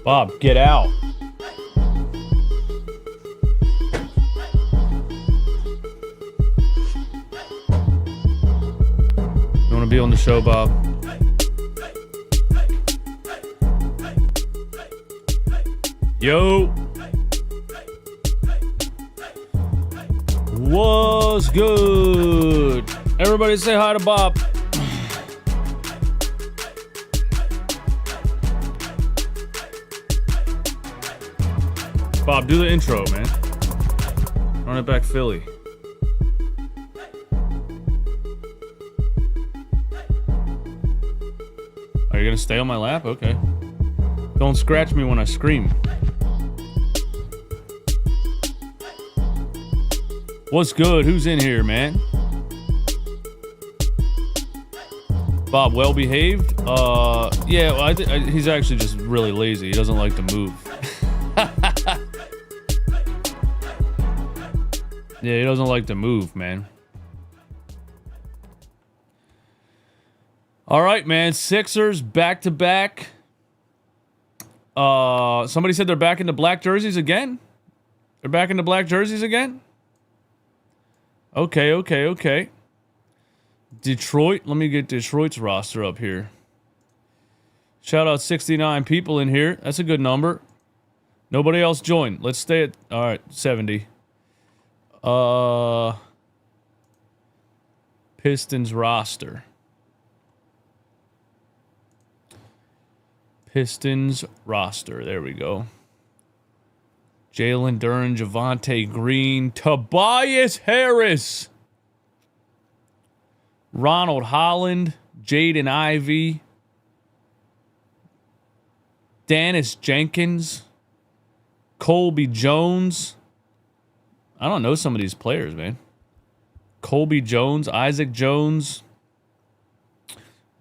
Bob, get out. You want to be on the show, Bob? Yo. What's good? Everybody say hi to Bob. Bob, do the intro, man. Run it back, Philly. Are you gonna stay on my lap? Okay. Don't scratch me when I scream. What's good? Who's in here, man? Bob, well behaved? Yeah, well, he's actually just really lazy. He doesn't like to move. Yeah, he doesn't like to move, man. All right, man. Sixers back to back. Somebody said they're back into black jerseys again? They're back into black jerseys again? Okay. Detroit. Let me get Detroit's roster up here. Shout out 69 people in here. That's a good number. Nobody else joined. Let's stay at... All right, 70. Pistons roster. Pistons roster. There we go. Jalen Duren, Javonte Green, Tobias Harris, Ronald Holland, Jaden Ivey, Dennis Jenkins, Colby Jones. I don't know some of these players, man. Colby Jones, Isaac Jones,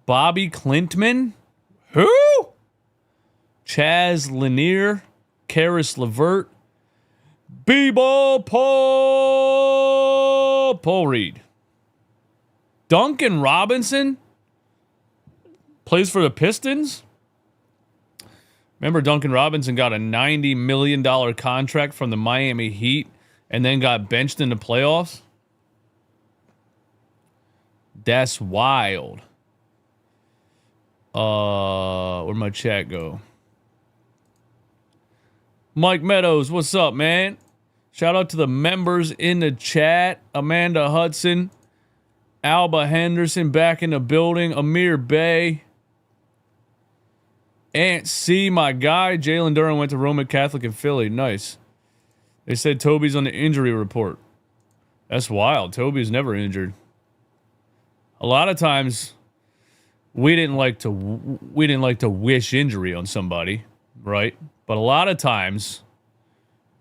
Bobby Clintman. Who? Chaz Lanier, Karis LeVert, B-Ball Paul Reed. Duncan Robinson plays for the Pistons. Remember Duncan Robinson got a $90 million contract from the Miami Heat and then got benched in the playoffs? That's wild. Where'd my chat go? Mike Meadows, what's up, man? Shout out to the members in the chat. Amanda Hudson, Alba Henderson back in the building. Amir Bay. Aunt C, my guy. Jalen Duren went to Roman Catholic in Philly. Nice. They said Toby's on the injury report. That's wild. Toby's never injured. A lot of times, we didn't like to wish injury on somebody, right? But a lot of times,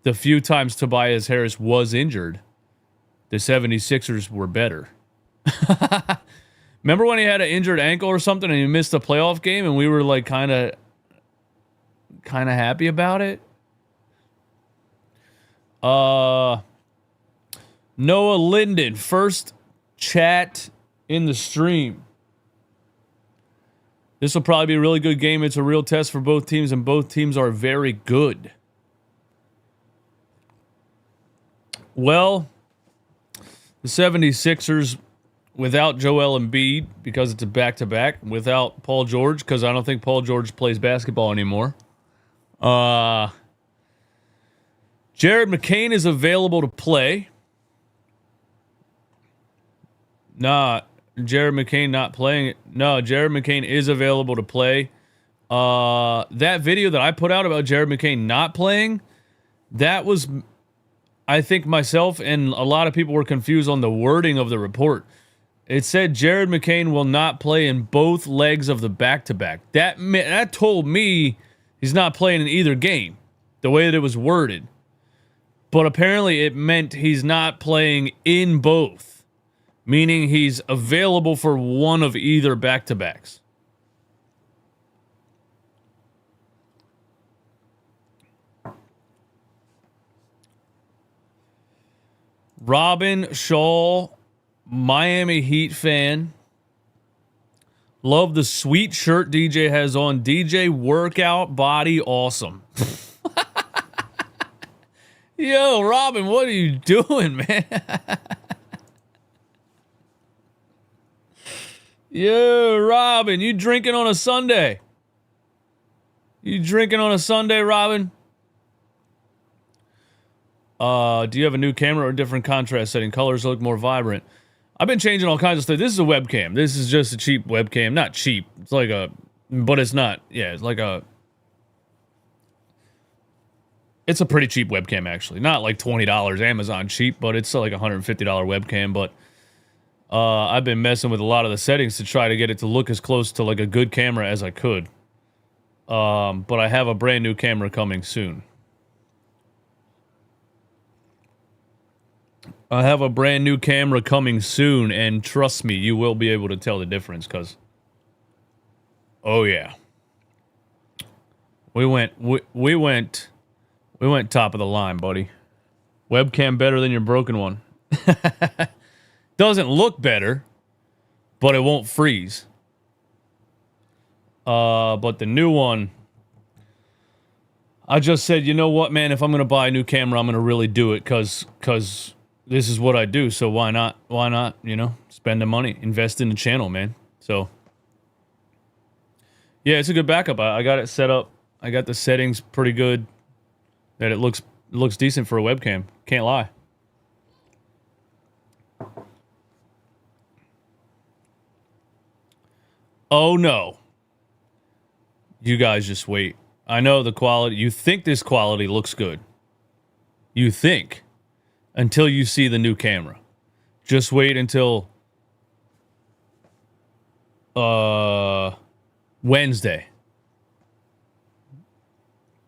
the few times Tobias Harris was injured, the 76ers were better. Remember when he had an injured ankle or something and he missed a playoff game and we were like kind of happy about it? Noah Linden, first chat in the stream. This will probably be a really good game. It's a real test for both teams, and both teams are very good. Well, the 76ers, without Joel Embiid, because it's a back-to-back, without Paul George, because I don't think Paul George plays basketball anymore. Jared McCain is available to play. Jared McCain not playing it. No, Jared McCain is available to play. That video that I put out about Jared McCain not playing, that was, I think myself and a lot of people were confused on the wording of the report. It said Jared McCain will not play in both legs of the back-to-back. That told me he's not playing in either game, the way that it was worded. But apparently it meant he's not playing in both, meaning he's available for one of either back-to-backs. Robin Shaw, Miami Heat fan. Love the sweet shirt DJ has on. DJ workout body awesome. Yo, Robin, what are you doing, man? Yo, Robin, you drinking on a Sunday? You drinking on a Sunday, Robin? Do you have a new camera or a different contrast setting? Colors look more vibrant. I've been changing all kinds of stuff. This is a webcam. This is just a cheap webcam. Not cheap. It's like a... But it's not. Yeah, it's like a... It's a pretty cheap webcam, actually. Not like $20 Amazon cheap, but it's like a $150 webcam. But I've been messing with a lot of the settings to try to get it to look as close to like a good camera as I could. But I have a brand new camera coming soon. I have a brand new camera coming soon, and trust me, you will be able to tell the difference, because... Oh, yeah. We went top of the line, buddy. Webcam better than your broken one. Doesn't look better, but it won't freeze. But the new one, I just said, you know what, man? If I'm gonna buy a new camera, I'm gonna really do it, cause this is what I do. So why not? Why not? You know, spend the money, invest in the channel, man. So yeah, it's a good backup. I got it set up. I got the settings pretty good. That it looks decent for a webcam. Can't lie. Oh no. You guys just wait. I know the quality. You think this quality looks good. You think. Until you see the new camera. Just wait until Wednesday.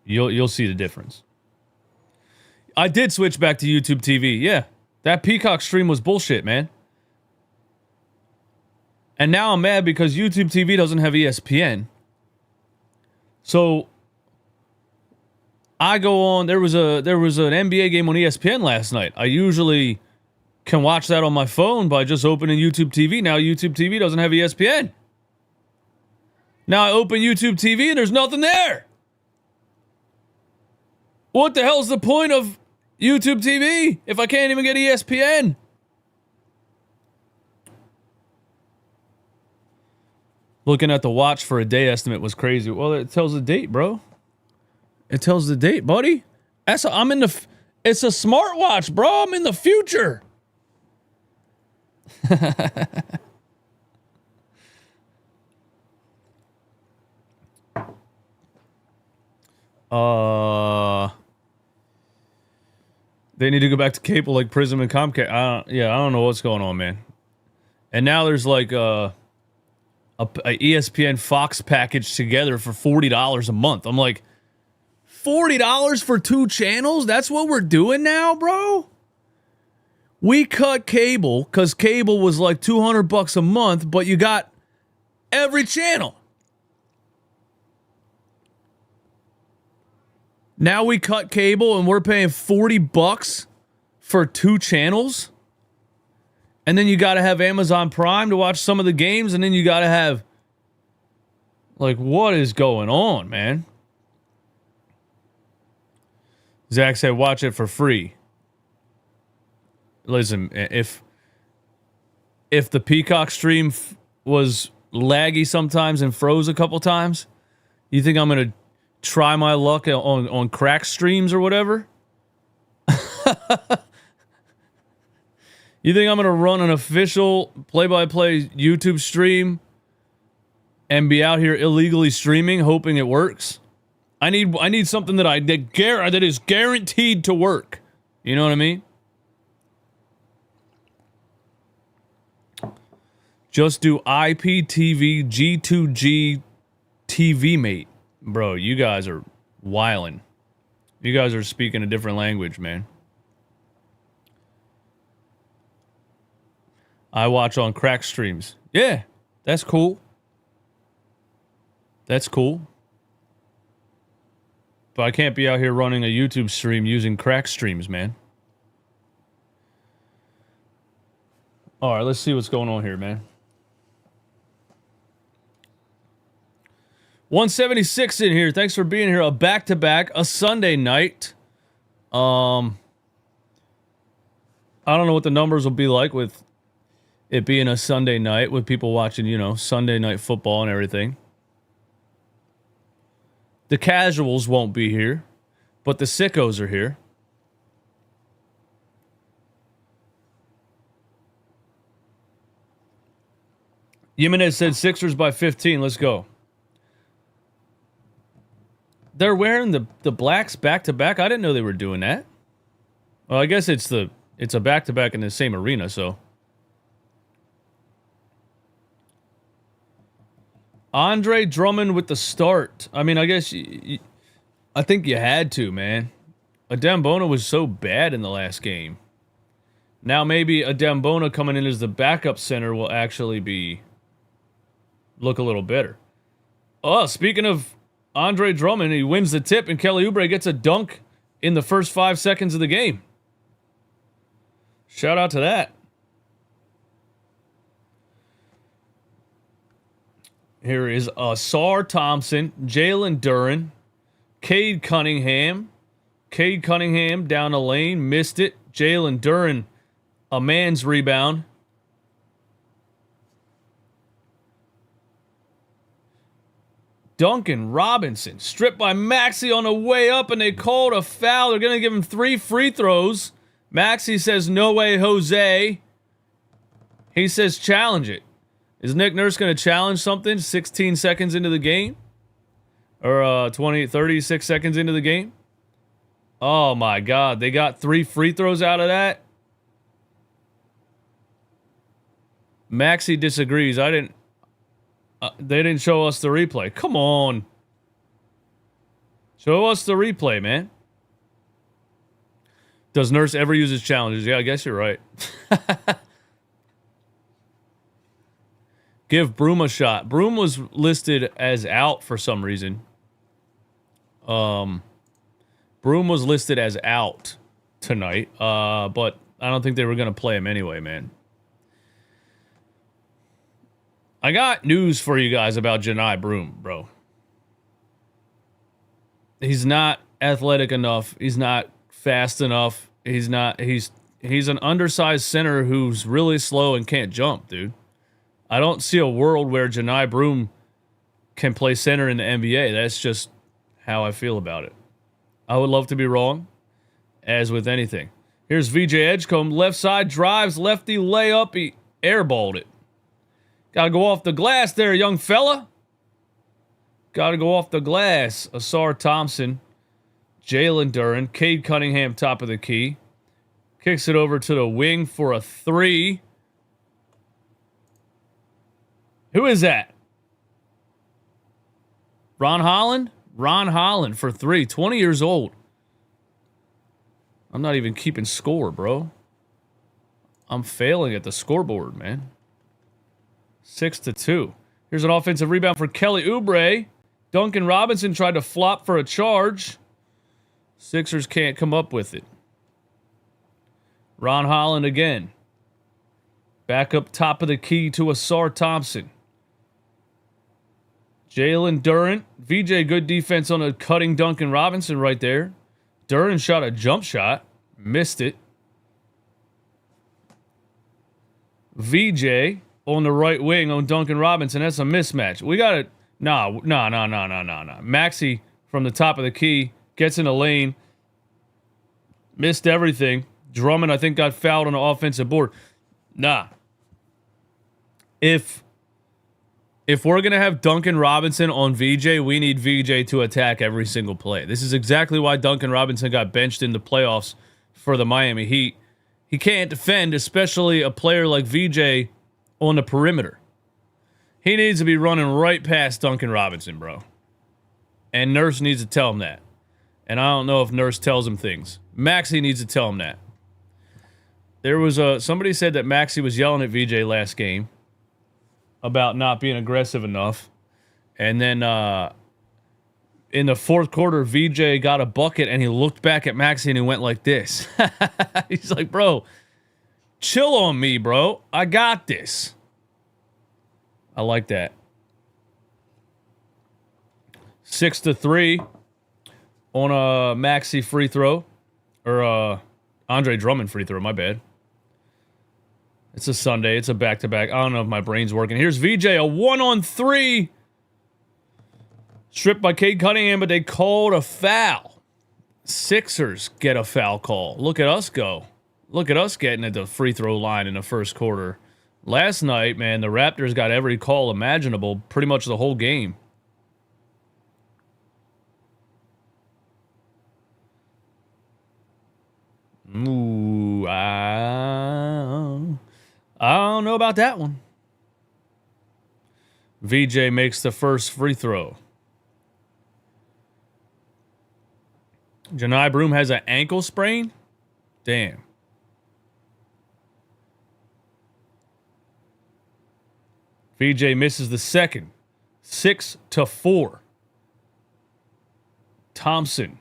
You'll see the difference. I did switch back to YouTube TV. Yeah. That Peacock stream was bullshit, man. And now I'm mad because YouTube TV doesn't have ESPN. So I go on, there was an NBA game on ESPN last night. I usually can watch that on my phone by just opening YouTube TV. Now YouTube TV doesn't have ESPN. Now I open YouTube TV and there's nothing there. What the hell's the point of YouTube TV if I can't even get ESPN? Looking at the watch for a day estimate was crazy. Well, it tells the date, bro. It tells the date, buddy. It's a smartwatch, bro. I'm in the future. They need to go back to cable like Prism and Comcast. Yeah, I don't know what's going on, man. And now there's like a ESPN Fox package together for $40 a month. I'm like, $40 for 2 channels? That's what we're doing now, bro? We cut cable because cable was like $200 a month, but you got every channel. Now we cut cable and we're paying $40 for 2 channels? And then you got to have Amazon Prime to watch some of the games, and then you got to have... Like, what is going on, man? Zach said, watch it for free. Listen, if the Peacock stream was laggy sometimes and froze a couple times, you think I'm going to try my luck on crack streams or whatever? You think I'm going to run an official play-by-play YouTube stream and be out here illegally streaming, hoping it works? I need something that is guaranteed to work. You know what I mean? Just do IPTV G2G TV mate. Bro, you guys are wildin'. You guys are speaking a different language, man. I watch on crack streams. Yeah, that's cool. That's cool. But I can't be out here running a YouTube stream using crack streams, man. All right, let's see what's going on here, man. 176 in here. Thanks for being here. A back-to-back, a Sunday night. I don't know what the numbers will be like with it being a Sunday night with people watching, you know, Sunday night football and everything. The casuals won't be here, but the sickos are here. Jimenez said Sixers by 15. Let's go. They're wearing the blacks back-to-back. I didn't know they were doing that. Well, I guess it's a back-to-back in the same arena, so. Andre Drummond with the start. I mean, I guess I think you had to, man. Adembona was so bad in the last game. Now maybe Adembona coming in as the backup center will actually look a little better. Oh, speaking of Andre Drummond, he wins the tip, and Kelly Oubre gets a dunk in the first 5 seconds of the game. Shout out to that. Here is Sar Thompson, Jalen Duren, Cade Cunningham. Cade Cunningham down the lane, missed it. Jalen Duren, a man's rebound. Duncan Robinson, stripped by Maxey on the way up, and they called a foul. They're going to give him 3 free throws. Maxey says, no way, Jose. He says, challenge it. Is Nick Nurse going to challenge something 16 seconds into the game? Or 36 seconds into the game? Oh, my God. They got 3 free throws out of that? Maxey disagrees. They didn't show us the replay. Come on. Show us the replay, man. Does Nurse ever use his challenges? Yeah, I guess you're right. Give Broom a shot. Broom was listed as out for some reason. Broom was listed as out tonight. But I don't think they were going to play him anyway, man. I got news for you guys about Janai Broom, bro. He's not athletic enough. He's not fast enough. He's an undersized center who's really slow and can't jump, dude. I don't see a world where Janai Broom can play center in the NBA. That's just how I feel about it. I would love to be wrong, as with anything. Here's VJ Edgecombe. Left side drives, lefty layup. He airballed it. Gotta go off the glass there, young fella. Gotta go off the glass. Asar Thompson, Jalen Duren, Cade Cunningham, top of the key. Kicks it over to the wing for a 3. Who is that? Ron Holland? Ron Holland for 3. 20 years old. I'm not even keeping score, bro. I'm failing at the scoreboard, man. 6-2. Here's an offensive rebound for Kelly Oubre. Duncan Robinson tried to flop for a charge. Sixers can't come up with it. Ron Holland again. Back up top of the key to Asar Thompson. Jalen Duren. VJ, good defense on a cutting Duncan Robinson right there. Duren shot a jump shot. Missed it. VJ on the right wing on Duncan Robinson. That's a mismatch. We got it. No. Maxey from the top of the key gets in the lane. Missed everything. Drummond, I think, got fouled on the offensive board. Nah. If we're going to have Duncan Robinson on VJ, we need VJ to attack every single play. This is exactly why Duncan Robinson got benched in the playoffs for the Miami Heat. He can't defend, especially a player like VJ on the perimeter. He needs to be running right past Duncan Robinson, bro. And Nurse needs to tell him that. And I don't know if Nurse tells him things. Maxey needs to tell him that. There was somebody said that Maxey was yelling at VJ last game about not being aggressive enough. And then in the fourth quarter, VJ got a bucket and he looked back at Maxey and he went like this. He's like, bro, chill on me, bro. I got this. I like that. 6-3 on a Maxey free throw. Or Andre Drummond free throw, my bad. It's a Sunday. It's a back-to-back. I don't know if my brain's working. Here's VJ, a 1-on-3. Stripped by Cade Cunningham, but they called a foul. Sixers get a foul call. Look at us go. Look at us getting at the free throw line in the first quarter. Last night, man, the Raptors got every call imaginable pretty much the whole game. Ooh, I don't know about that one. VJ makes the first free throw. Janai Broom has an ankle sprain? Damn. VJ misses the second. 6-4. Thompson.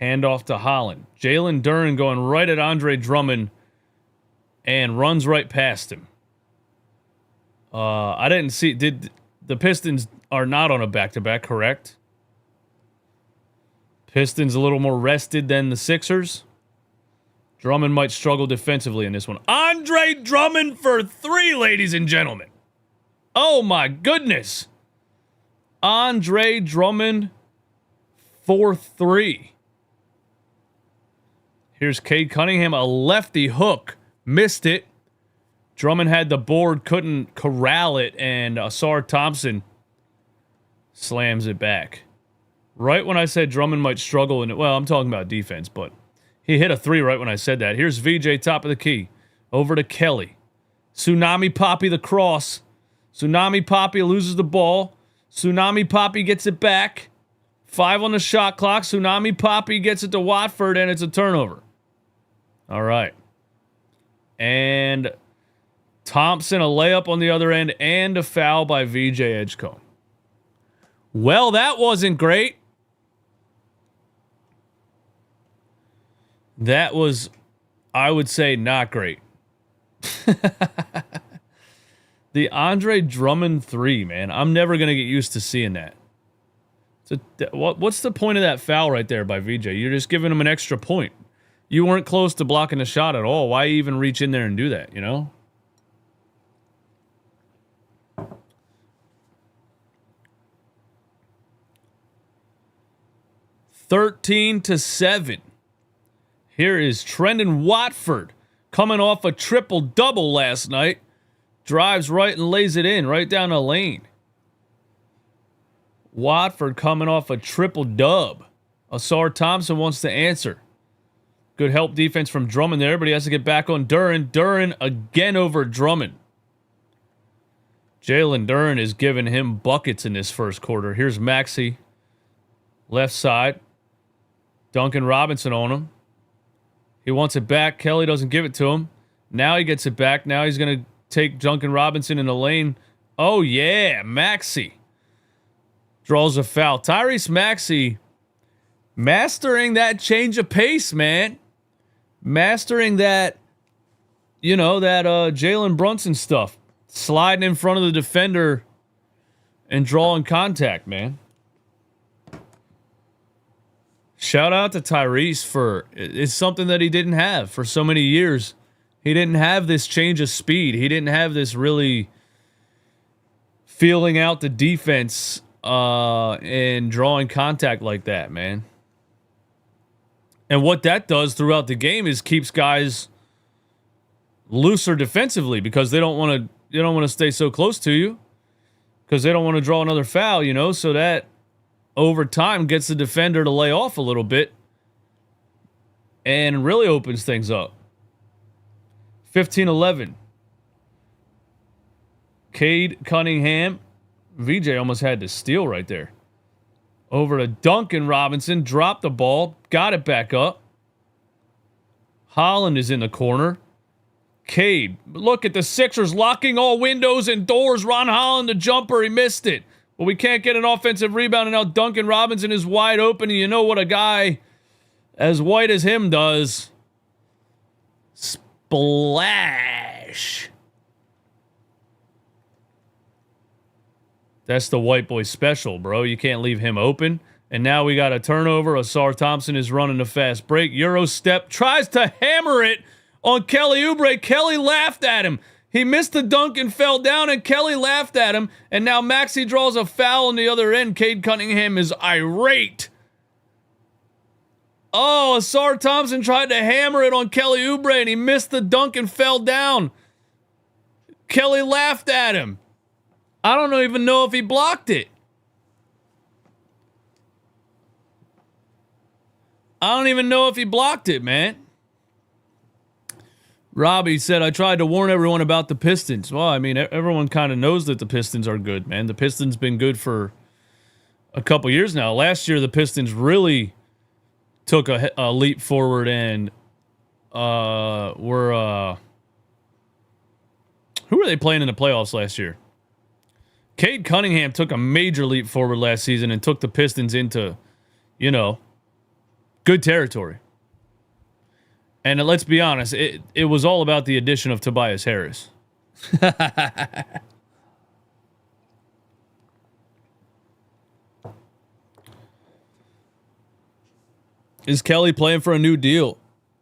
Handoff to Holland. Jalen Duren going right at Andre Drummond and runs right past him. I didn't see... Did the Pistons are not on a back-to-back, correct? Pistons a little more rested than the Sixers. Drummond might struggle defensively in this one. Andre Drummond for 3, ladies and gentlemen. Oh, my goodness. Andre Drummond for 3. Here's Cade Cunningham, a lefty hook. Missed it. Drummond had the board, couldn't corral it, and Asar Thompson slams it back. Right when I said Drummond might struggle, well, I'm talking about defense, but he hit a 3 right when I said that. Here's VJ, top of the key. Over to Kelly. Tsunami Poppy the cross. Tsunami Poppy loses the ball. Tsunami Poppy gets it back. 5 on the shot clock. Tsunami Poppy gets it to Watford, and it's a turnover. All right. And Thompson, a layup on the other end, and a foul by VJ Edgecombe. Well, that wasn't great. That was, I would say, not great. The Andre Drummond 3, man. I'm never going to get used to seeing that. What's the point of that foul right there by VJ? You're just giving him an extra point. You weren't close to blocking the shot at all. Why even reach in there and do that, you know? (13-7). Here is Trendon Watford coming off a triple-double last night. Drives right and lays it in, right down the lane. Watford coming off a triple-dub. Asar Thompson wants to answer. Good help defense from Drummond there, but he has to get back on Duren. Duren again over Drummond. Jalen Duren is giving him buckets in this first quarter. Here's Maxey. Left side. Duncan Robinson on him. He wants it back. Kelly doesn't give it to him. Now he gets it back. Now he's going to take Duncan Robinson in the lane. Oh, yeah. Maxey draws a foul. Tyrese Maxey mastering that change of pace, man. Mastering that, you know, that Jalen Brunson stuff. Sliding in front of the defender and drawing contact, man. Shout out to Tyrese for, it's something that he didn't have for so many years. He didn't have this change of speed. He didn't have this really feeling out the defense and drawing contact like that, man. And what that does throughout the game is keeps guys looser defensively because they don't want to stay so close to you because they don't want to draw another foul, you know, so that over time gets the defender to lay off a little bit and really opens things up. 15-11. Cade Cunningham. VJ almost had to steal right there. Over to Duncan Robinson. Dropped the ball. Got it back up. Holland is in the corner. Cade. Look at the Sixers locking all windows and doors. Ron Holland, the jumper. He missed it. But we can't get an offensive rebound, and now Duncan Robinson is wide open, and you know what a guy as white as him does. Splash. That's the white boy special, bro. You can't leave him open. And now we got a turnover. Asar Thompson is running a fast break. Euro step, tries to hammer it on Kelly Oubre. Kelly laughed at him. He missed the dunk and fell down, and Kelly laughed at him. And now Maxey draws a foul on the other end. Cade Cunningham is irate. Oh, Asar Thompson tried to hammer it on Kelly Oubre, and he missed the dunk and fell down. Kelly laughed at him. I don't even know if he blocked it. I don't even know if he blocked it, man. Robbie said, I tried to warn everyone about the Pistons. Well, I mean, everyone kind of knows that the Pistons are good, man. The Pistons been good for a couple years now. Last year, the Pistons really took a leap forward and were... who were they playing in the playoffs last year? Cade Cunningham took a major leap forward last season and took the Pistons into, good territory. And let's be honest, it was all about the addition of Tobias Harris. Is Kelly playing for a new deal?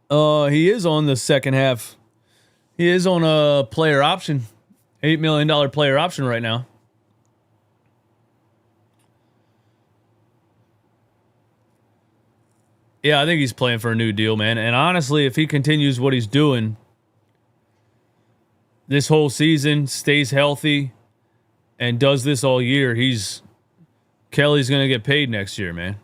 He is on the second half. He is on a player option. $8 million player option right now. Yeah, I think he's playing for a new deal, man. And honestly, if he continues what he's doing this whole season, stays healthy, and does this all year, Kelly's going to get paid next year, man.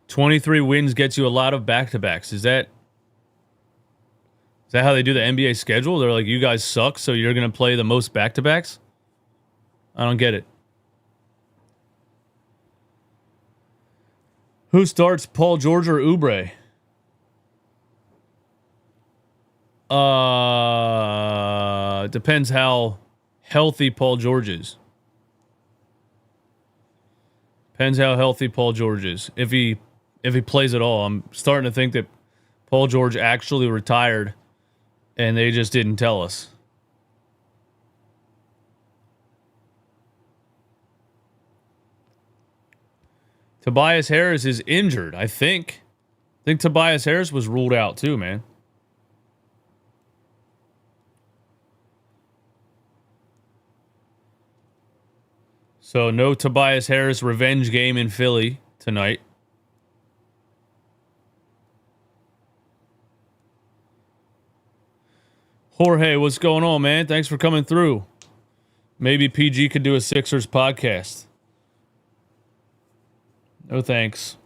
$23 wins gets you a lot of back-to-backs. Is that how they do the NBA schedule? They're like, you guys suck, so you're going to play the most back-to-backs? I don't get it. Who starts, Paul George or Oubre? Depends how healthy Paul George is. Depends how healthy Paul George is. If he plays at all. I'm starting to think that Paul George actually retired and they just didn't tell us. Tobias Harris is injured, I think. I think Tobias Harris was ruled out too, man. So no Tobias Harris revenge game in Philly tonight. Jorge, what's going on, man? Thanks for coming through. Maybe PG could do a Sixers podcast. No thanks.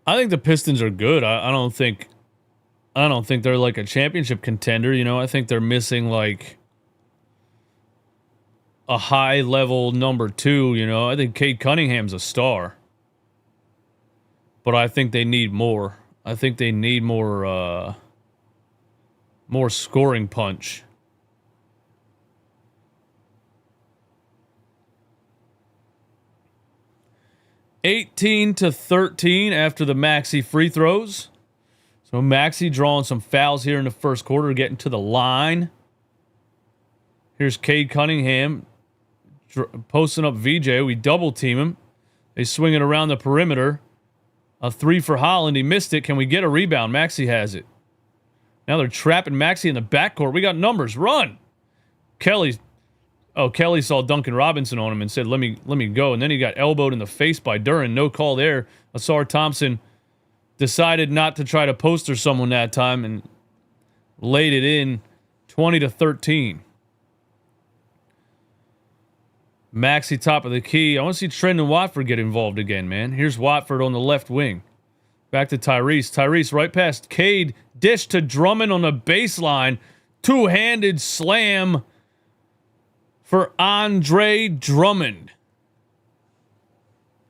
I think the Pistons are good. I don't think they're like a championship contender. I think they're missing like a high level number two. I think Cade Cunningham's a star, but I think they need more. I think they need more scoring punch. (18-13) after the Maxey free throws. So Maxey drawing some fouls here in the first quarter, getting to the line. Here's Cade Cunningham posting up VJ. We double team him. They swing it around the perimeter. A three for Holland. He missed it. Can we get a rebound? Maxey has it. Now they're trapping Maxey in the backcourt. We got numbers. Run. Kelly saw Duncan Robinson on him and said, let me go. And then he got elbowed in the face by Duran. No call there. Asar Thompson decided not to try to poster someone that time and laid it in 20-13. Maxey top of the key. I want to see Trendon Watford get involved again, man. Here's Watford on the left wing. Back to Tyrese. Tyrese right past Cade. Dish to Drummond on the baseline. Two-handed slam for Andre Drummond.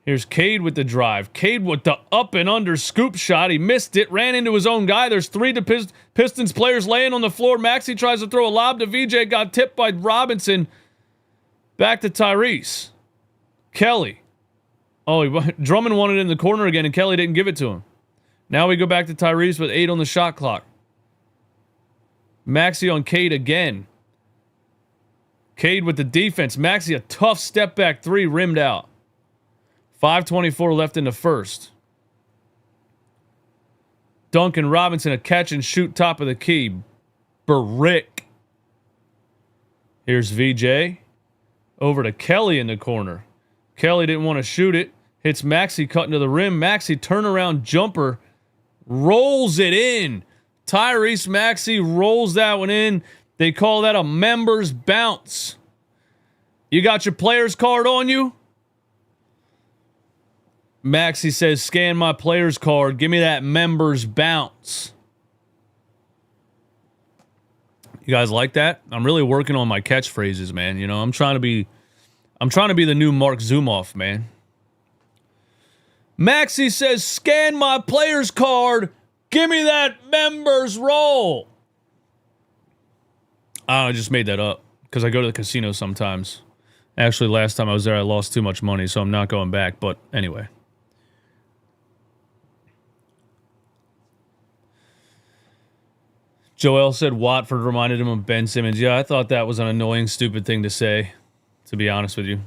Here's Cade with the drive. Cade with the up and under scoop shot. He missed it. Ran into his own guy. There's three Pistons players laying on the floor. Maxey tries to throw a lob to VJ. Got tipped by Robinson. Back to Tyrese. Kelly. Oh, Drummond wanted it in the corner again, and Kelly didn't give it to him. Now we go back to Tyrese with 8 on the shot clock. Maxey on Cade again. Cade with the defense. Maxey, a tough step back 3, rimmed out. 5:24 left in the first. Duncan Robinson, a catch and shoot top of the key. Brick. Here's VJ. Over to Kelly in the corner. Kelly didn't want to shoot it. Hits Maxey cutting to the rim. Maxey turnaround jumper. Rolls it in. Tyrese Maxey rolls that one in. They call that a members bounce. You got your player's card on you? Maxey says, scan my player's card. Give me that members bounce. You guys like that? I'm really working on my catchphrases, man. You know, I'm trying to be the new Mark Zumoff, man. Maxey says, scan my player's card. Give me that members roll. I just made that up because I go to the casino sometimes. Actually, last time I was there, I lost too much money, so I'm not going back. But anyway. Joel said Watford reminded him of Ben Simmons. Yeah, I thought that was an annoying, stupid thing to say, to be honest with you.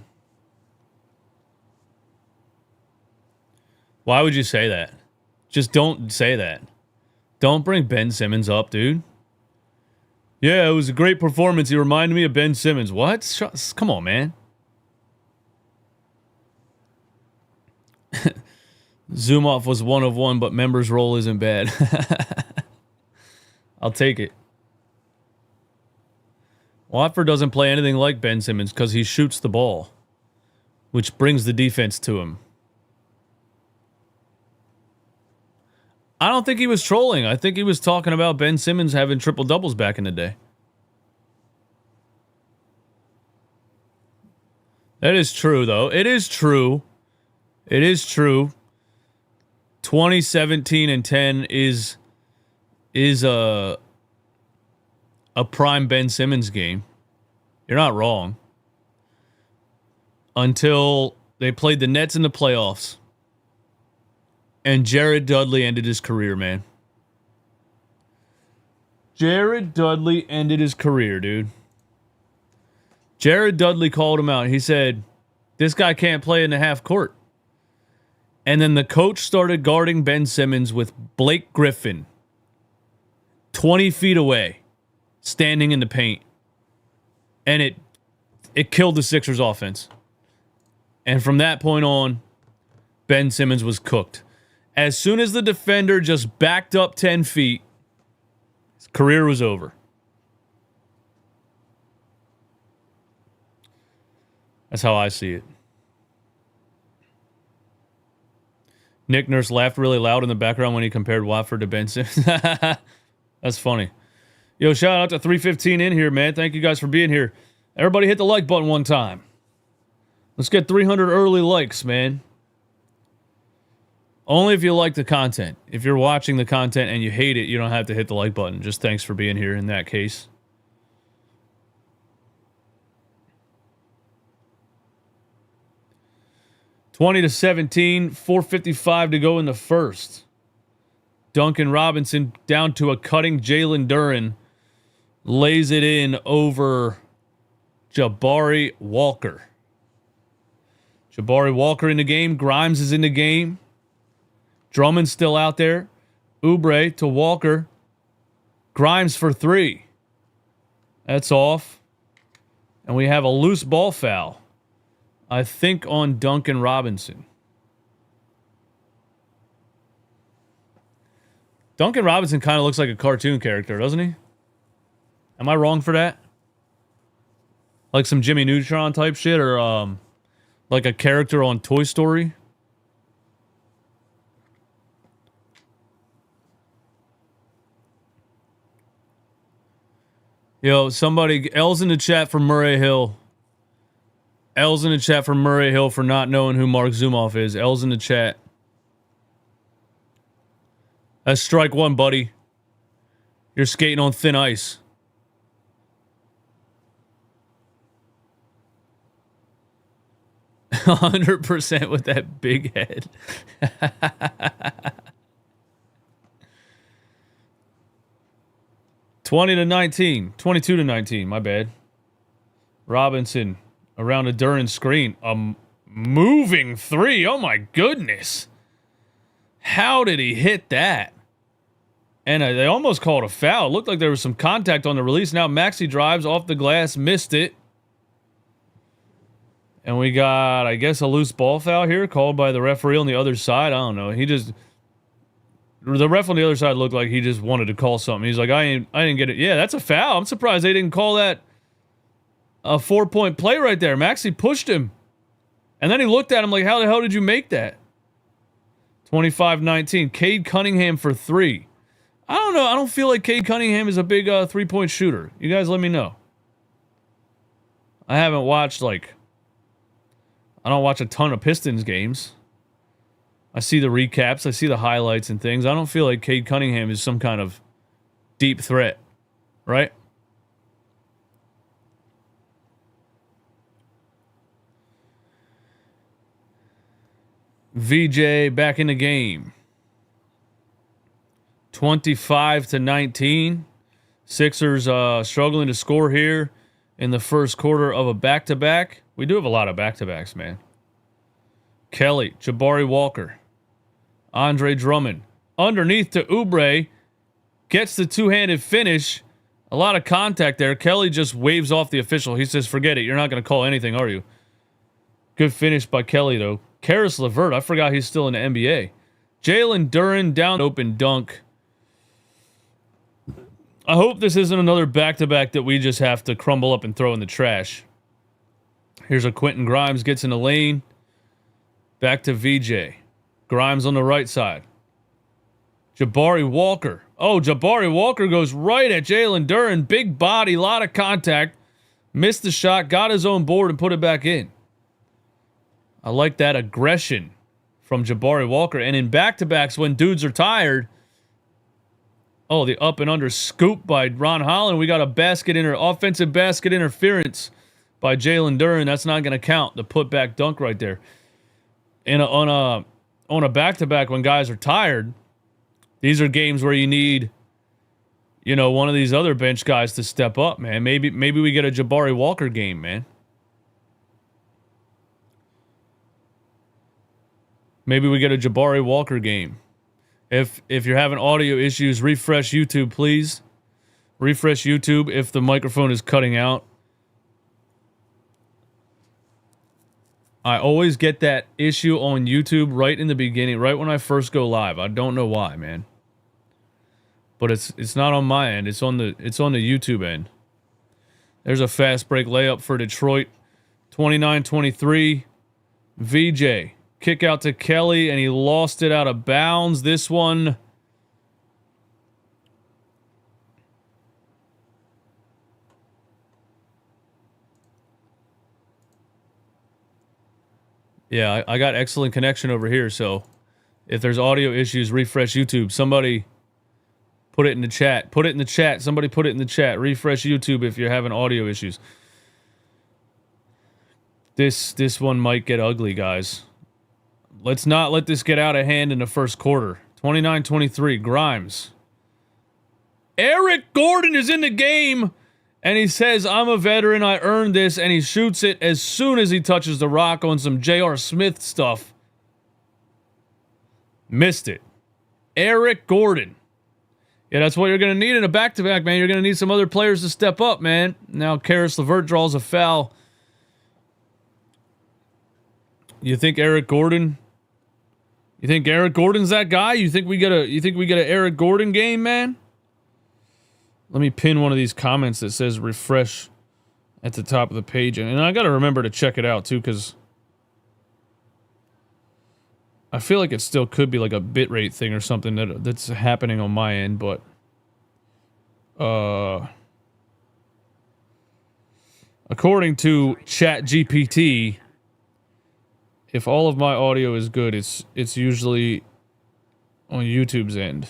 Why would you say that? Just don't say that. Don't bring Ben Simmons up, dude. Yeah, it was a great performance. He reminded me of Ben Simmons. What? Come on, man. Zoom off was 1 of 1, but members roll isn't bad. I'll take it. Watford doesn't play anything like Ben Simmons because he shoots the ball, which brings the defense to him. I don't think he was trolling. I think he was talking about Ben Simmons having triple doubles back in the day. That is true, though. It is true. It is true. 2017 and 10 is a prime Ben Simmons game. You're not wrong. Until they played the Nets in the playoffs. And Jared Dudley ended his career, man. Jared Dudley ended his career, dude. Jared Dudley called him out. He said, this guy can't play in the half court. And then the coach started guarding Ben Simmons with Blake Griffin 20 feet away, standing in the paint. And it killed the Sixers offense. And from that point on, Ben Simmons was cooked. As soon as the defender just backed up 10 feet, his career was over. That's how I see it. Nick Nurse laughed really loud in the background when he compared Watford to Ben Simmons. That's funny. Yo, shout out to 315 in here, man. Thank you guys for being here. Everybody hit the like button one time. Let's get 300 early likes, man. Only if you like the content. If you're watching the content and you hate it, you don't have to hit the like button. Just thanks for being here in that case. (20-17), 4:55 to go in the first. Duncan Robinson down to a cutting Jalen Duren. Lays it in over Jabari Walker. Jabari Walker in the game. Grimes is in the game. Drummond's still out there. Oubre to Walker. Grimes for 3. That's off. And we have a loose ball foul. I think on Duncan Robinson. Duncan Robinson kind of looks like a cartoon character, doesn't he? Am I wrong for that? Like some Jimmy Neutron type shit, or like a character on Toy Story? Yo, somebody, L's in the chat for Murray Hill. L's in the chat for Murray Hill for not knowing who Mark Zumoff is. L's in the chat. That's strike 1, buddy. You're skating on thin ice. 100% with that big head. 20-19. 22-19. My bad. Robinson around a Duran screen. A moving three. Oh my goodness. How did he hit that? And they almost called a foul. It looked like there was some contact on the release. Now Maxey drives off the glass, missed it. And we got, I guess, a loose ball foul here called by the referee on the other side. I don't know. The ref on the other side looked like he just wanted to call something. He's like, I didn't get it. Yeah, that's a foul. I'm surprised they didn't call that a 4-point play right there. Maxey pushed him. And then he looked at him like, how the hell did you make that? 25-19. Cade Cunningham for 3. I don't know. I don't feel like Cade Cunningham is a big 3-point shooter. You guys let me know. I haven't watched, I don't watch a ton of Pistons games. I see the recaps. I see the highlights and things. I don't feel like Cade Cunningham is some kind of deep threat. Right? VJ back in the game. 25-19. Sixers struggling to score here in the first quarter of a back-to-back. We do have a lot of back-to-backs, man. Kelly, Jabari Walker, Andre Drummond. Underneath to Oubre. Gets the two-handed finish. A lot of contact there. Kelly just waves off the official. He says, forget it. You're not going to call anything, are you? Good finish by Kelly, though. Karis LeVert. I forgot he's still in the NBA. Jalen Duren down open dunk. I hope this isn't another back-to-back that we just have to crumble up and throw in the trash. Here's a Quentin Grimes gets in the lane. Back to VJ. Grimes on the right side. Jabari Walker. Oh, Jabari Walker goes right at Jalen Duren. Big body, lot of contact. Missed the shot, got his own board, and put it back in. I like that aggression from Jabari Walker. And in back-to-backs, when dudes are tired... Oh, the up and under scoop by Ron Holland. We got a offensive basket interference by Jalen Duren. That's not going to count. The putback dunk right there. On a back-to-back when guys are tired, these are games where you need, one of these other bench guys to step up, man. Maybe we get a Jabari Walker game, man. Maybe we get a Jabari Walker game. If you're having audio issues, refresh YouTube, please. Refresh YouTube if the microphone is cutting out. I always get that issue on YouTube right in the beginning, right when I first go live. I don't know why, man. But it's not on my end. It's on the YouTube end. There's a fast break layup for Detroit. 29-23. VJ. Kick out to Kelly, and he lost it out of bounds. This one... Yeah, I got excellent connection over here, so if there's audio issues, refresh YouTube. Somebody put it in the chat. Put it in the chat. Somebody put it in the chat. Refresh YouTube if you're having audio issues. This one might get ugly, guys. Let's not let this get out of hand in the first quarter. 29-23, Grimes. Eric Gordon is in the game, and he says, I'm a veteran, I earned this, and he shoots it as soon as he touches the rock on some J.R. Smith stuff. Missed it. Eric Gordon. Yeah, that's what you're going to need in a back-to-back, man. You're going to need some other players to step up, man. Now, Karis LeVert draws a foul. You think Eric Gordon... You think Eric Gordon's that guy? You think we get an Eric Gordon game, man? Let me pin one of these comments that says refresh at the top of the page. And I got to remember to check it out, too, because I feel like it still could be like a bitrate thing or something that's happening on my end, but according to ChatGPT, if all of my audio is good, it's usually on YouTube's end.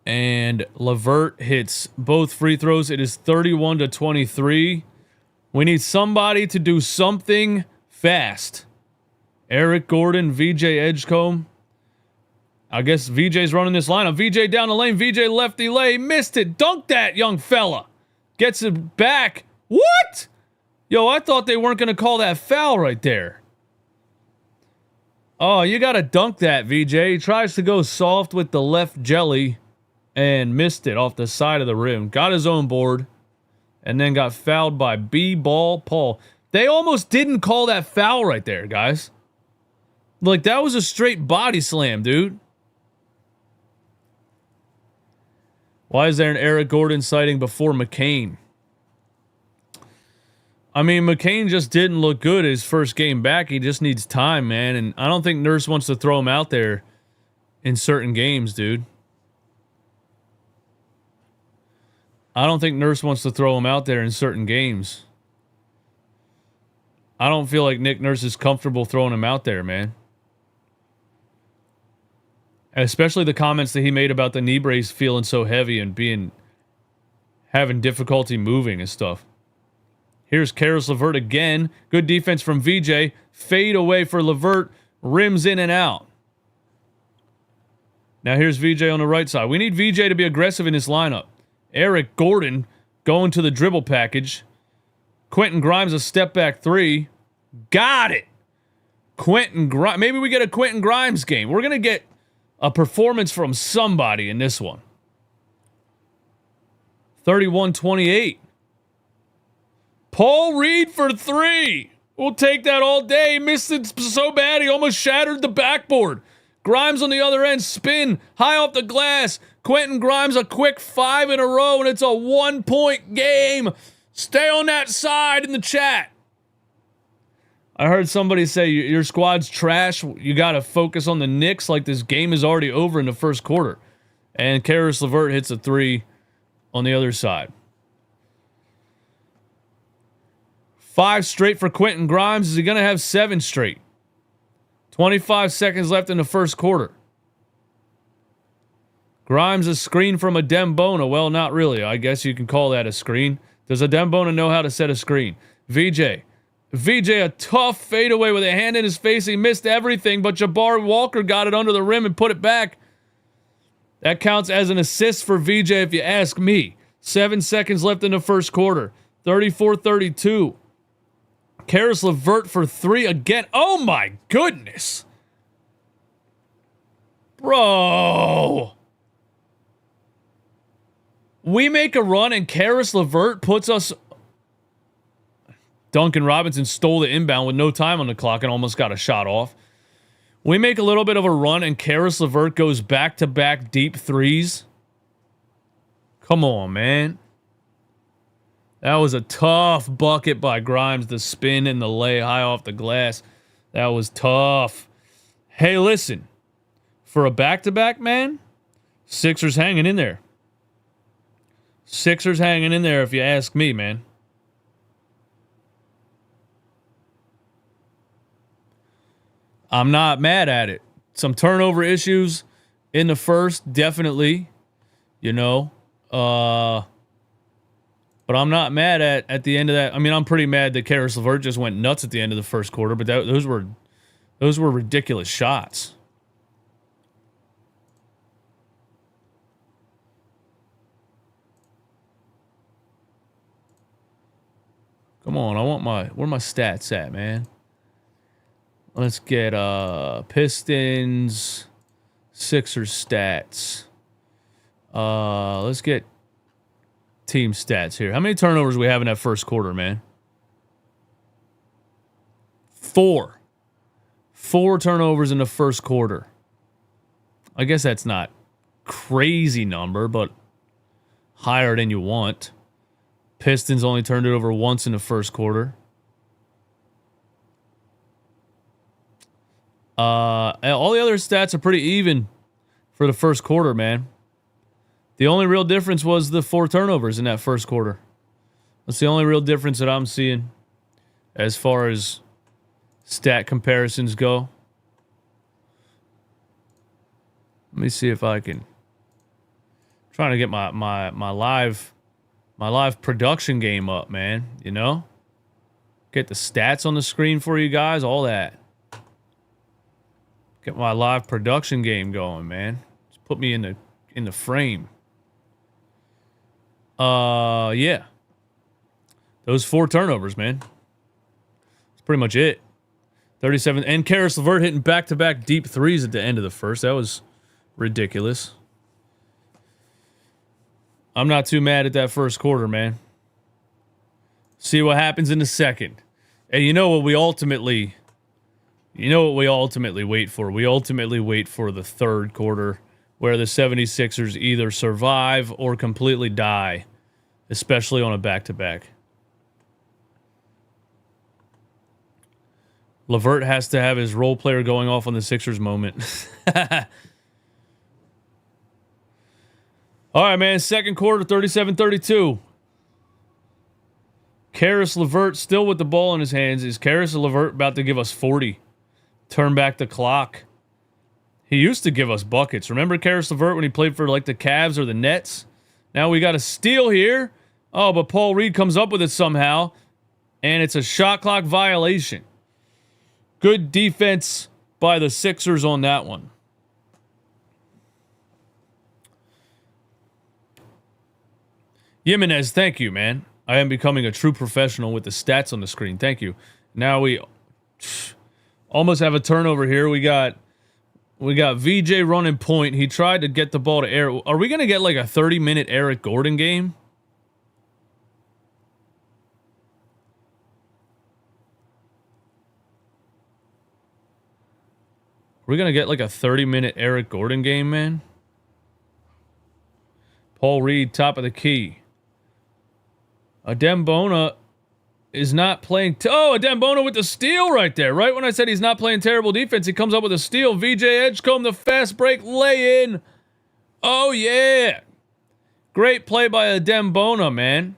And LeVert hits both free throws. It is 31-23. We need somebody to do something fast. Eric Gordon, VJ Edgecombe. I guess VJ's running this lineup. VJ down the lane. VJ lefty lay. Missed it. Dunk that, young fella. Gets it back. What? Yo, I thought they weren't going to call that foul right there. Oh, you got to dunk that, VJ. He tries to go soft with the left jelly and missed it off the side of the rim. Got his own board and then got fouled by B-Ball Paul. They almost didn't call that foul right there, guys. Like, that was a straight body slam, dude. Why is there an Eric Gordon sighting before McCain? I mean, McCain just didn't look good his first game back. He just needs time, man. And I don't think Nurse wants to throw him out there in certain games, dude. I don't think Nurse wants to throw him out there in certain games. I don't feel like Nick Nurse is comfortable throwing him out there, man. Especially the comments that he made about the knee brace feeling so heavy and having difficulty moving and stuff. Here's Karis LeVert again. Good defense from VJ. Fade away for LeVert. Rims in and out. Now here's VJ on the right side. We need VJ to be aggressive in this lineup. Eric Gordon going to the dribble package. Quentin Grimes a step back three. Got it. Quentin Grimes. Maybe we get a Quentin Grimes game. We're going to get a performance from somebody in this one. 31-28. Paul Reed for three. We'll take that all day. He missed it so bad he almost shattered the backboard. Grimes on the other end. Spin. High off the glass. Quentin Grimes a quick 5 in a row, and it's a 1-point game. Stay on that side in the chat. I heard somebody say your squad's trash. You got to focus on the Knicks like this game is already over in the first quarter. And Karis LeVert hits a three on the other side. 5 straight for Quentin Grimes. Is he going to have 7 straight? 25 seconds left in the first quarter. Grimes a screen from a Dembona. Well, not really. I guess you can call that a screen. Does a Dembona know how to set a screen? VJ a tough fadeaway with a hand in his face. He missed everything, but Jabari Walker got it under the rim and put it back. That counts as an assist for VJ if you ask me. 7 seconds left in the first quarter. 34-32. Karis LeVert for three again. Oh my goodness. Bro. We make a run and Karis LeVert puts us... Duncan Robinson stole the inbound with no time on the clock and almost got a shot off. We make a little bit of a run and Karis LeVert goes back-to-back deep threes. Come on, man. That was a tough bucket by Grimes. The spin and the lay high off the glass. That was tough. Hey, listen. For a back-to-back, man, Sixers hanging in there. Sixers hanging in there if you ask me, man. I'm not mad at it. Some turnover issues in the first, definitely. You know. But I'm not mad at the end of that. I mean, I'm pretty mad that Karis LeVert just went nuts at the end of the first quarter, but those were ridiculous shots. Come on, I want where my stats at, man? Let's get Pistons, Sixers stats. Let's get team stats here. How many turnovers we have in that first quarter, man? 4. 4 turnovers in the first quarter. I guess that's not crazy number, but higher than you want. Pistons only turned it over once in the first quarter. All the other stats are pretty even for the first quarter, man. The only real difference was the 4 turnovers in that first quarter. That's the only real difference that I'm seeing as far as stat comparisons go. Let me see if I can Trying to get my live production game up, man. You know? Get the stats on the screen for you guys, all that. Get my live production game going, man. Just put me in the frame. Yeah. Those 4 turnovers, man. That's pretty much it. 37. And Karis LeVert hitting back-to-back deep threes at the end of the first. That was ridiculous. I'm not too mad at that first quarter, man. See what happens in the second. And you know what we ultimately wait for? We ultimately wait for the third quarter where the 76ers either survive or completely die, especially on a back-to-back. LeVert has to have his role player going off on the Sixers moment. All right, man. Second quarter, 37-32. Karis LeVert still with the ball in his hands. Is Karis LeVert about to give us 40? Turn back the clock. He used to give us buckets. Remember Karis LeVert when he played for like the Cavs or the Nets? Now we got a steal here. Oh, but Paul Reed comes up with it somehow. And it's a shot clock violation. Good defense by the Sixers on that one. Jimenez, thank you, man. I am becoming a true professional with the stats on the screen. Thank you. Now we almost have a turnover here. We got VJ running point. He tried to get the ball to Eric. Are we going to get like a 30-minute Eric Gordon game? We're going to get like a 30-minute Eric Gordon game, man? Paul Reed, top of the key. Adembona is not playing... Adembona with the steal right there. Right when I said he's not playing terrible defense, he comes up with a steal. VJ Edgecombe, the fast break lay-in. Oh, yeah. Great play by Adembona, man.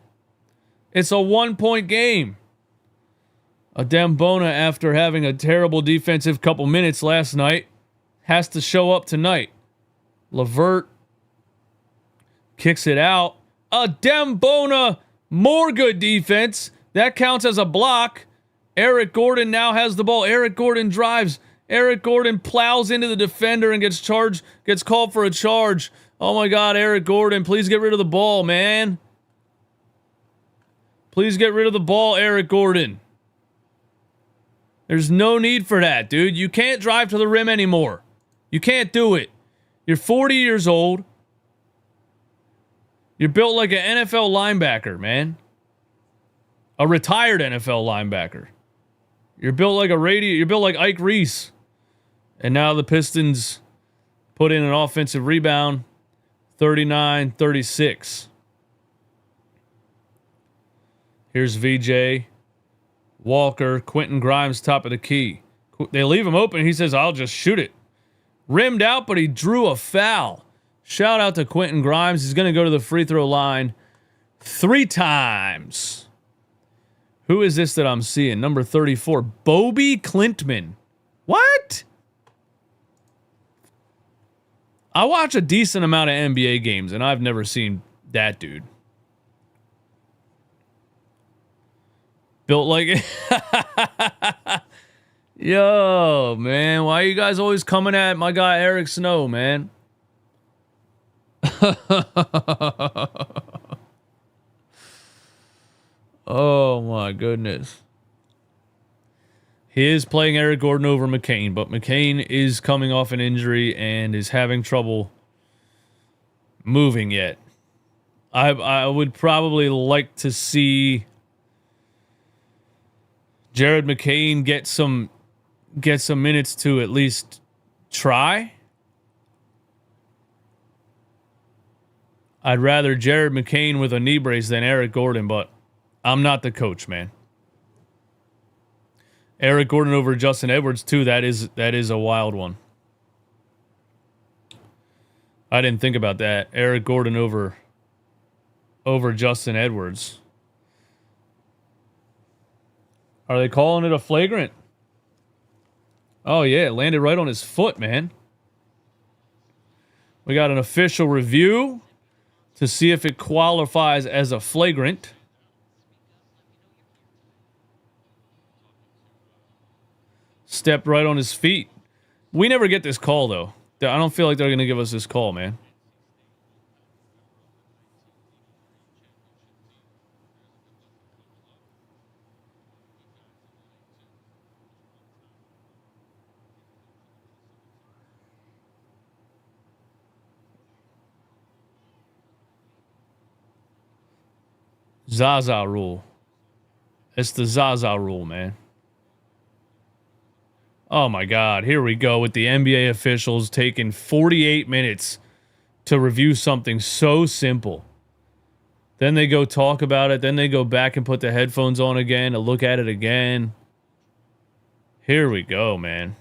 It's a 1-point game. Adembona, after having a terrible defensive couple minutes last night, has to show up tonight. LeVert kicks it out. Adembona, more good defense. That counts as a block. Eric Gordon now has the ball. Eric Gordon drives. Eric Gordon plows into the defender and gets called for a charge. Oh my God, Eric Gordon, please get rid of the ball, man. Please get rid of the ball, Eric Gordon. There's no need for that, dude. You can't drive to the rim anymore. You can't do it. You're 40 years old. You're built like an NFL linebacker, man. A retired NFL linebacker. You're built like you're built like Ike Reese. And now the Pistons put in an offensive rebound. 39-36. Here's VJ. Walker. Quentin Grimes, top of the key. They leave him open. He says, I'll just shoot it. Rimmed out, but he drew a foul. Shout out to Quentin Grimes. He's going to go to the free throw line 3 times. Who is this that I'm seeing? Number 34. Bobby Klintman. What? I watch a decent amount of NBA games, and I've never seen that dude. Built like... Yo, man. Why are you guys always coming at my guy Eric Snow, man? Oh, my goodness. He is playing Eric Gordon over McCain, but McCain is coming off an injury and is having trouble moving yet. I would probably like to see Jared McCain get some minutes to at least try. I'd rather Jared McCain with a knee brace than Eric Gordon, but I'm not the coach, man. Eric Gordon over Justin Edwards, too. That is a wild one. I didn't think about that. Eric Gordon over Justin Edwards. Are they calling it a flagrant? Oh, yeah. It landed right on his foot, man. We got an official review. to see if it qualifies as a flagrant. Stepped right on his feet. We never get this call, though. I don't feel like they're going to give us this call, man. Zaza rule. It's the Zaza rule, man. Oh my God, here we go with the NBA officials taking 48 minutes to review something so simple. Then they go talk about it, then they go back and put the headphones on again to look at it again. Here we go, man.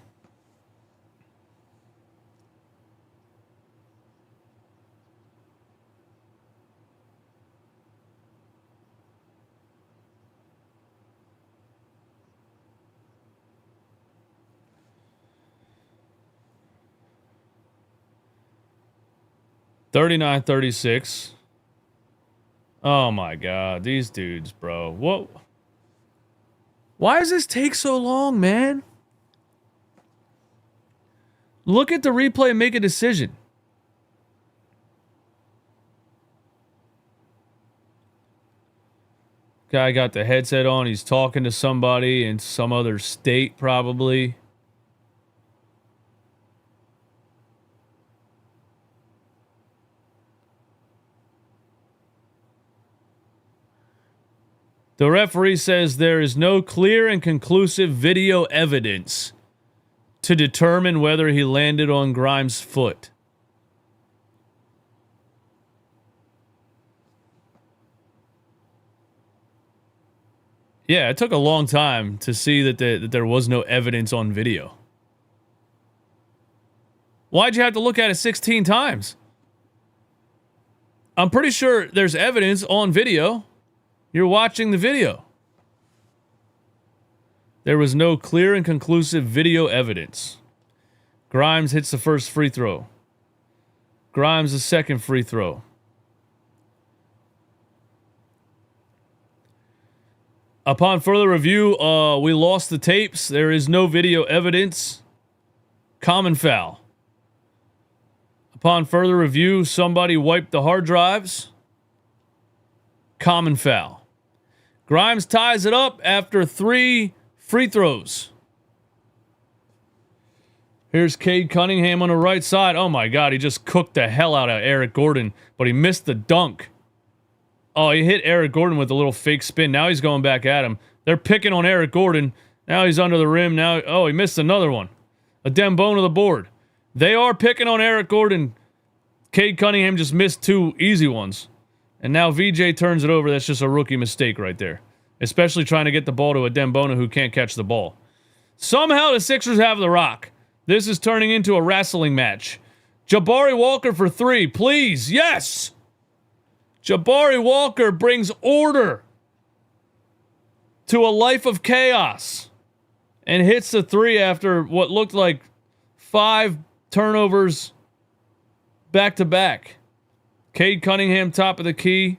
$39-36. Oh my God, these dudes, bro. What? Why does this take so long, man? Look at the replay and make a decision. Guy got the headset on. He's talking to somebody in some other state, probably. The referee says there is no clear and conclusive video evidence to determine whether he landed on Grimes' foot. Yeah, it took a long time to see that there was no evidence on video. Why'd you have to look at it 16 times? I'm pretty sure there's evidence on video. You're watching the video. There was no clear and conclusive video evidence. Grimes hits the first free throw. Grimes the second free throw. Upon further review, we lost the tapes. There is no video evidence. Common foul. Upon further review, somebody wiped the hard drives. Common foul. Grimes ties it up after 3 free throws. Here's Cade Cunningham on the right side. Oh my God, he just cooked the hell out of Eric Gordon, but he missed the dunk. Oh, he hit Eric Gordon with a little fake spin. Now he's going back at him. They're picking on Eric Gordon. Now he's under the rim. Now, oh, he missed another one. A Dembone to the board. They are picking on Eric Gordon. Cade Cunningham just missed 2 easy ones. And now VJ turns it over. That's just a rookie mistake right there. Especially trying to get the ball to a Dembona who can't catch the ball. Somehow the Sixers have the rock. This is turning into a wrestling match. Jabari Walker for 3. Please. Yes! Jabari Walker brings order to a life of chaos. And hits the 3 after what looked like 5 turnovers back to back. Cade Cunningham, top of the key.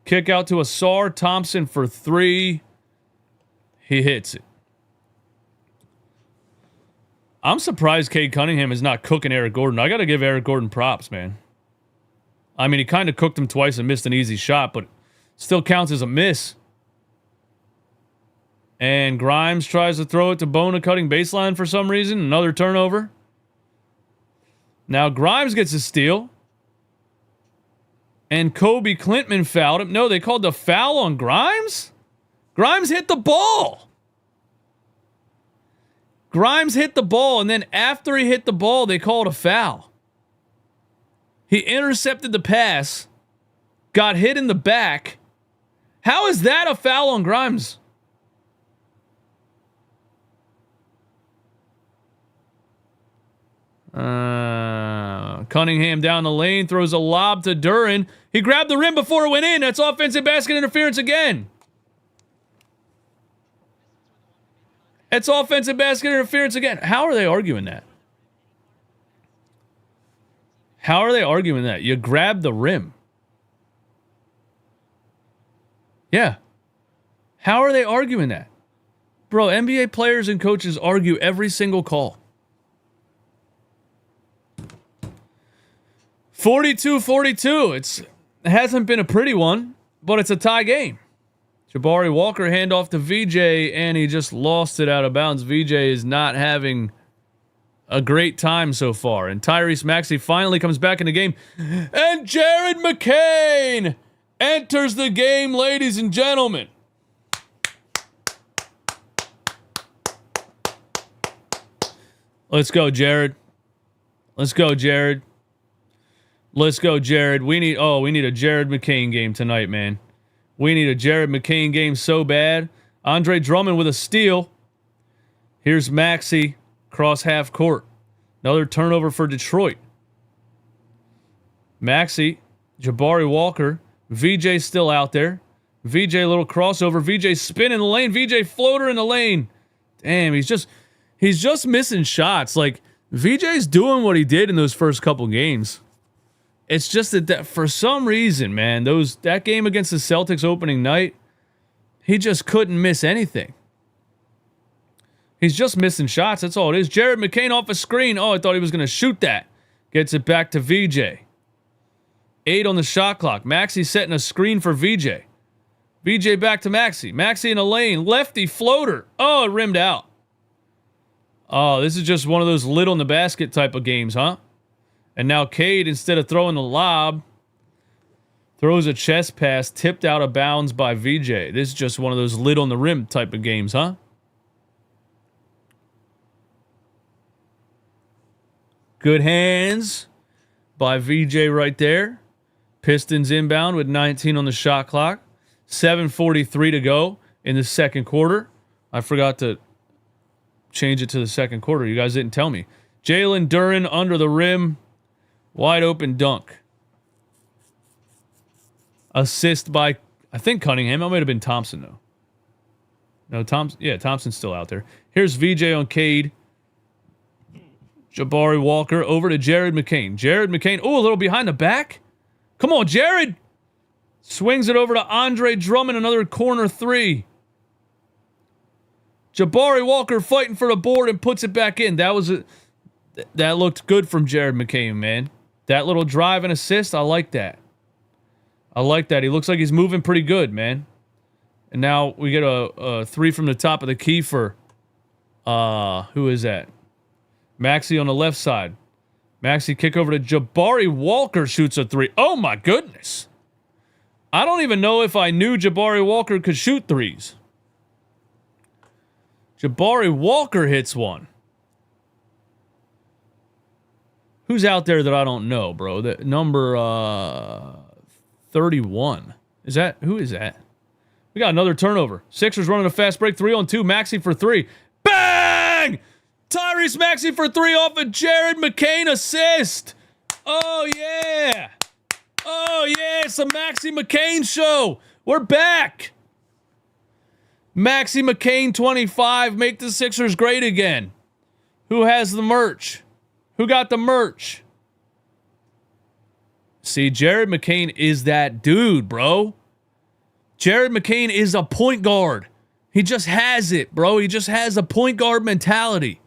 Kick out to Asar Thompson for 3. He hits it. I'm surprised Cade Cunningham is not cooking Eric Gordon. I got to give Eric Gordon props, man. I mean, he kind of cooked him twice and missed an easy shot, but still counts as a miss. And Grimes tries to throw it to Bona cutting baseline for some reason. Another turnover. Now Grimes gets a steal. And Kobe Clintman fouled him. No, they called the foul on Grimes? Grimes hit the ball. Grimes hit the ball, and then after he hit the ball, they called a foul. He intercepted the pass, got hit in the back. How is that a foul on Grimes? Cunningham down the lane, throws a lob to Duren. He grabbed the rim before it went in. That's offensive basket interference again. It's offensive basket interference again. How are they arguing that? How are they arguing that? You grabbed the rim. Yeah. How are they arguing that? Bro, NBA players and coaches argue every single call. 42-42. It hasn't been a pretty one, but it's a tie game. Jabari Walker handoff to VJ, and he just lost it out of bounds. VJ is not having a great time so far. And Tyrese Maxey finally comes back in the game. And Jared McCain enters the game, ladies and gentlemen. Let's go, Jared. Let's go, Jared. Let's go, Jared. We need a Jared McCain game tonight, man. We need a Jared McCain game so bad. Andre Drummond with a steal. Here's Maxey cross half court. Another turnover for Detroit. Maxey, Jabari Walker, VJ still out there. VJ little crossover. VJ spin in the lane. VJ floater in the lane. Damn, he's just missing shots. Like, VJ's doing what he did in those first couple games. It's just that for some reason, man, that game against the Celtics opening night, he just couldn't miss anything. He's just missing shots. That's all it is. Jared McCain off a screen. Oh, I thought he was going to shoot that. Gets it back to VJ. 8 on the shot clock. Maxey setting a screen for VJ. VJ back to Maxey. Maxey in a lane. Lefty floater. Oh, it rimmed out. Oh, this is just one of those lid on the basket type of games, huh? And now Cade, instead of throwing the lob, throws a chest pass tipped out of bounds by VJ. This is just one of those lid on the rim type of games, huh? Good hands by VJ right there. Pistons inbound with 19 on the shot clock. 7:43 to go in the second quarter. I forgot to change it to the second quarter. You guys didn't tell me. Jalen Duren under the rim. Wide open dunk. Assist by, I think, Cunningham. It might have been Thompson, though. No, Thompson. Yeah, Thompson's still out there. Here's VJ on Cade. Jabari Walker over to Jared McCain. Jared McCain. Oh, a little behind the back. Come on, Jared. Swings it over to Andre Drummond. Another corner three. Jabari Walker fighting for the board and puts it back in. That looked good from Jared McCain, man. That little drive and assist, I like that. I like that. He looks like he's moving pretty good, man. And now we get a three from the top of the key for, who is that? Maxey on the left side. Maxey kick over to Jabari Walker, shoots a three. Oh my goodness. I don't even know if I knew Jabari Walker could shoot threes. Jabari Walker hits one. Who's out there that I don't know, bro? The number 31. Who is that? We got another turnover. Sixers running a fast break. 3-on-2. Maxey for three. Bang! Tyrese Maxey for three off a Jared McCain assist. Oh, yeah. Oh, yeah. It's a Maxey McCain show. We're back. Maxey McCain 25. Make the Sixers great again. Who has the merch? Who got the merch? See, Jared McCain is that dude, bro. Jared McCain is a point guard. He just has it, bro. He just has a point guard mentality.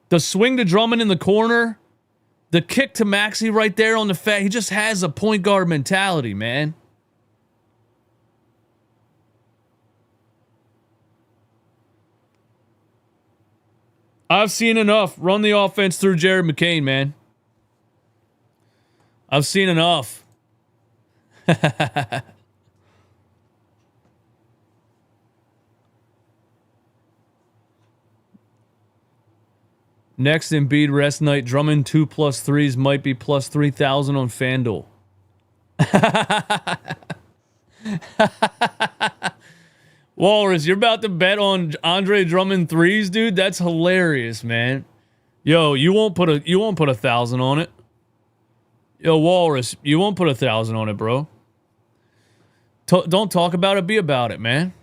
The swing to Drummond in the corner. The kick to Maxey right there on the he just has a point guard mentality, man. I've seen enough. Run the offense through Jared McCain, man. I've seen enough. Next Embiid rest night. Drummond 2+3s might be plus 3,000 on FanDuel. Walrus, you're about to bet on Andre Drummond threes, dude? That's hilarious, man. Yo, you won't put 1,000 on it. Yo, Walrus, you won't put 1,000 on it, bro. Don't talk about it, be about it, man.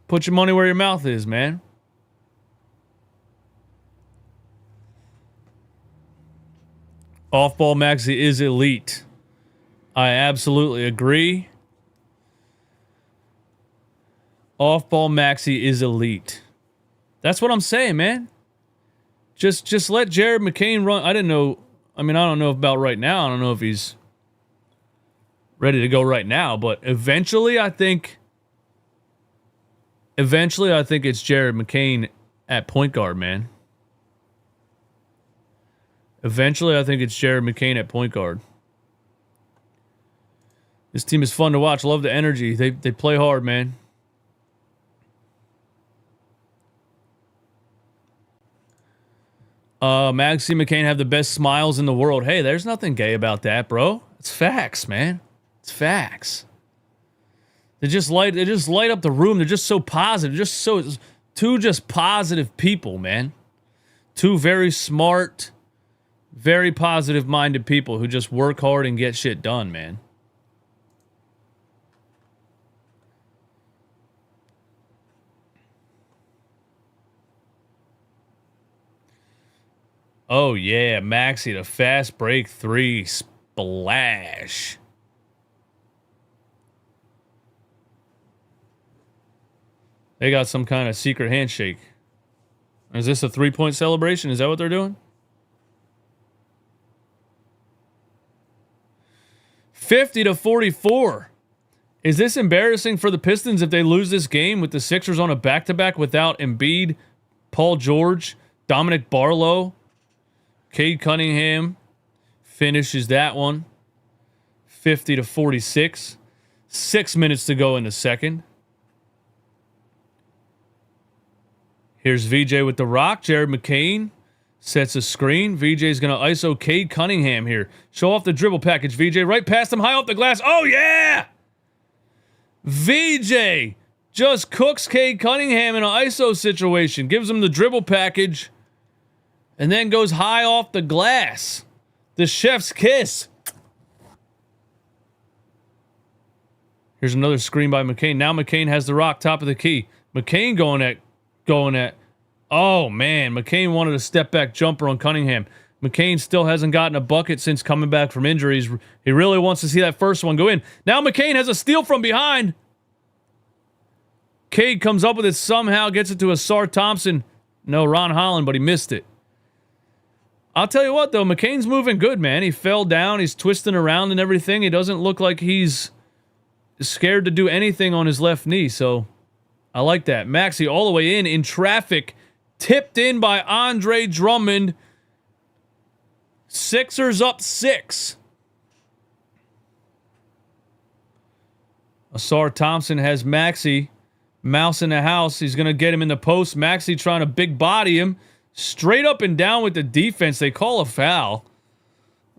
Put your money where your mouth is, man. Off-ball Maxey is elite. I absolutely agree. Off-ball Maxey is elite. That's what I'm saying, man. Just let Jared McCain run. I didn't know. I mean, I don't know about right now. I don't know if he's ready to go right now. But eventually, I think it's Jared McCain at point guard, man. Eventually, I think it's Jared McCain at point guard. This team is fun to watch. Love the energy. They play hard, man. Maxey McCain have the best smiles in the world. Hey, there's nothing gay about that, bro. It's facts, man. It's facts. They just light up the room. They're just so positive. Two positive people, man. Two very smart, very positive-minded people who just work hard and get shit done, man. Oh, yeah, Maxey, the fast break 3 splash. They got some kind of secret handshake. Is this a 3-point celebration? Is that what they're doing? 50-44. Is this embarrassing for the Pistons if they lose this game with the Sixers on a back-to-back without Embiid, Paul George, Dominic Barlow? Cade Cunningham finishes that one. 50-46. 6 minutes to go in the second. Here's VJ with the rock. Jared McCain sets a screen. VJ's going to ISO Cade Cunningham here. Show off the dribble package. VJ right past him, high off the glass. Oh, yeah! VJ just cooks Cade Cunningham in an ISO situation. Gives him the dribble package. And then goes high off the glass. The chef's kiss. Here's another screen by McCain. Now McCain has the rock, top of the key. McCain going at. Oh, man. McCain wanted a step-back jumper on Cunningham. McCain still hasn't gotten a bucket since coming back from injuries. He really wants to see that first one go in. Now McCain has a steal from behind. Cade comes up with it somehow, gets it to Asar Thompson. No, Ron Holland, but he missed it. I'll tell you what, though, McCain's moving good, man. He fell down. He's twisting around and everything. He doesn't look like he's scared to do anything on his left knee, so I like that. Maxey all the way in traffic, tipped in by Andre Drummond. Sixers up 6. Asar Thompson has Maxey. Mouse in the house. He's going to get him in the post. Maxey trying to big body him. Straight up and down with the defense. They call a foul.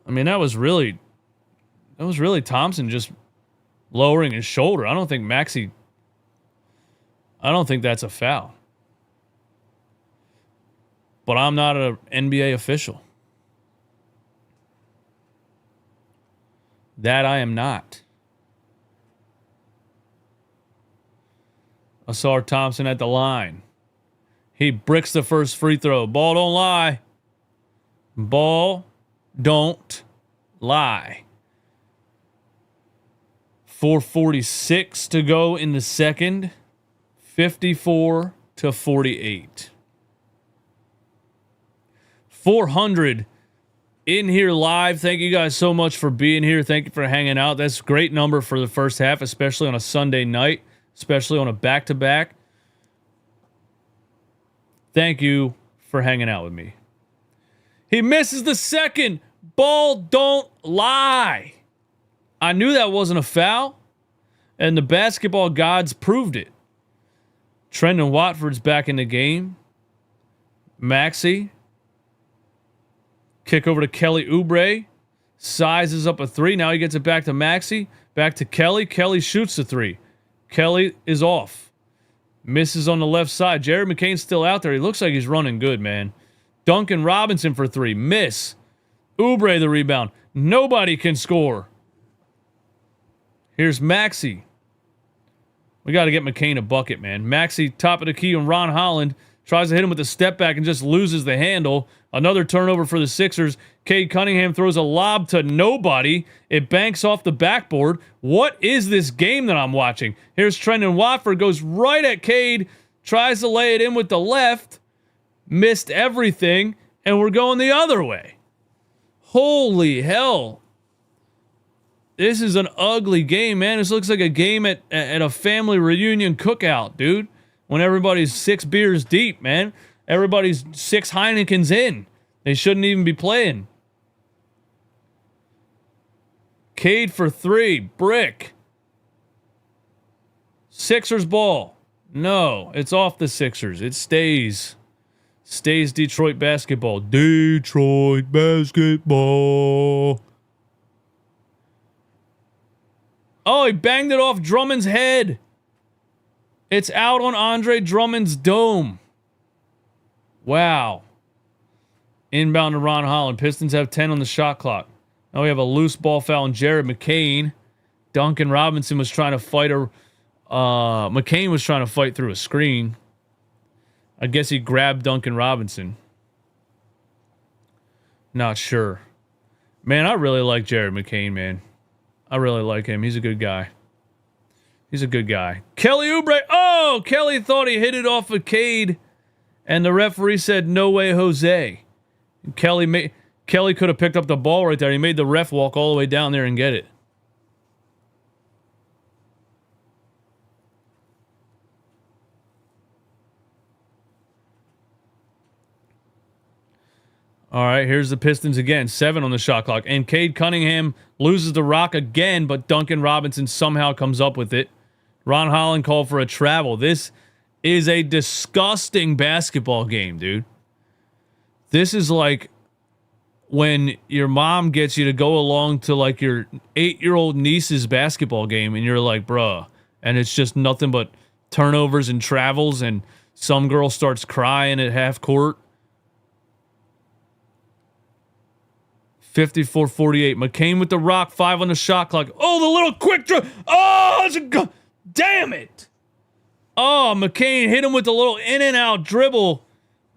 I mean, that was really Thompson just lowering his shoulder. I don't think that's a foul. But I'm not an NBA official. That I am not. Asar Thompson at the line. He bricks the first free throw. Ball don't lie. Ball don't lie. 4:46 to go in the second. 54-48. 400 in here live. Thank you guys so much for being here. Thank you for hanging out. That's a great number for the first half, especially on a Sunday night, especially on a back-to-back. Thank you for hanging out with me. He misses the second. Ball don't lie. I knew that wasn't a foul, and the basketball gods proved it. Trendon Watford's back in the game. Maxey. Kick over to Kelly Oubre. Sizes up a 3. Now he gets it back to Maxey. Back to Kelly. Kelly shoots the 3. Kelly is off. Misses on the left side. Jared McCain's still out there. He looks like he's running good, man. Duncan Robinson for 3. Miss. Oubre the rebound. Nobody can score. Here's Maxey. We got to get McCain a bucket, man. Maxey, top of the key on Ron Holland. Tries to hit him with a step back and just loses the handle. Another turnover for the Sixers. Cade Cunningham throws a lob to nobody. It banks off the backboard. What is this game that I'm watching? Here's Trendon Watford, goes right at Cade, tries to lay it in with the left, missed everything, and we're going the other way. Holy hell. This is an ugly game, man. This looks like a game at a family reunion cookout, dude. When everybody's 6 beers deep, man. Everybody's 6 Heinekens in. They shouldn't even be playing. Cade for 3. Brick. Sixers ball. No, it's off the Sixers. It stays. Stays Detroit basketball. Detroit basketball. Oh, he banged it off Drummond's head. It's out on Andre Drummond's dome. Wow. Inbound to Ron Holland. Pistons have 10 on the shot clock. Now we have a loose ball foul on Jared McCain. Duncan Robinson was trying to fight McCain was trying to fight through a screen. I guess he grabbed Duncan Robinson. Not sure. Man, I really like Jared McCain, man. I really like him. He's a good guy. He's a good guy. Kelly Oubre. Oh, Kelly thought he hit it off of Cade, and the referee said, no way, Jose. And Kelly could have picked up the ball right there. He made the ref walk all the way down there and get it. All right, here's the Pistons again. 7 on the shot clock. And Cade Cunningham loses the rock again, but Duncan Robinson somehow comes up with it. Ron Holland called for a travel. This is a disgusting basketball game, dude. This is like when your mom gets you to go along to like your 8-year-old niece's basketball game, and you're like, bruh, and it's just nothing but turnovers and travels, and some girl starts crying at half court. 54-48. McCain with the rock. 5 on the shot clock. Oh, the little quick draw. Oh, it's a go. Damn it. Oh, McCain hit him with the little in and out dribble.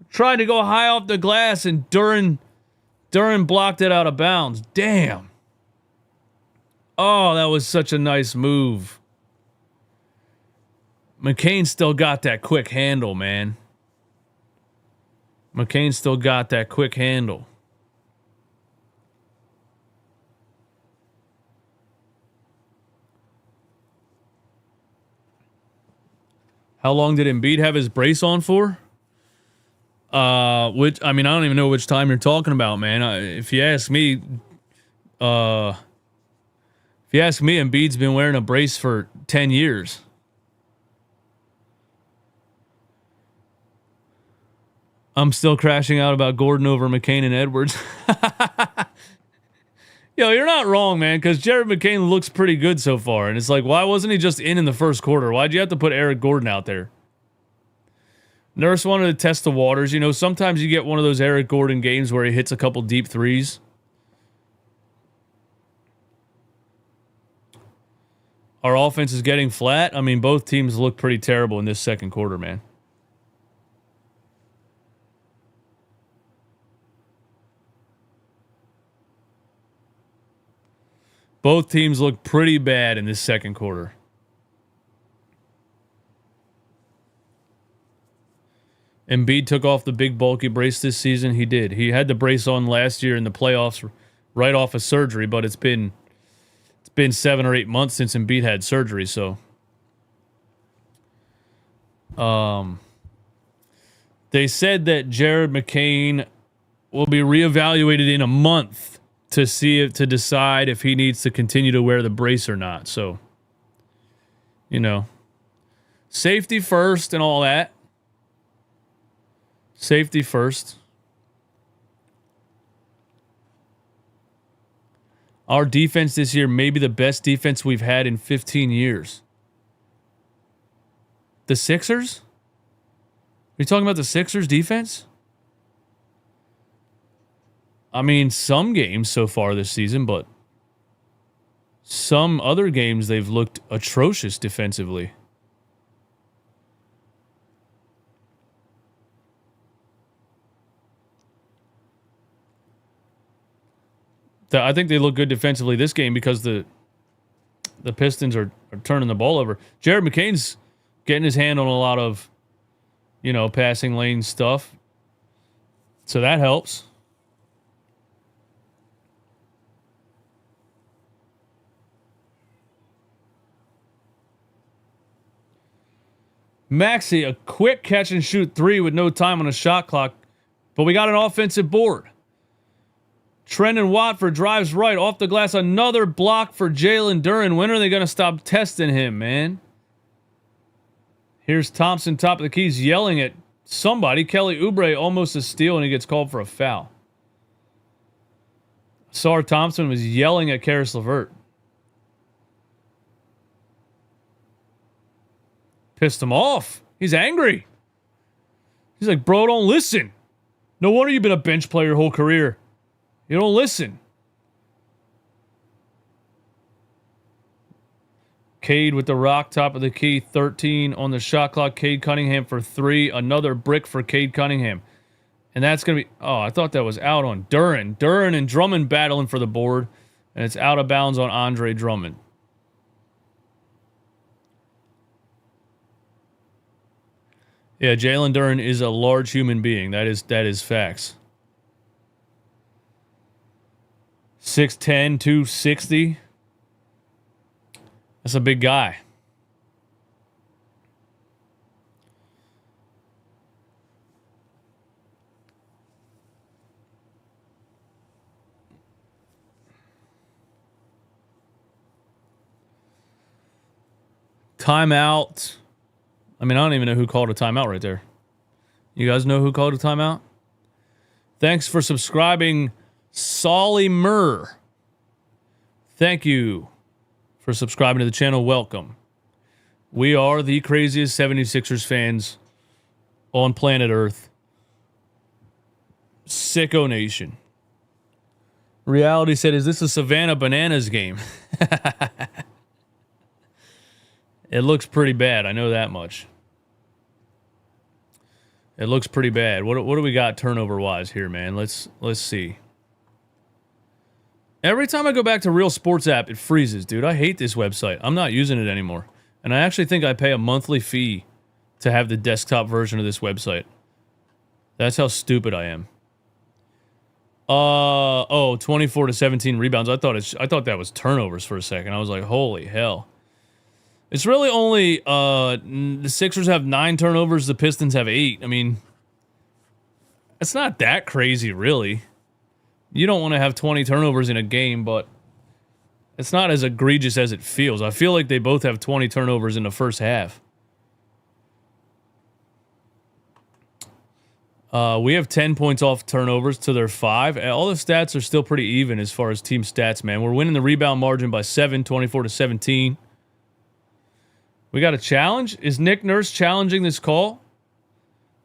Tried to go high off the glass, and Duran blocked it out of bounds. Damn. Oh, that was such a nice move. McCain still got that quick handle, man. McCain still got that quick handle. How long did Embiid have his brace on for? I don't even know which time you're talking about, man. If you ask me, Embiid's been wearing a brace for 10 years. I'm still crashing out about Gordon over McCain and Edwards. Yo, you're not wrong, man, because Jared McCain looks pretty good so far. And it's like, why wasn't he just in the first quarter? Why'd you have to put Eric Gordon out there? Nurse wanted to test the waters. You know, sometimes you get one of those Eric Gordon games where he hits a couple deep threes. Our offense is getting flat. I mean, both teams look pretty terrible in this second quarter, man. Both teams look pretty bad in this second quarter. Embiid took off the big bulky brace this season. He did. He had the brace on last year in the playoffs right off of surgery, but it's been 7 or 8 months since Embiid had surgery, so they said that Jared McCain will be reevaluated in a month to decide if he needs to continue to wear the brace or not. So, you know, safety first and all that. Safety first. Our defense this year may be the best defense we've had in 15 years. The Sixers? Are you talking about the Sixers defense? I mean, some games so far this season, but some other games they've looked atrocious defensively. I think they look good defensively this game because the Pistons are turning the ball over. Jared McCain's getting his hand on a lot of, passing lane stuff. So that helps. Maxey, a quick catch and shoot three with no time on the shot clock. But we got an offensive board. Trendon Watford drives right off the glass. Another block for Jalen Duren. When are they going to stop testing him, man? Here's Thompson, top of the keys, yelling at somebody. Kelly Oubre almost a steal, and he gets called for a foul. Sar Thompson was yelling at Karis LeVert. Pissed him off. He's angry. He's like, bro, don't listen. No wonder you've been a bench player your whole career. You don't listen. Cade with the rock, top of the key, 13 on the shot clock. Cade Cunningham for three. Another brick for Cade Cunningham. And that's going to be... Oh, I thought that was out on Duren. Duren and Drummond battling for the board. And it's out of bounds on Andre Drummond. Yeah, Jalen Duren is a large human being. That is facts. 6'10", 260. That's a big guy. Timeout. I mean, I don't even know who called a timeout right there. You guys know who called a timeout? Thanks for subscribing, Solly Murr. Thank you for subscribing to the channel. Welcome. We are the craziest 76ers fans on planet Earth. Sicko Nation. Reality said, is this a Savannah Bananas game? It looks pretty bad. I know that much. It looks pretty bad. What do we got turnover-wise here, man? Let's see. Every time I go back to Real Sports app, it freezes, dude. I hate this website. I'm not using it anymore. And I actually think I pay a monthly fee to have the desktop version of this website. That's how stupid I am. 24-17 rebounds. I thought that was turnovers for a second. I was like, holy hell. It's really only the Sixers have 9 turnovers, the Pistons have 8. I mean, it's not that crazy, really. You don't want to have 20 turnovers in a game, but it's not as egregious as it feels. I feel like they both have 20 turnovers in the first half. We have 10 points off turnovers to their 5. All the stats are still pretty even as far as team stats, man. We're winning the rebound margin by 7, 24-17. We got a challenge. Is Nick Nurse challenging this call?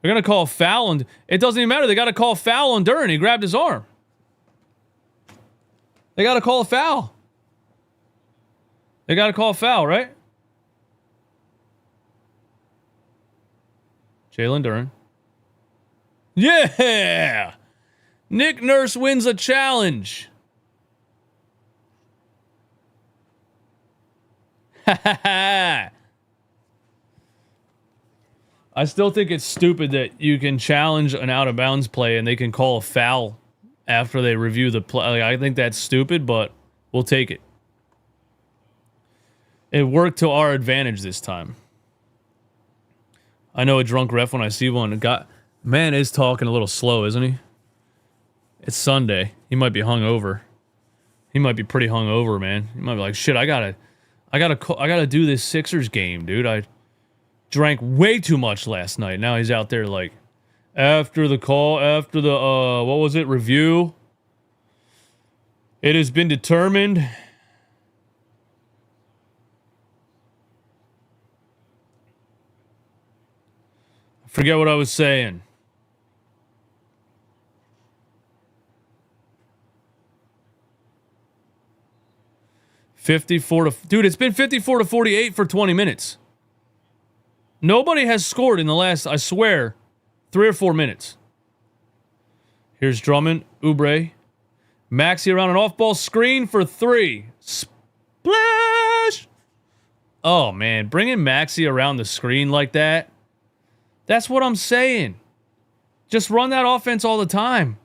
They're going to call a foul, and it doesn't even matter. They got to call a foul on Duren. He grabbed his arm. They got to call a foul. They got to call a foul, right? Jalen Duren. Yeah! Nick Nurse wins a challenge. Ha ha ha! I still think it's stupid that you can challenge an out-of-bounds play and they can call a foul after they review the play. Like, I think that's stupid, but we'll take it. It worked to our advantage this time. I know a drunk ref when I see one. Man is talking a little slow, isn't he? It's Sunday. He might be hungover. He might be pretty hungover, man. He might be like, shit, I gotta do this Sixers game, dude. I drank way too much last night. Now he's out there like, after the what was it, review, it has been determined. I forget what I was saying. Dude, it's been 54-48 for 20 minutes. Nobody has scored in the last, I swear, 3 or 4 minutes. Here's Drummond, Oubre. Maxey around an off-ball screen for 3. Splash! Oh, man. Bringing Maxey around the screen like that. That's what I'm saying. Just run that offense all the time.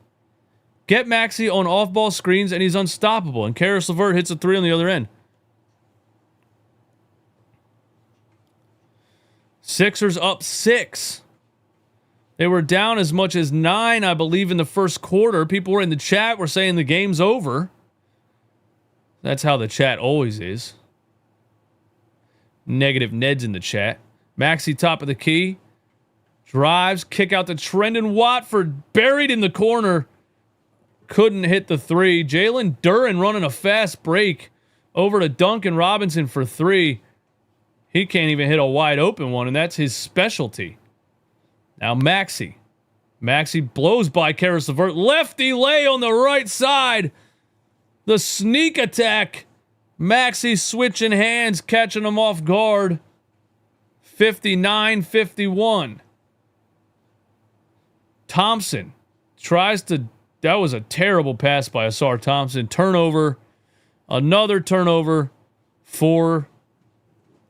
Get Maxey on off-ball screens, and he's unstoppable. And Karis LeVert hits a 3 on the other end. Sixers up 6. They were down as much as 9, I believe, in the first quarter. People were in the chat were saying the game's over. That's how the chat always is. Negative Ned's in the chat. Maxey top of the key. Drives, kick out to Trendon Watford. Buried in the corner. Couldn't hit the 3. Jalen Duren running a fast break over to Duncan Robinson for 3. He can't even hit a wide open one, and that's his specialty. Now Maxey. Maxey blows by Karis LeVert. Lefty lay on the right side. The sneak attack. Maxey switching hands, catching him off guard. 59-51. Thompson tries to... That was a terrible pass by Asar Thompson. Turnover. Another turnover for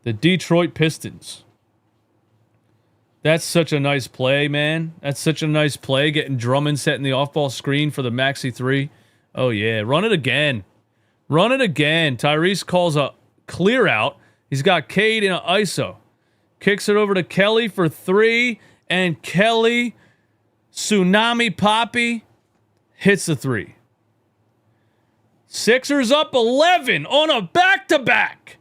the Detroit Pistons. That's such a nice play, man. That's such a nice play. Getting Drummond set in the off-ball screen for the Maxey 3. Oh, yeah. Run it again. Run it again. Tyrese calls a clear out. He's got Cade in an ISO. Kicks it over to Kelly for 3. And Kelly, Tsunami Poppy, hits the 3. Sixers up 11 on a back-to-back.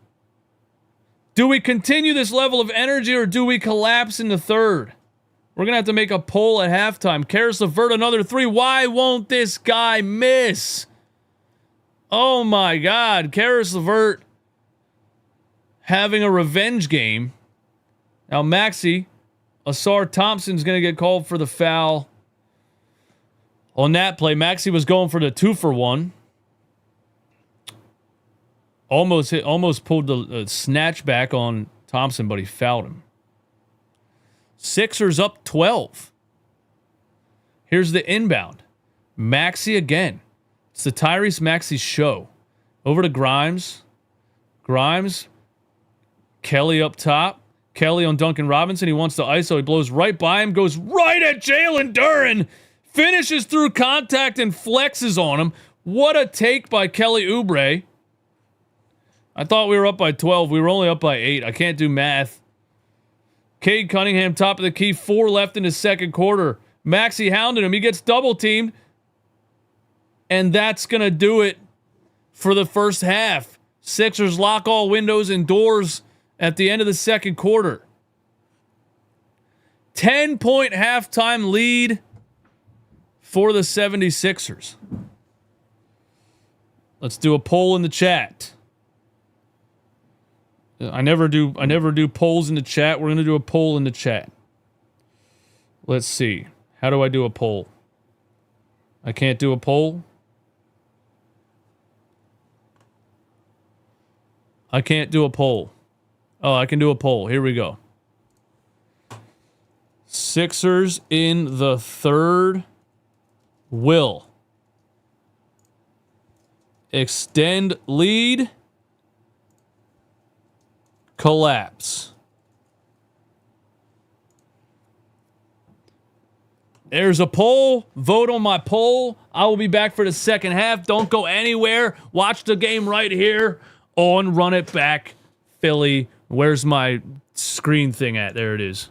Do we continue this level of energy or do we collapse in the third? We're going to have to make a poll at halftime. Karis LeVert, another 3. Why won't this guy miss? Oh, my God. Karis LeVert having a revenge game. Now, Maxey, Asar Thompson's going to get called for the foul. On that play, Maxey was going for the 2-for-1. Almost pulled the snatch back on Thompson, but he fouled him. Sixers up 12. Here's the inbound. Maxey again. It's the Tyrese Maxey show. Over to Grimes. Grimes. Kelly up top. Kelly on Duncan Robinson. He wants to ISO. He blows right by him. Goes right at Jalen Duren. Finishes through contact and flexes on him. What a take by Kelly Oubre. I thought we were up by 12. We were only up by 8. I can't do math. Cade Cunningham, top of the key. 4 left in the second quarter. Maxey hounding him. He gets double teamed. And that's going to do it for the first half. Sixers lock all windows and doors at the end of the second quarter. 10-point halftime lead for the 76ers. Let's do a poll in the chat. I never do polls in the chat. We're going to do a poll in the chat. Let's see. How do I do a poll? I can't do a poll. I can't do a poll. Oh, I can do a poll. Here we go. Sixers in the third will extend lead, collapse. There's a poll. Vote on my poll. I will be back for the second half. Don't go anywhere. Watch the game right here on Run It Back Philly. Where's my screen thing at? There it is.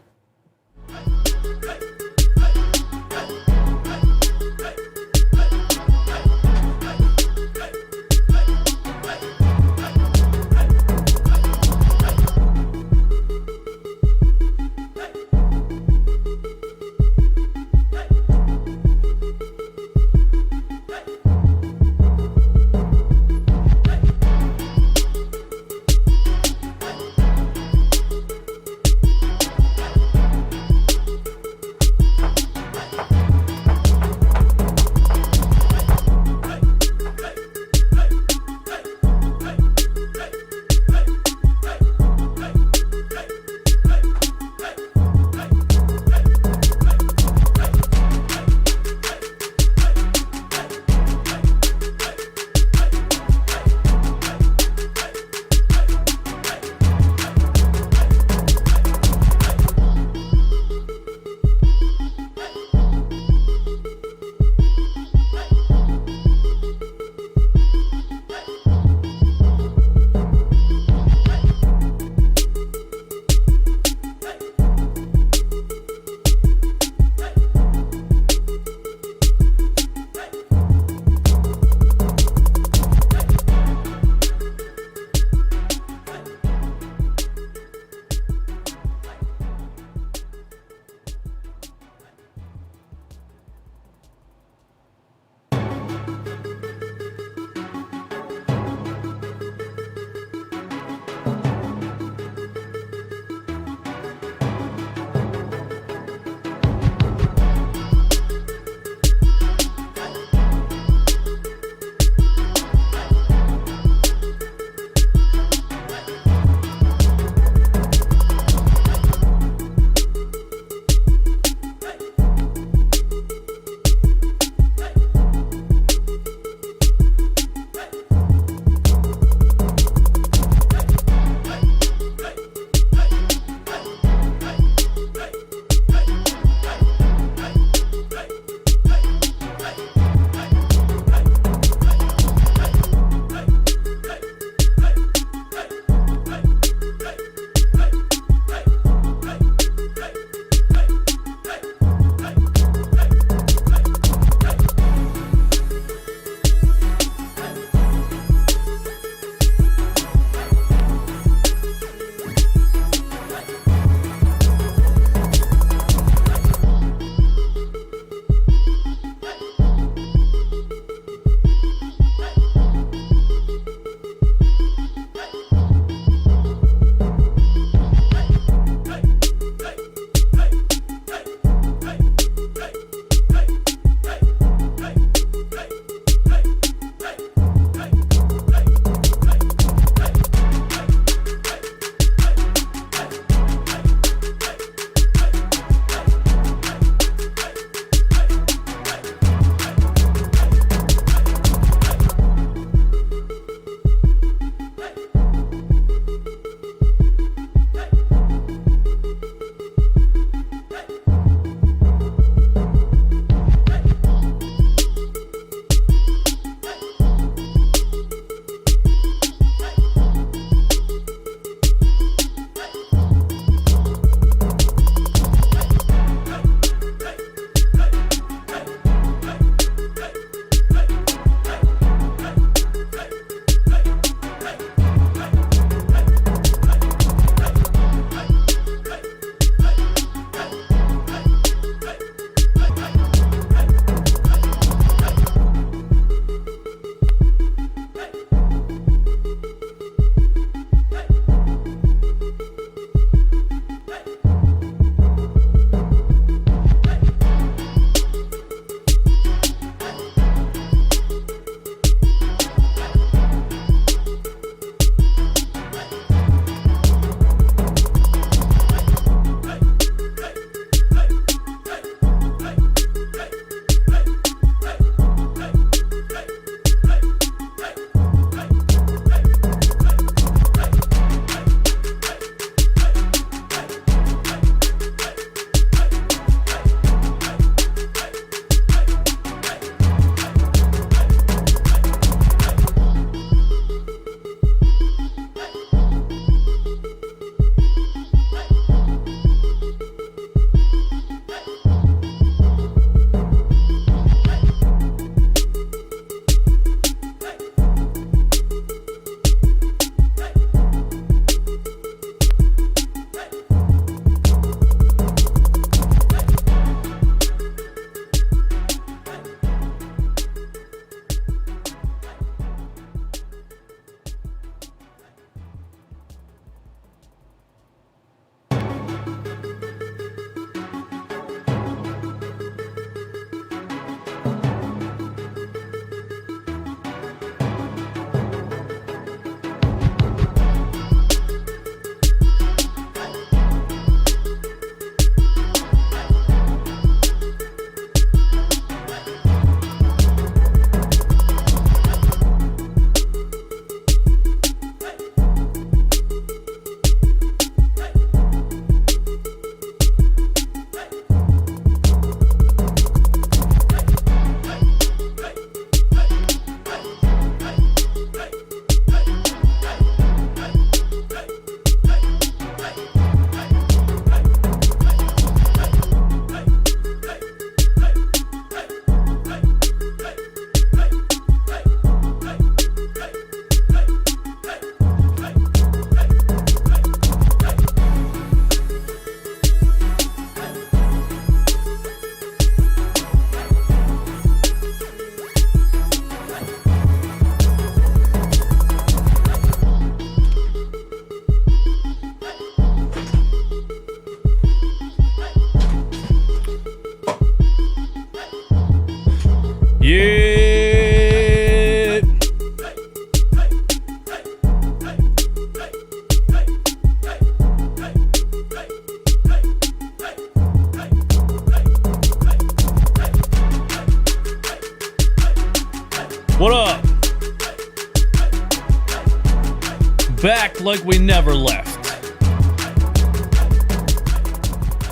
Back like we never left.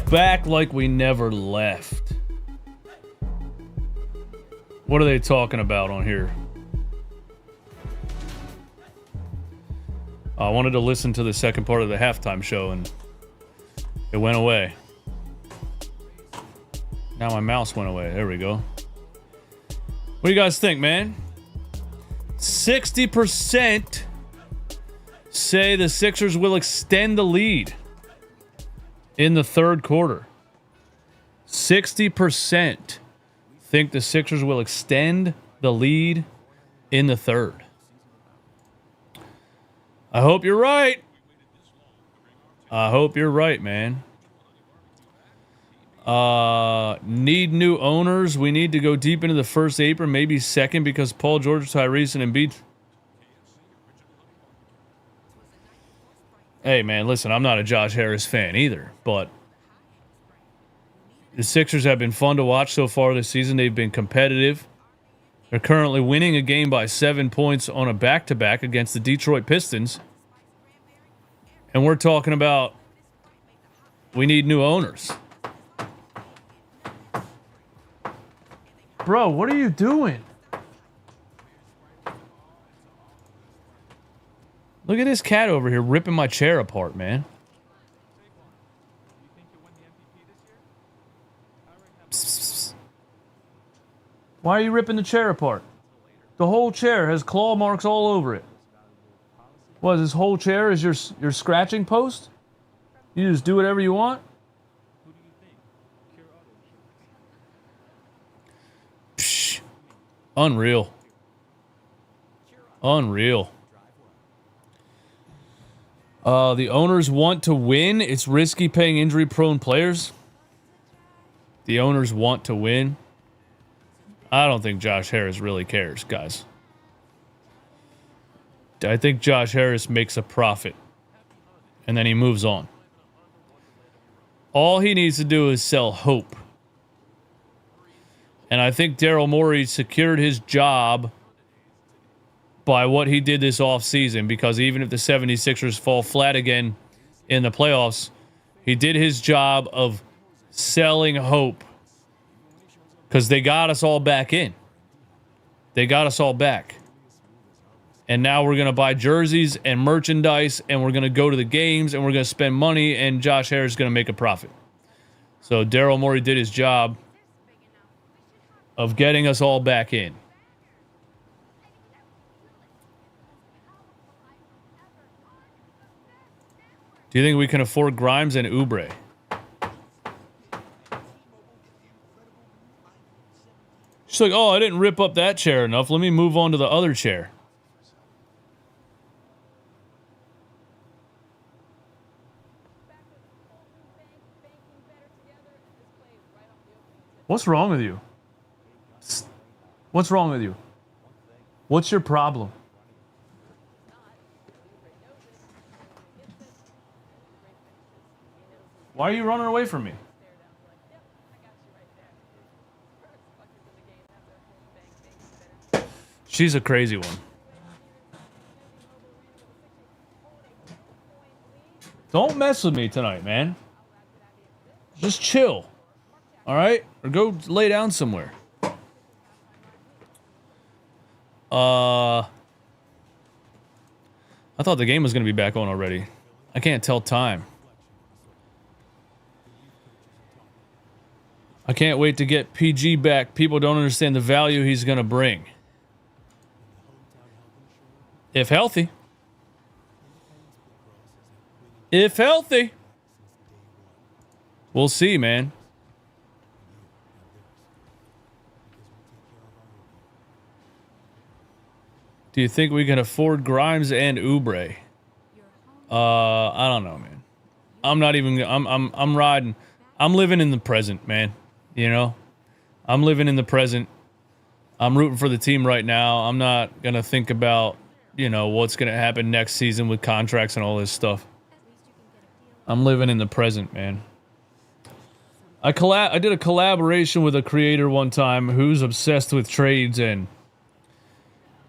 Back like we never left. What are they talking about on here? I wanted to listen to the second part of the halftime show and it went away. Now my mouse went away. There we go. What do you guys think, man? 60% say the Sixers will extend the lead in the third quarter. 60% think the Sixers will extend the lead in the third. I hope you're right. I hope you're right, man. Need new owners. We need to go deep into the first apron, maybe second, because Paul George, Tyrese, and Embiid. Hey, man, listen, I'm not a Josh Harris fan either, but the Sixers have been fun to watch so far this season. They've been competitive. They're currently winning a game by 7 points on a back-to-back against the Detroit Pistons. And we're talking about we need new owners. Bro, what are you doing? Look at this cat over here ripping my chair apart, man. Psst. Why are you ripping the chair apart? The whole chair has claw marks all over it. What, this whole chair is your scratching post? You just do whatever you want? Psh. Unreal. Unreal. The owners want to win. It's risky paying injury-prone players. The owners want to win. I don't think Josh Harris really cares, guys. I think Josh Harris makes a profit. And then he moves on. All he needs to do is sell hope. And I think Daryl Morey secured his job by what he did this offseason, because even if the 76ers fall flat again in the playoffs, he did his job of selling hope, because they got us all back in. They got us all back. And now we're going to buy jerseys and merchandise, and we're going to go to the games, and we're going to spend money, and Josh Harris is going to make a profit. So Daryl Morey did his job of getting us all back in. Do you think we can afford Grimes and Oubre? She's like, oh, I didn't rip up that chair enough. Let me move on to the other chair. What's wrong with you? What's wrong with you? What's your problem? Why are you running away from me? She's a crazy one. Don't mess with me tonight, man. Just chill. All right? Or go lay down somewhere. I thought the game was going to be back on already. I can't tell time. I can't wait to get PG back. People don't understand the value he's going to bring. If healthy. If healthy. We'll see, man. Do you think we can afford Grimes and Oubre? I don't know, man. I'm not even... I'm riding... I'm living in the present, man. You know? I'm living in the present. I'm rooting for the team right now. I'm not going to think about, you know, what's going to happen next season with contracts and all this stuff. I'm living in the present, man. I did a collaboration with a creator one time who's obsessed with trades, and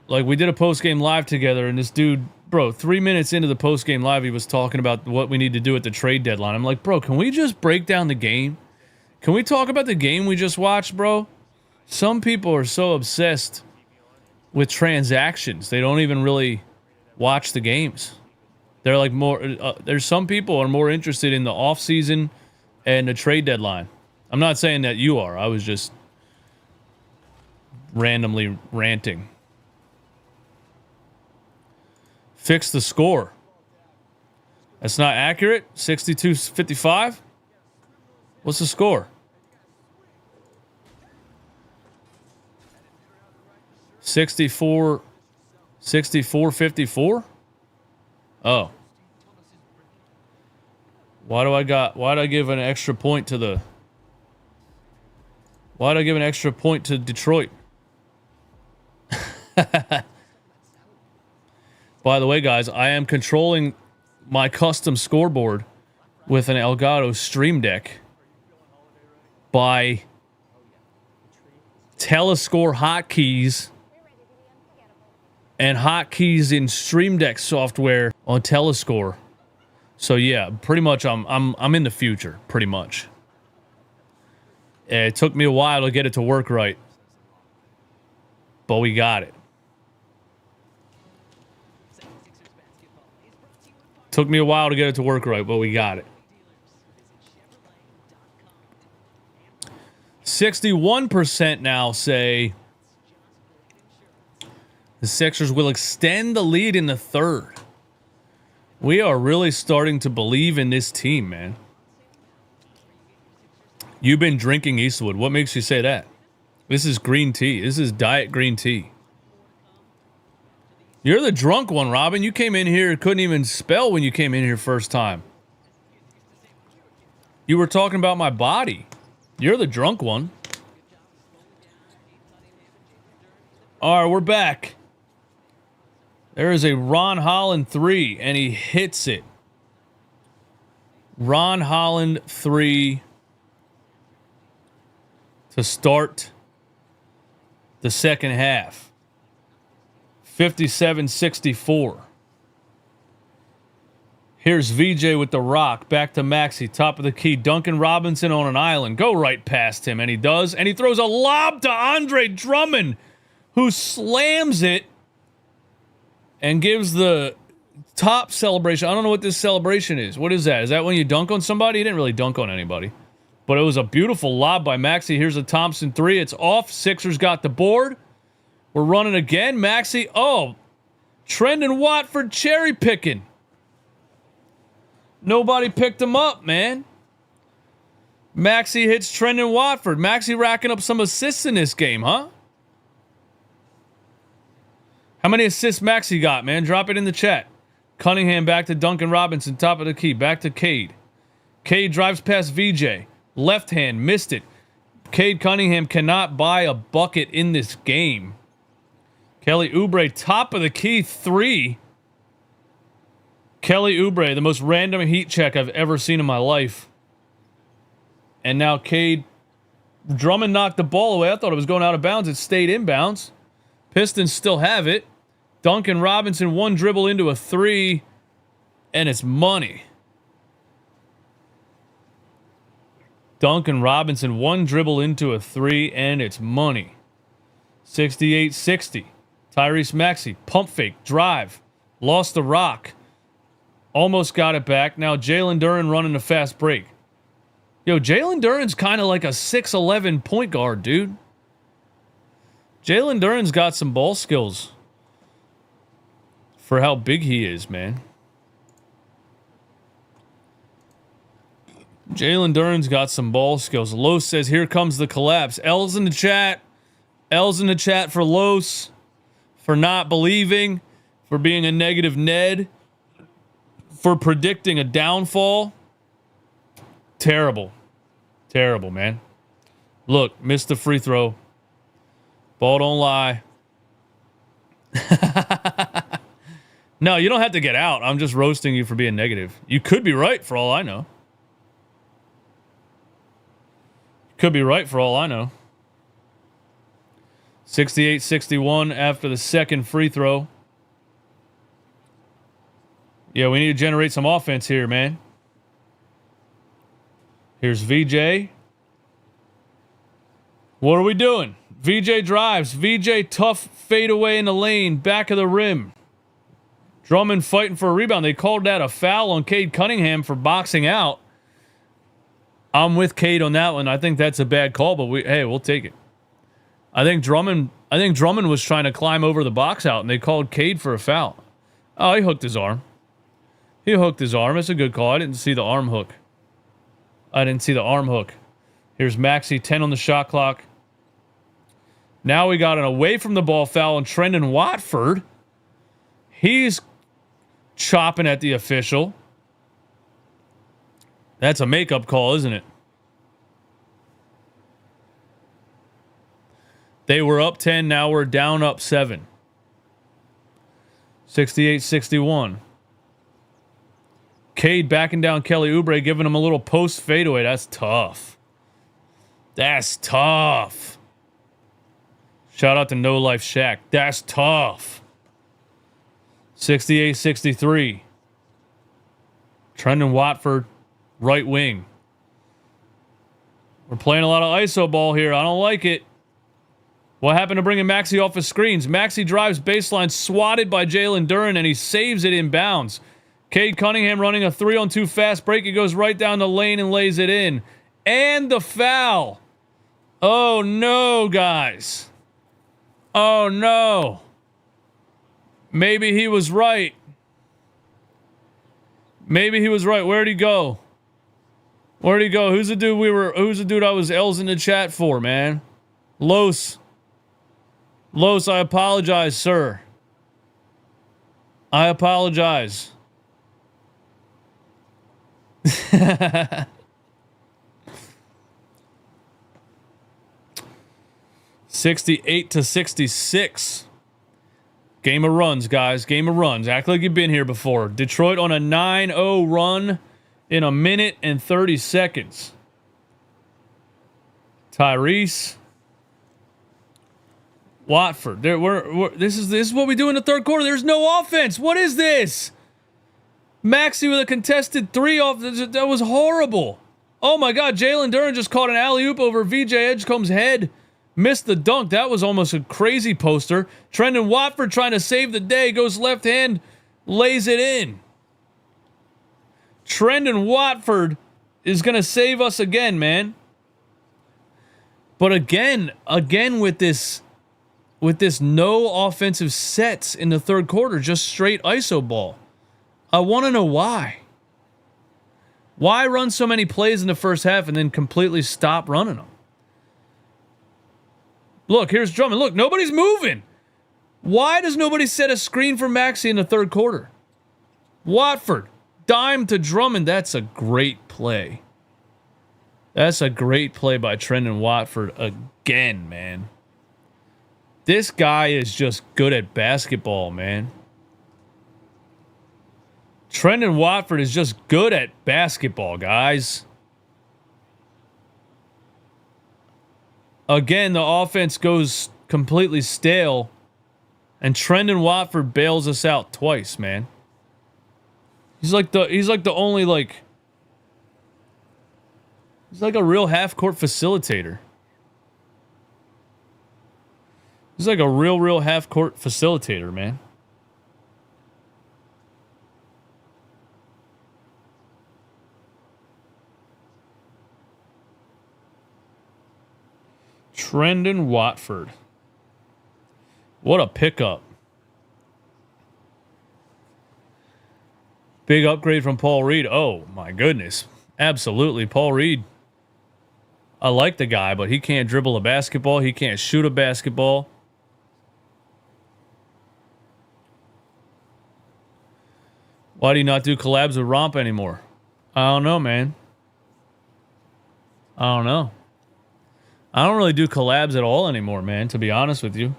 like we did a post-game live together, and this dude bro, 3 minutes into the post-game live, he was talking about what we need to do at the trade deadline. I'm like, bro, can we just break down the game? Can we talk about the game we just watched, bro? Some people are so obsessed with transactions. They don't even really watch the games. They're like there's some people are more interested in the offseason and the trade deadline. I'm not saying that you are. I was just randomly ranting. Fix the score. That's not accurate. 62-55. What's the score? 64-54. Oh. Why'd I give an extra point to Detroit? By the way, guys, I am controlling my custom scoreboard with an Elgato Stream Deck by Telescore hotkeys and hotkeys in Stream Deck software on Telescore. So yeah, pretty much I'm in the future, pretty much. It took me a while to get it to work right, but we got it. Took me a while to get it to work right, but we got it. 61% now say the Sixers will extend the lead in the third. We are really starting to believe in this team, man. You've been drinking Eastwood. What makes you say that? This is green tea. This is diet green tea. You're the drunk one, Robin. You came in here, couldn't even spell when you came in here first time. You were talking about my body. You're the drunk one. All right, we're back. There is a Ron Holland 3, and he hits it. Ron Holland 3 to start the second half. 57-64. Here's VJ with the rock. Back to Maxey. Top of the key. Duncan Robinson on an island. Go right past him. And he does. And he throws a lob to Andre Drummond, who slams it and gives the top celebration. I don't know what this celebration is. What is that? Is that when you dunk on somebody? He didn't really dunk on anybody. But it was a beautiful lob by Maxey. Here's a Thompson 3. It's off. Sixers got the board. We're running again. Maxey. Oh, Trendon Watford cherry picking. Nobody picked him up, man. Maxey hits Trendon Watford. Maxey racking up some assists in this game, huh? How many assists Maxey got, man? Drop it in the chat. Cunningham back to Duncan Robinson. Top of the key. Back to Cade. Cade drives past VJ. Left hand. Missed it. Cade Cunningham cannot buy a bucket in this game. Kelly Oubre, top of the key, 3. Kelly Oubre, the most random heat check I've ever seen in my life. And now Cade. Drummond knocked the ball away. I thought it was going out of bounds. It stayed inbounds. Pistons still have it. Duncan Robinson, one dribble into a 3. And it's money. Duncan Robinson, one dribble into a 3. And it's money. 68-60. Tyrese Maxey, pump fake, drive, lost the rock, almost got it back. Now Jalen Duren running a fast break. Yo, Jalen Duren's kind of like a 6'11 point guard, dude. Jalen Duren's got some ball skills for how big he is, man. Jalen Duren's got some ball skills. Los says, here comes the collapse. L's in the chat. L's in the chat for Los. For not believing, for being a negative Ned, for predicting a downfall. Terrible. Terrible, man. Look, missed the free throw. Ball don't lie. No, you don't have to get out. I'm just roasting you for being negative. You could be right for all I know. Could be right for all I know. 68-61 after the second free throw. Yeah, we need to generate some offense here, man. Here's VJ. What are we doing? VJ drives. VJ tough fadeaway in the lane. Back of the rim. Drummond fighting for a rebound. They called that a foul on Cade Cunningham for boxing out. I'm with Cade on that one. I think that's a bad call, but we'll take it. I think Drummond was trying to climb over the box out, and they called Cade for a foul. Oh, he hooked his arm. He hooked his arm. It's a good call. I didn't see the arm hook. Here's Maxey, 10 on the shot clock. Now we got an away from the ball foul on Trendon Watford. He's chopping at the official. That's a makeup call, isn't it? They were up 10, now we're down up 7. 68-61. Cade backing down Kelly Oubre, giving him a little post fadeaway. That's tough. That's tough. Shout out to No Life Shaq. That's tough. 68-63. Trendon Watford, right wing. We're playing a lot of ISO ball here. I don't like it. What happened to bringing Maxey off his screens? Maxey drives baseline, swatted by Jalen Duren, and he saves it in bounds. Cade Cunningham running a 3-on-2 fast break. He goes right down the lane and lays it in. And the foul. Oh, no, guys. Oh, no. Maybe he was right. Where'd he go? Who's the dude I was L's in the chat for, man? Los, I apologize, sir. I apologize. 68-66. Game of runs, guys. Game of runs. Act like you've been here before. Detroit on a 9-0 run in a minute and 30 seconds. Tyrese. Watford. This is what we do in the third quarter. There's no offense. What is this? Maxey with a contested 3 off. That was horrible. Oh my God. Jalen Duren just caught an alley-oop over VJ Edgecombe's head. Missed the dunk. That was almost a crazy poster. Trendon Watford trying to save the day. Goes left hand. Lays it in. Trendon Watford is going to save us again, man. But again with this no offensive sets in the third quarter. Just straight ISO ball. I want to know why. Why run so many plays in the first half and then completely stop running them? Look, here's Drummond. Look, nobody's moving. Why does nobody set a screen for Maxey in the third quarter? Watford, dime to Drummond. That's a great play. That's a great play by Trendon Watford again, man. This guy is just good at basketball, man. Trendon Watford is just good at basketball, guys. Again, the offense goes completely stale, and Trendon Watford bails us out twice, man. He's like a real half-court facilitator. He's like a real half-court facilitator, man. Trendon Watford. What a pickup. Big upgrade from Paul Reed. Oh, my goodness. Absolutely. Paul Reed. I like the guy, but he can't dribble a basketball. He can't shoot a basketball. Why do you not do collabs with Romp anymore? I don't know, man. I don't know. I don't really do collabs at all anymore, man, to be honest with you.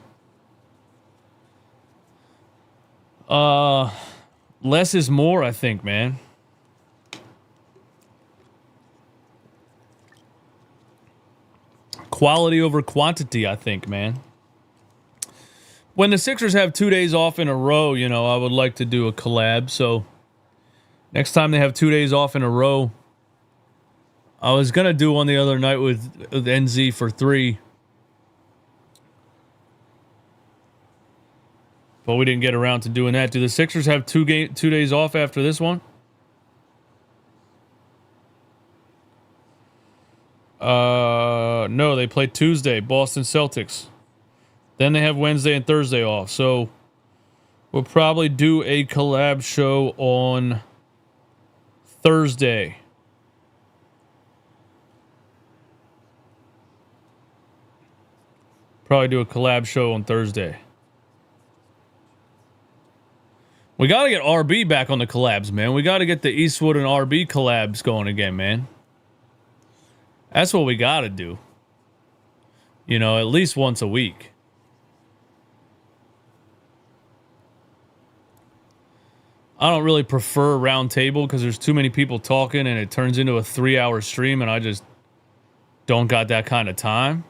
Less is more, I think, man. Quality over quantity, I think, man. When the Sixers have 2 days off in a row, you know, I would like to do a collab, so Next time they have 2 days off in a row. I was going to do one the other night with NZ for 3. But we didn't get around to doing that. Do the Sixers have 2 days off after this one? No, they play Tuesday, Boston Celtics. Then they have Wednesday and Thursday off. So we'll probably do a collab show on Thursday. Probably do a collab show on Thursday. We got to get RB back on the collabs, man. We got to get the Eastwood and RB collabs going again, man. That's what we got to do. You know, at least once a week. I don't really prefer round table because there's too many people talking and it turns into a 3-hour stream and I just don't got that kind of time.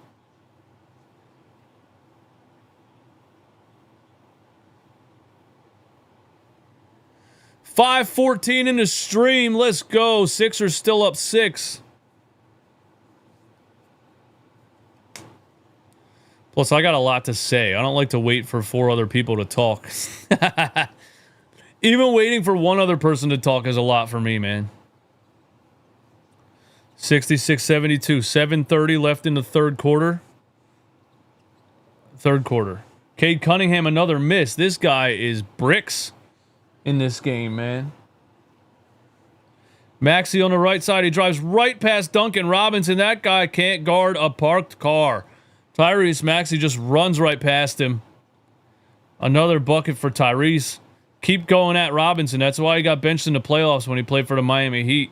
$5:14 in the stream. Let's go. Sixers still up 6. Plus, I got a lot to say. I don't like to wait for 4 other people to talk. Even waiting for one other person to talk is a lot for me, man. 66-72. 7:30 left in the third quarter. Cade Cunningham, another miss. This guy is bricks in this game, man. Maxey on the right side. He drives right past Duncan Robinson. That guy can't guard a parked car. Tyrese Maxey just runs right past him. Another bucket for Tyrese. Keep going at Robinson. That's why he got benched in the playoffs when he played for the Miami Heat.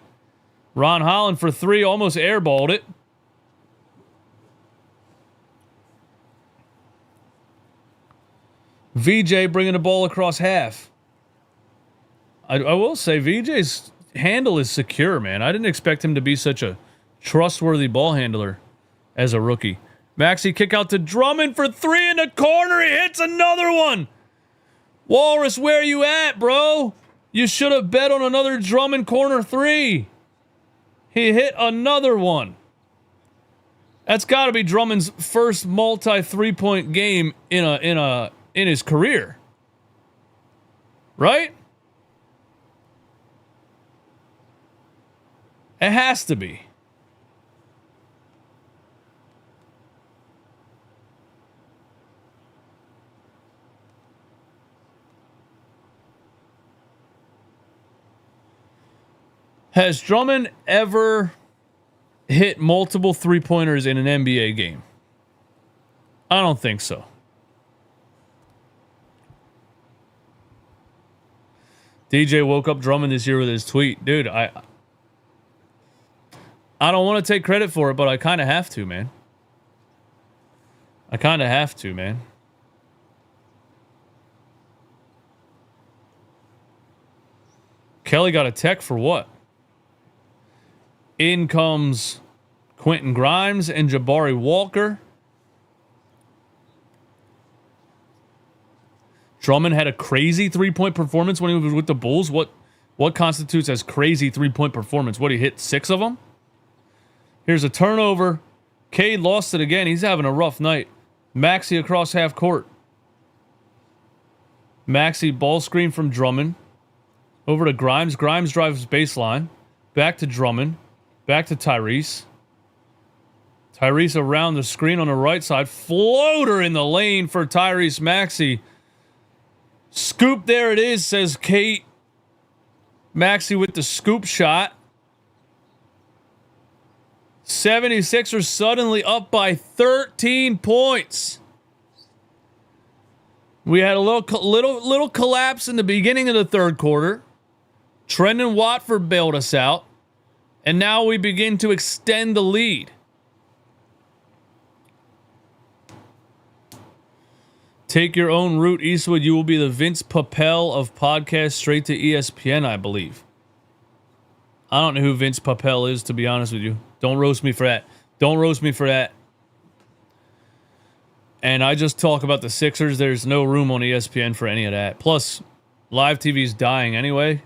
Ron Holland for 3, almost airballed it. VJ bringing the ball across half. I will say VJ's handle is secure, man. I didn't expect him to be such a trustworthy ball handler as a rookie. Maxey kick out to Drummond for 3 in the corner. He hits another one. Walrus, where you at, bro? You should have bet on another Drummond corner 3. He hit another one. That's got to be Drummond's first multi 3-point game in his career. Right? It has to be. Has Drummond ever hit multiple 3-pointers in an NBA game? I don't think so. DJ woke up Drummond this year with his tweet. Dude, I don't want to take credit for it, but I kind of have to, man. Kelly got a tech for what? In comes Quentin Grimes and Jabari Walker. Drummond had a crazy 3-point performance when he was with the Bulls. What constitutes as crazy 3-point performance? What, he hit 6 of them? Here's a turnover. Cade lost it again. He's having a rough night. Maxey across half court. Maxey ball screen from Drummond. Over to Grimes. Grimes drives baseline. Back to Drummond. Back to Tyrese. Tyrese around the screen on the right side. Floater in the lane for Tyrese Maxey. Scoop, there it is, says Kate. Maxey with the scoop shot. 76ers suddenly up by 13 points. We had a little collapse in the beginning of the third quarter. Trendon Watford bailed us out. And now we begin to extend the lead. Take your own route, Eastwood. You will be the Vince Papel of podcasts straight to ESPN, I believe. I don't know who Vince Papel is, to be honest with you. Don't roast me for that. And I just talk about the Sixers. There's no room on ESPN for any of that. Plus, live TV's dying anyway.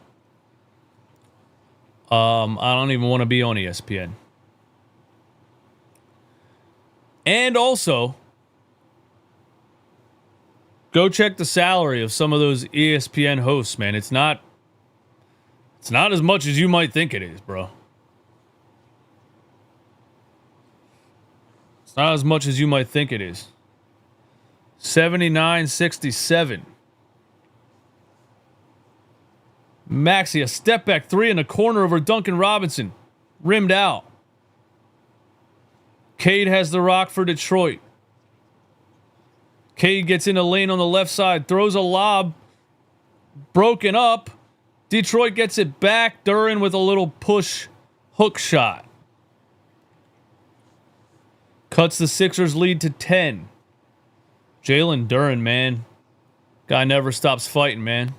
I don't even want to be on ESPN. And also, go check the salary of some of those ESPN hosts, man. It's not as much as you might think it is, bro. It's not as much as you might think it is. 79-67. Maxey, a step back three in the corner over Duncan Robinson. Rimmed out. Cade has the rock for Detroit. Cade gets in the lane on the left side. Throws a lob. Broken up. Detroit gets it back. Duren with a little push hook shot. Cuts the Sixers lead to 10. Jalen Duren, man. Guy never stops fighting, man.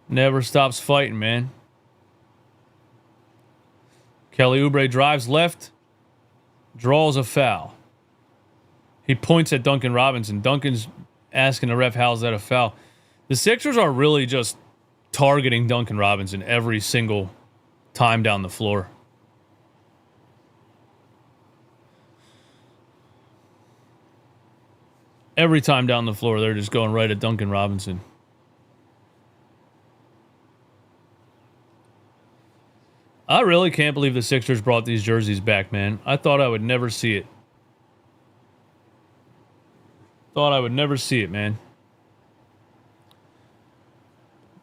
Never stops fighting, man. Kelly Oubre drives left. Draws a foul. He points at Duncan Robinson. Duncan's asking the ref, how's that a foul? The Sixers are really just targeting Duncan Robinson every single time down the floor. Every time down the floor, they're just going right at Duncan Robinson. I really can't believe the Sixers brought these jerseys back, man. I thought I would never see it. Thought I would never see it, man.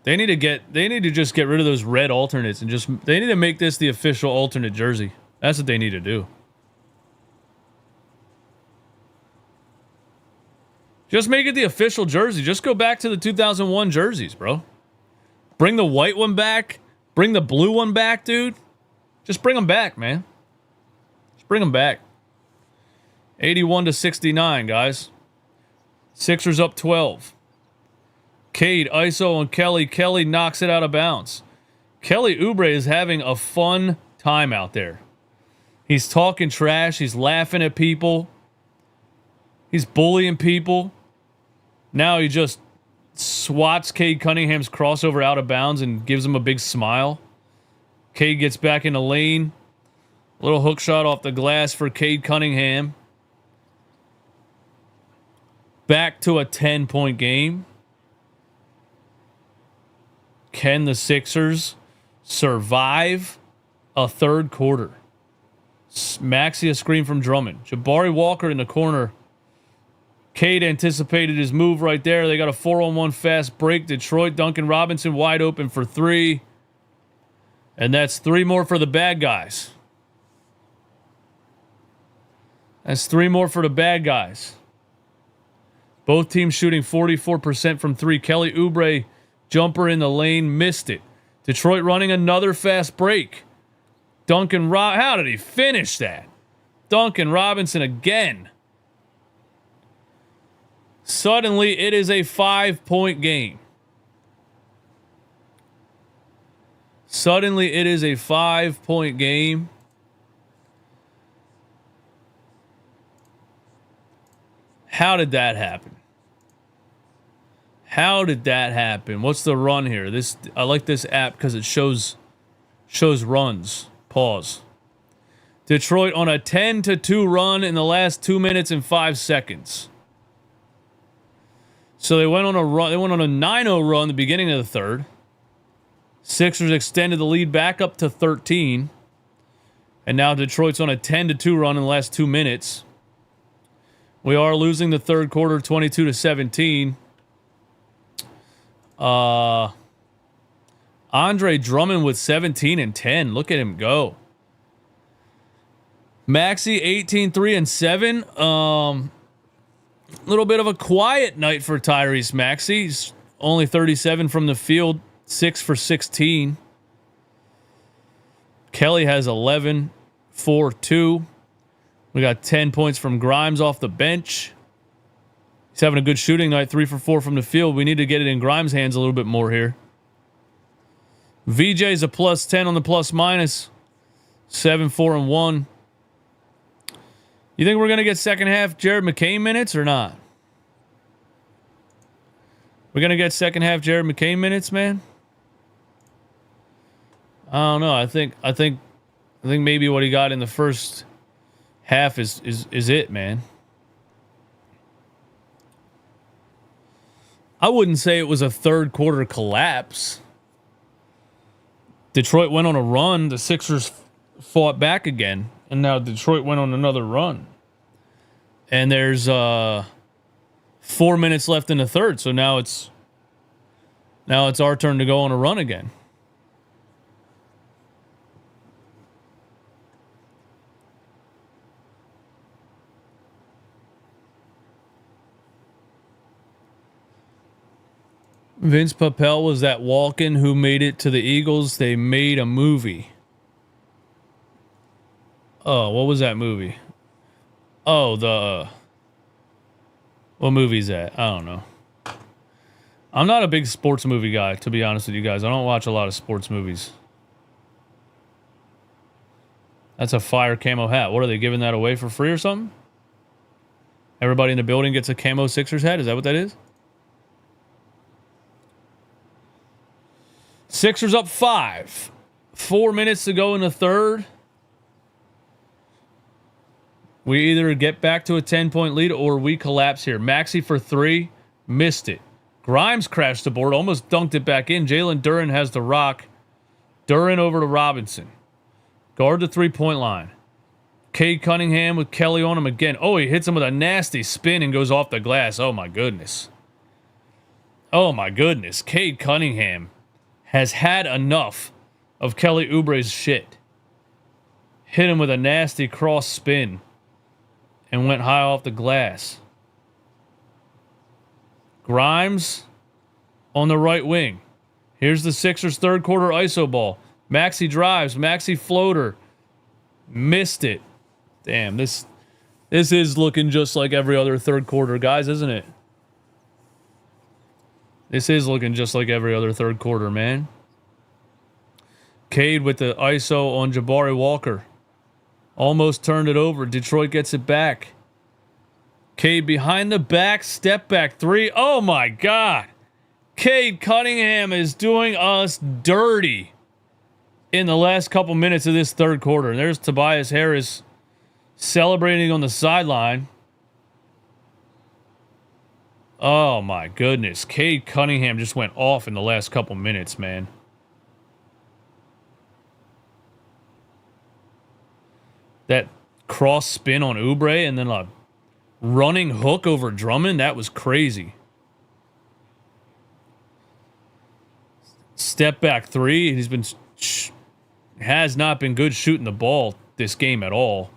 They need to just get rid of those red alternates and they need to make this the official alternate jersey. That's what they need to do. Just make it the official jersey. Just go back to the 2001 jerseys, bro. Bring the white one back. Bring the blue one back, dude. Just bring them back, man. Just bring them back. 81-69, guys. Sixers up 12. Cade, ISO on Kelly. Kelly knocks it out of bounds. Kelly Oubre is having a fun time out there. He's talking trash. He's laughing at people. He's bullying people. Now he just swats Cade Cunningham's crossover out of bounds and gives him a big smile. Cade gets back in the lane. A little hook shot off the glass for Cade Cunningham. Back to a 10-point game. Can the Sixers survive a third quarter? Maxey a screen from Drummond. Jabari Walker in the corner. Cade anticipated his move right there. They got a 4-on-1 fast break. Detroit, Duncan Robinson wide open for three. And that's three more for the bad guys. That's three more for the bad guys. Both teams shooting 44% from three. Kelly Oubre, jumper in the lane, missed it. Detroit running another fast break. How did he finish that? Duncan Robinson again. Suddenly, it is a 5-point game. Suddenly, it is a 5-point game. How did that happen? How did that happen? What's the run here? I like this app because it shows runs. Pause. Detroit on a 10-2 run in the last 2 minutes and 5 seconds. So they went on a run. They went on a 9-0 run at the beginning of the third. Sixers extended the lead back up to 13. And now Detroit's on a 10-2 run in the last 2 minutes. We are losing the third quarter 22-17. Andre Drummond with 17 and 10. Look at him go. Maxey 18, 3 and 7. Little bit of a quiet night for Tyrese Maxey. He's only 37 from the field, 6 for 16. Kelly has 11, 4, 2. We got 10 points from Grimes off the bench. He's having a good shooting night, 3 for 4 from the field. We need to get it in Grimes' hands a little bit more here. VJ's a plus 10 on the plus minus. 7, 4, and 1. You think we're going to get second half Jared McCain minutes or not? We're going to get second half Jared McCain minutes, man? I don't know. I think maybe what he got in the first half is it, man. I wouldn't say it was a third quarter collapse. Detroit went on a run. The Sixers fought back again, and now Detroit went on another run. And there's 4 minutes left in the third, so now it's our turn to go on a run again. Vince Papel was that walk-in who made it to the Eagles. They made a movie. Oh, what was that movie? Oh, what movie is that? I don't know. I'm not a big sports movie guy, to be honest with you guys. I don't watch a lot of sports movies. That's a fire camo hat. What, are they giving that away for free or something? Everybody in the building gets a camo Sixers hat? Is that what that is? Sixers up 5. 4 minutes to go in the third. We either get back to a 10-point lead or we collapse here. Maxey for 3. Missed it. Grimes crashed the board. Almost dunked it back in. Jalen Duren has the rock. Duren over to Robinson. Guard the 3-point line. Cade Cunningham with Kelly on him again. Oh, he hits him with a nasty spin and goes off the glass. Oh, my goodness. Oh, my goodness. Cade Cunningham has had enough of Kelly Oubre's shit. Hit him with a nasty cross spin and went high off the glass. Grimes on the right wing. Here's the Sixers' third quarter ISO ball. Maxey drives. Maxey floater. Missed it. Damn, this is looking just like every other third quarter, guys, isn't it? This is looking just like every other third quarter, man. Cade with the ISO on Jabari Walker. Almost turned it over. Detroit gets it back. Cade behind the back, step back 3. Oh my God. Cade Cunningham is doing us dirty in the last couple minutes of this third quarter. There's Tobias Harris celebrating on the sideline. Oh my goodness. Cade Cunningham just went off in the last couple minutes, man. That cross spin on Oubre and then a running hook over Drummond, that was crazy. Step back 3. Has not been good shooting the ball this game at all.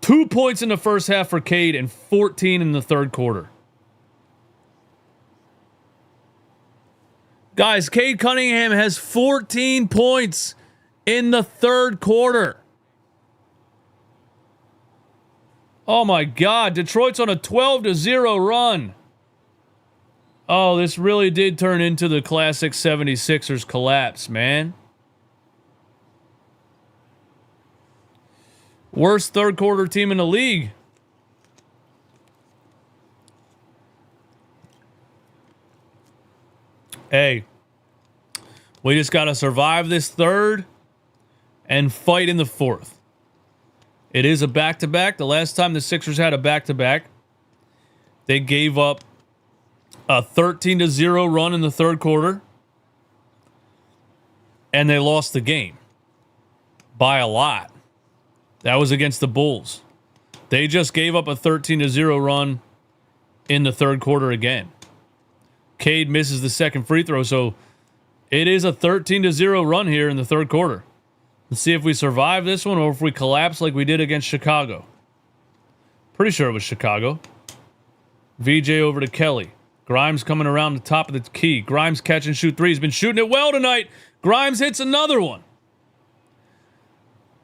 2 points in the first half for Cade and 14 in the third quarter. Guys, Cade Cunningham has 14 points in the third quarter. Oh my God, Detroit's on a 12-0 run. Oh, this really did turn into the classic 76ers collapse, man. Worst third quarter team in the league. Hey, we just got to survive this third and fight in the fourth. It is a back-to-back. The last time the Sixers had a back-to-back, they gave up a 13-0 run in the third quarter, and they lost the game by a lot. That was against the Bulls. They just gave up a 13-0 run in the third quarter again. Cade misses the second free throw, so it is a 13-0 run here in the third quarter. Let's see if we survive this one or if we collapse like we did against Chicago. Pretty sure it was Chicago. VJ over to Kelly. Grimes coming around the top of the key. Grimes catch and shoot 3. He's been shooting it well tonight. Grimes hits another one.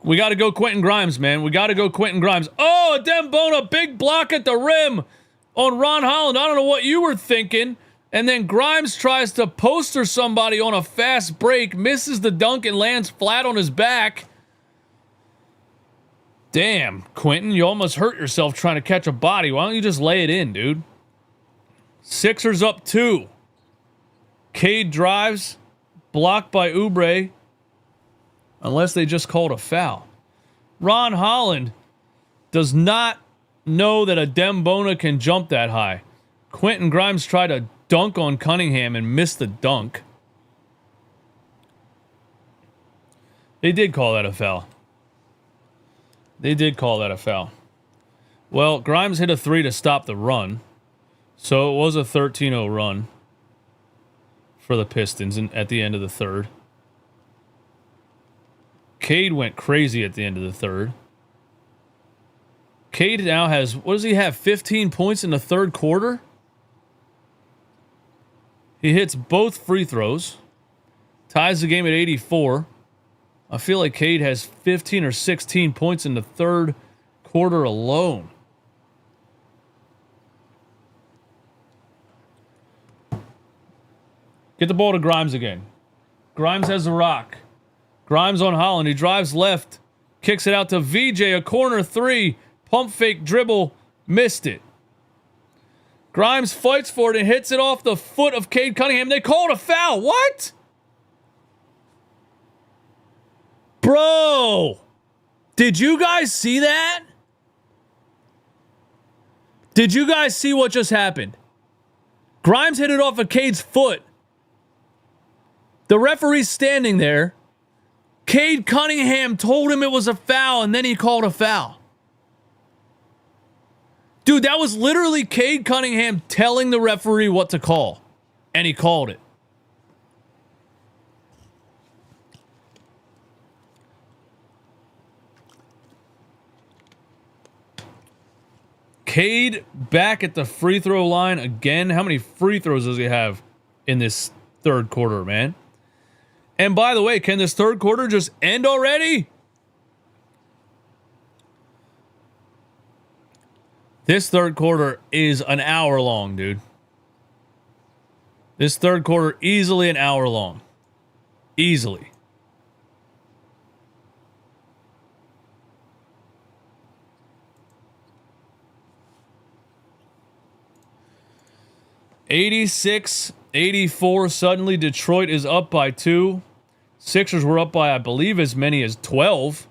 We got to go Quentin Grimes, man. We got to go Quentin Grimes. Oh, Dembona, big block at the rim on Ron Holland. I don't know what you were thinking. And then Grimes tries to poster somebody on a fast break, misses the dunk and lands flat on his back. Damn, Quentin, you almost hurt yourself trying to catch a body. Why don't you just lay it in, dude? Sixers up 2. Cade drives, blocked by Oubre, unless they just called a foul. Ron Holland does not know that a Dembona can jump that high. Quentin Grimes tried to dunk on Cunningham and missed the dunk. They did call that a foul. They did call that a foul. Well, Grimes hit a 3 to stop the run. So it was a 13-0 run for the Pistons at the end of the third. Cade went crazy at the end of the third. Cade now has, what does he have, 15 points in the third quarter? He hits both free throws. Ties the game at 84. I feel like Cade has 15 or 16 points in the third quarter alone. Get the ball to Grimes again. Grimes has the rock. Grimes on Holland. He drives left. Kicks it out to VJ. A corner three. Pump fake dribble. Missed it. Grimes fights for it and hits it off the foot of Cade Cunningham. They called a foul. What? Bro. Did you guys see that? Did you guys see what just happened? Grimes hit it off of Cade's foot. The referee's standing there. Cade Cunningham told him it was a foul, and then he called a foul. Dude, that was literally Cade Cunningham telling the referee what to call, and he called it. Cade back at the free throw line again. How many free throws does he have in this third quarter, man? And by the way, can this third quarter just end already? This third quarter is an hour long, dude. This third quarter easily an hour long. Easily. $86-84. Suddenly Detroit is up by 2. Sixers were up by, I believe, as many as 12.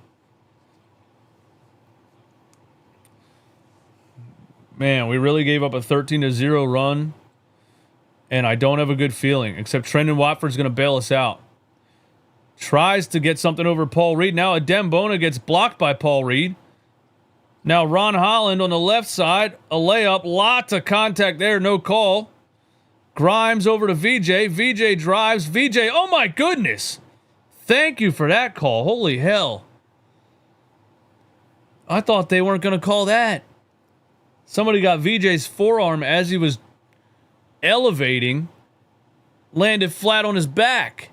Man, we really gave up a 13-0 run. And I don't have a good feeling. Except Trendon Watford's going to bail us out. Tries to get something over Paul Reed. Now Dembona gets blocked by Paul Reed. Now Ron Holland on the left side. A layup. Lots of contact there. No call. Grimes over to VJ. VJ drives. VJ, oh my goodness. Thank you for that call. Holy hell. I thought they weren't going to call that. Somebody got VJ's forearm as he was elevating. Landed flat on his back.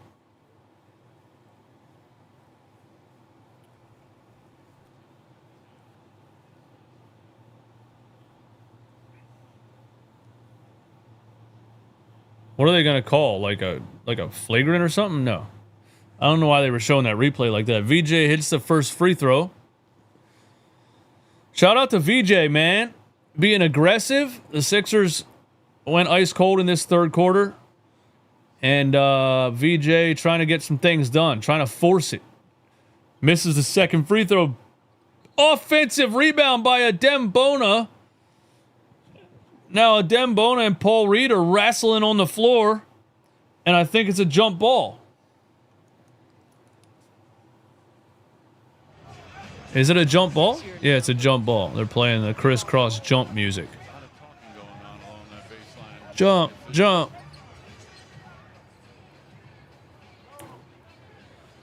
What are they going to call? Like a flagrant or something? No. I don't know why they were showing that replay like that. VJ hits the first free throw. Shout out to VJ, man. Being aggressive. The Sixers went ice cold in this third quarter. And VJ trying to get some things done. Trying to force it. Misses the second free throw. Offensive rebound by Dembona. Now Dembona and Paul Reed are wrestling on the floor. And I think it's a jump ball. Is it a jump ball? Yeah, it's a jump ball. They're playing the crisscross jump music. Jump, jump.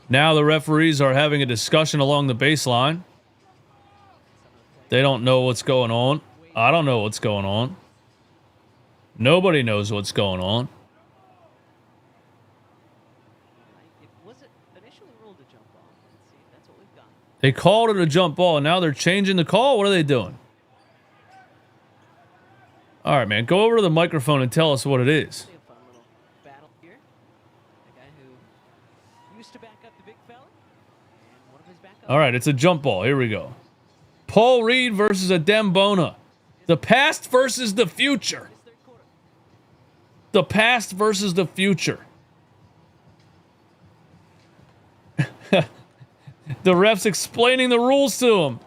Now the referees are having a discussion along the baseline. They don't know what's going on. I don't know what's going on. Nobody knows what's going on. They called it a jump ball, and now they're changing the call. What are they doing? All right, man. Go over to the microphone and tell us what it is. All right, it's a jump ball. Here we go. Paul Reed versus Dembona. The past versus the future. The past versus the future. The ref's explaining the rules to him.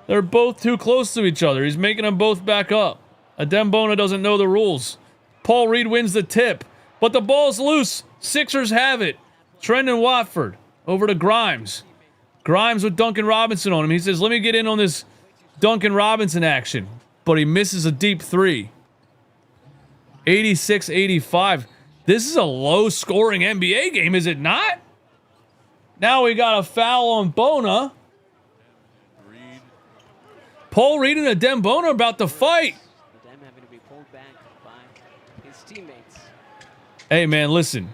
They're both too close to each other. He's making them both back up. Adembona doesn't know the rules. Paul Reed wins the tip. But the ball's loose. Sixers have it. Trendon Watford over to Grimes. Grimes with Duncan Robinson on him. He says, let me get in on this Duncan Robinson action. But he misses a deep three. 86-85. This is a low-scoring NBA game, is it not? Now we got a foul on Bona. Paul Reed and Adembona about to fight. Having to be pulled back by his teammates. Hey, man, listen.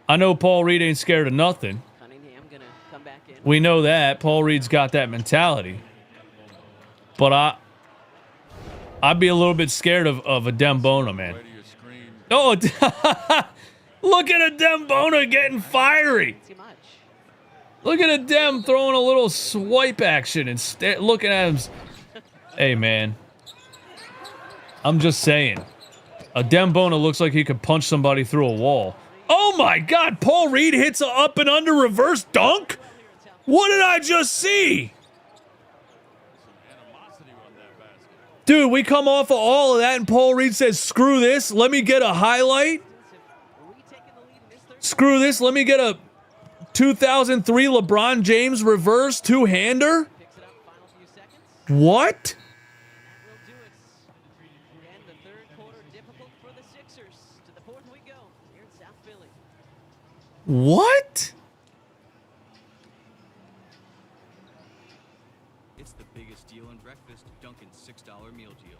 I know Paul Reed ain't scared of nothing. Cunningham gonna come back in. We know that. Paul Reed's got that mentality. But I'd be a little bit scared of Adembona, man. Oh, look at Adembona getting fiery. Look at Adem throwing a little swipe action and looking at him. Hey, man. I'm just saying. Adembona looks like he could punch somebody through a wall. Oh, my God. Paul Reed hits a up and under reverse dunk? What did I just see? Dude, we come off of all of that and Paul Reed says, screw this. Let me get a highlight. Screw this. Let me get a 2003 LeBron James reverse two-hander? What? What? It's the biggest deal in breakfast, Dunkin's $6 meal deal.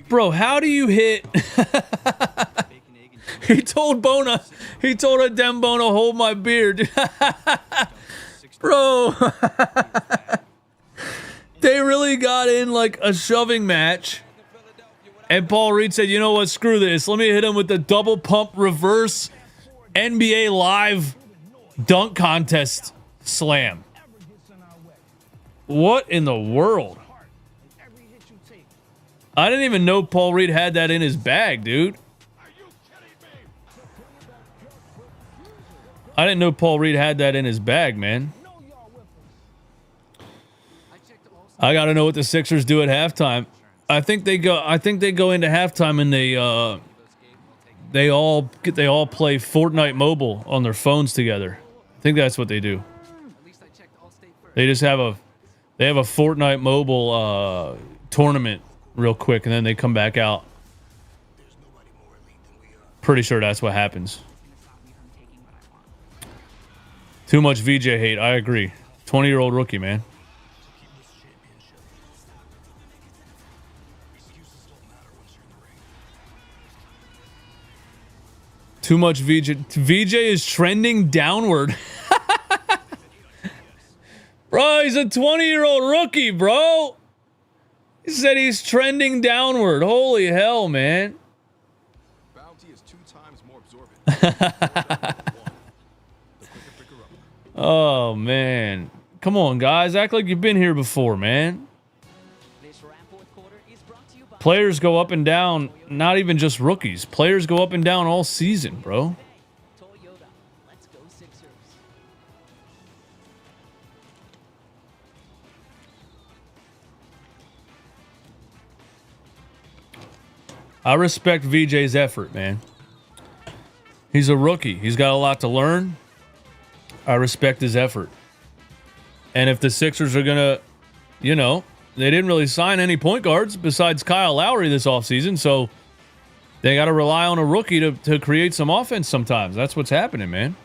Bro, how do you hit? He told Adembona, hold my beard. Bro. They really got in like a shoving match. And Paul Reed said, you know what, screw this. Let me hit him with the double pump reverse NBA Live dunk contest slam. What in the world? I didn't even know Paul Reed had that in his bag, dude. I didn't know Paul Reed had that in his bag, man. I got to know what the Sixers do at halftime. I think they go into halftime and they all play Fortnite Mobile on their phones together. I think that's what they do. They just have a Fortnite Mobile tournament real quick and then they come back out. Pretty sure that's what happens. Too much VJ hate. I agree. 20-year-old rookie, man. Too much VJ. VJ is trending downward. Bro, he's a 20-year-old rookie, bro. He said he's trending downward. Holy hell, man. Bounty is 2 times more absorbent. Oh, man. Come on, guys. Act like you've been here before, man. Players go up and down, not even just rookies. Players go up and down all season, bro. I respect VJ's effort, man. He's a rookie. He's got a lot to learn. I respect his effort. And if the Sixers are going to, you know, they didn't really sign any point guards besides Kyle Lowry this offseason, so they got to rely on a rookie to create some offense sometimes. That's what's happening, man.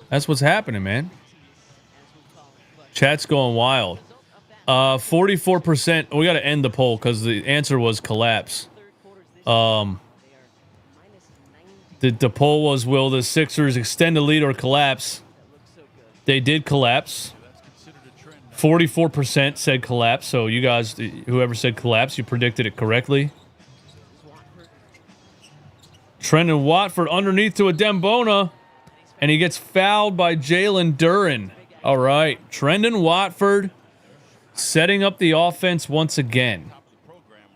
That's what's happening, man. Chat's going wild. 44%. We got to end the poll because the answer was collapse. The poll was, will the Sixers extend the lead or collapse? They did collapse. 44% said collapse. So you guys, whoever said collapse, you predicted it correctly. Trendon Watford underneath to Adembona. And he gets fouled by Jalen Duren. All right. Trendon Watford setting up the offense once again.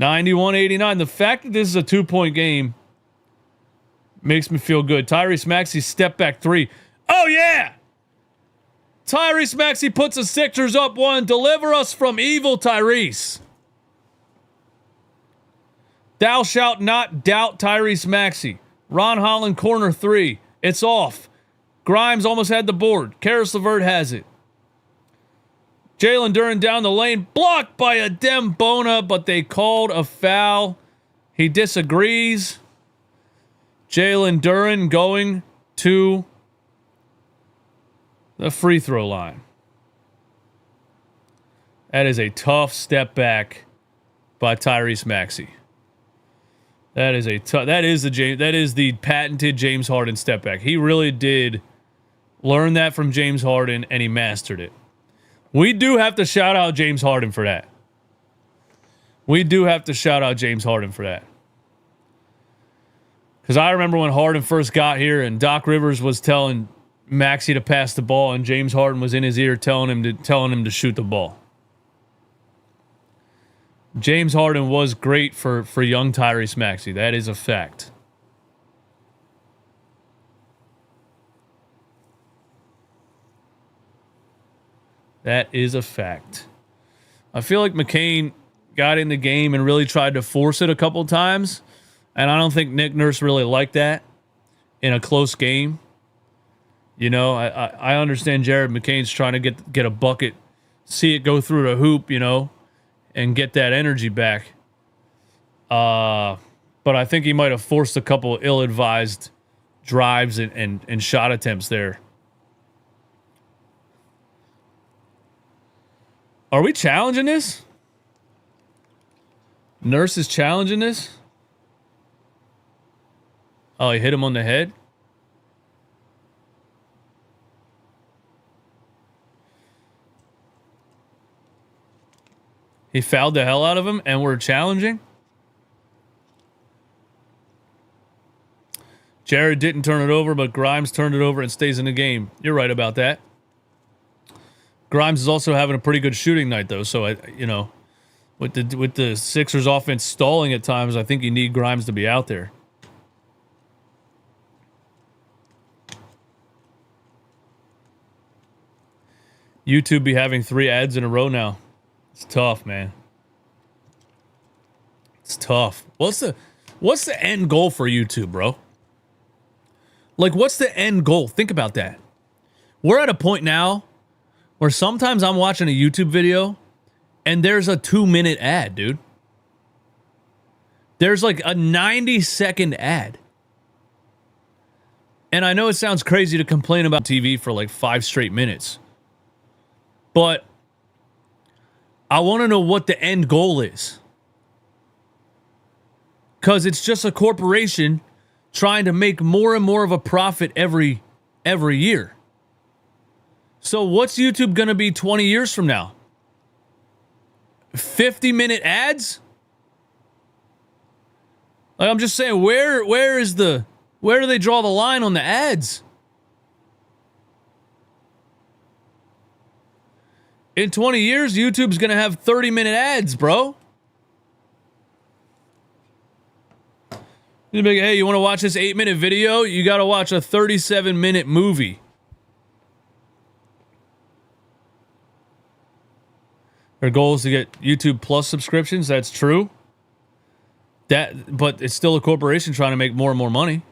91-89. The fact that this is a 2-point game makes me feel good. Tyrese Maxey step back 3. Oh, yeah! Tyrese Maxey puts the Sixers up 1. Deliver us from evil, Tyrese. Thou shalt not doubt Tyrese Maxey. Ron Holland, corner 3. It's off. Grimes almost had the board. Karis LeVert has it. Jalen Duren down the lane. Blocked by Adem Bona, but they called a foul. He disagrees. Jalen Duren going to the free throw line. That is a tough step back by Tyrese Maxey. That is the patented James Harden step back. He really did learn that from James Harden, and he mastered it. We do have to shout out James Harden for that. Because I remember when Harden first got here and Doc Rivers was telling Maxey to pass the ball, and James Harden was in his ear telling him to shoot the ball. James Harden was great for young Tyrese Maxey. That is a fact. That is a fact. I feel like McCain got in the game and really tried to force it a couple times, and I don't think Nick Nurse really liked that in a close game. You know, I understand Jared McCain's trying to get a bucket, see it go through the hoop, you know, and get that energy back. But I think he might have forced a couple ill-advised drives and shot attempts there. Are we challenging this? Nurse is challenging this? Oh, he hit him on the head? He fouled the hell out of him, and we're challenging? Jared didn't turn it over, but Grimes turned it over and stays in the game. You're right about that. Grimes is also having a pretty good shooting night, though. So, with the Sixers offense stalling at times, I think you need Grimes to be out there. YouTube be having 3 ads in a row now. It's tough, man. It's tough. What's the end goal for YouTube, bro? Like, what's the end goal? Think about that. We're at a point now where sometimes I'm watching a YouTube video and there's a 2-minute ad, dude. There's like a 90-second ad. And I know it sounds crazy to complain about TV for like 5 straight minutes. But I want to know what the end goal is. Because it's just a corporation trying to make more and more of a profit every year. So what's YouTube going to be 20 years from now? 50-minute ads? Like, I'm just saying, where do they draw the line on the ads? In 20 years, YouTube's going to have 30-minute ads, bro. You'd be like, hey, you want to watch this 8-minute video? You got to watch a 37-minute movie. Their goal is to get YouTube Plus subscriptions. That's true. But it's still a corporation trying to make more and more money.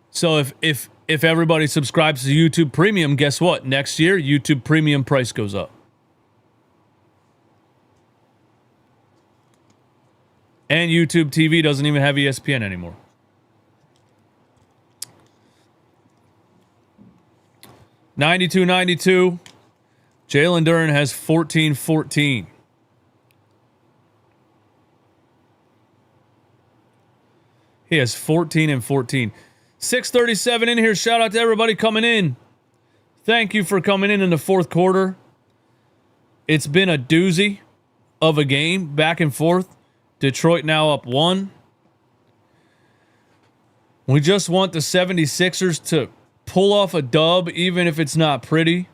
So if everybody subscribes to YouTube Premium, guess what? Next year, YouTube Premium price goes up. And YouTube TV doesn't even have ESPN anymore. $92.92. Jalen Duren has 14-14. He has 14 and 14. 6:37 in here. Shout out to everybody coming in. Thank you for coming in the fourth quarter. It's been a doozy of a game, back and forth. Detroit now up 1. We just want the 76ers to pull off a dub, even if it's not pretty.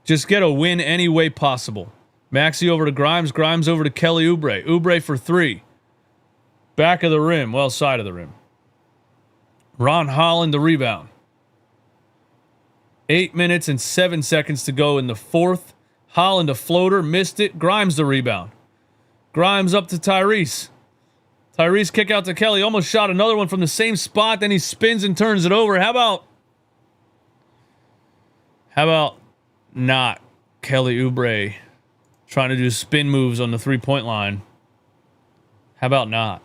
Just get a win any way possible. Maxey over to Grimes. Grimes over to Kelly Oubre. Oubre for 3. Back of the rim. Well, side of the rim. Ron Holland the rebound. 8 minutes and 7 seconds to go in the fourth. Holland a floater. Missed it. Grimes the rebound. Grimes up to Tyrese. Tyrese kick out to Kelly. Almost shot another one from the same spot. Then he spins and turns it over. How about not Kelly Oubre trying to do spin moves on the three-point line? How about not?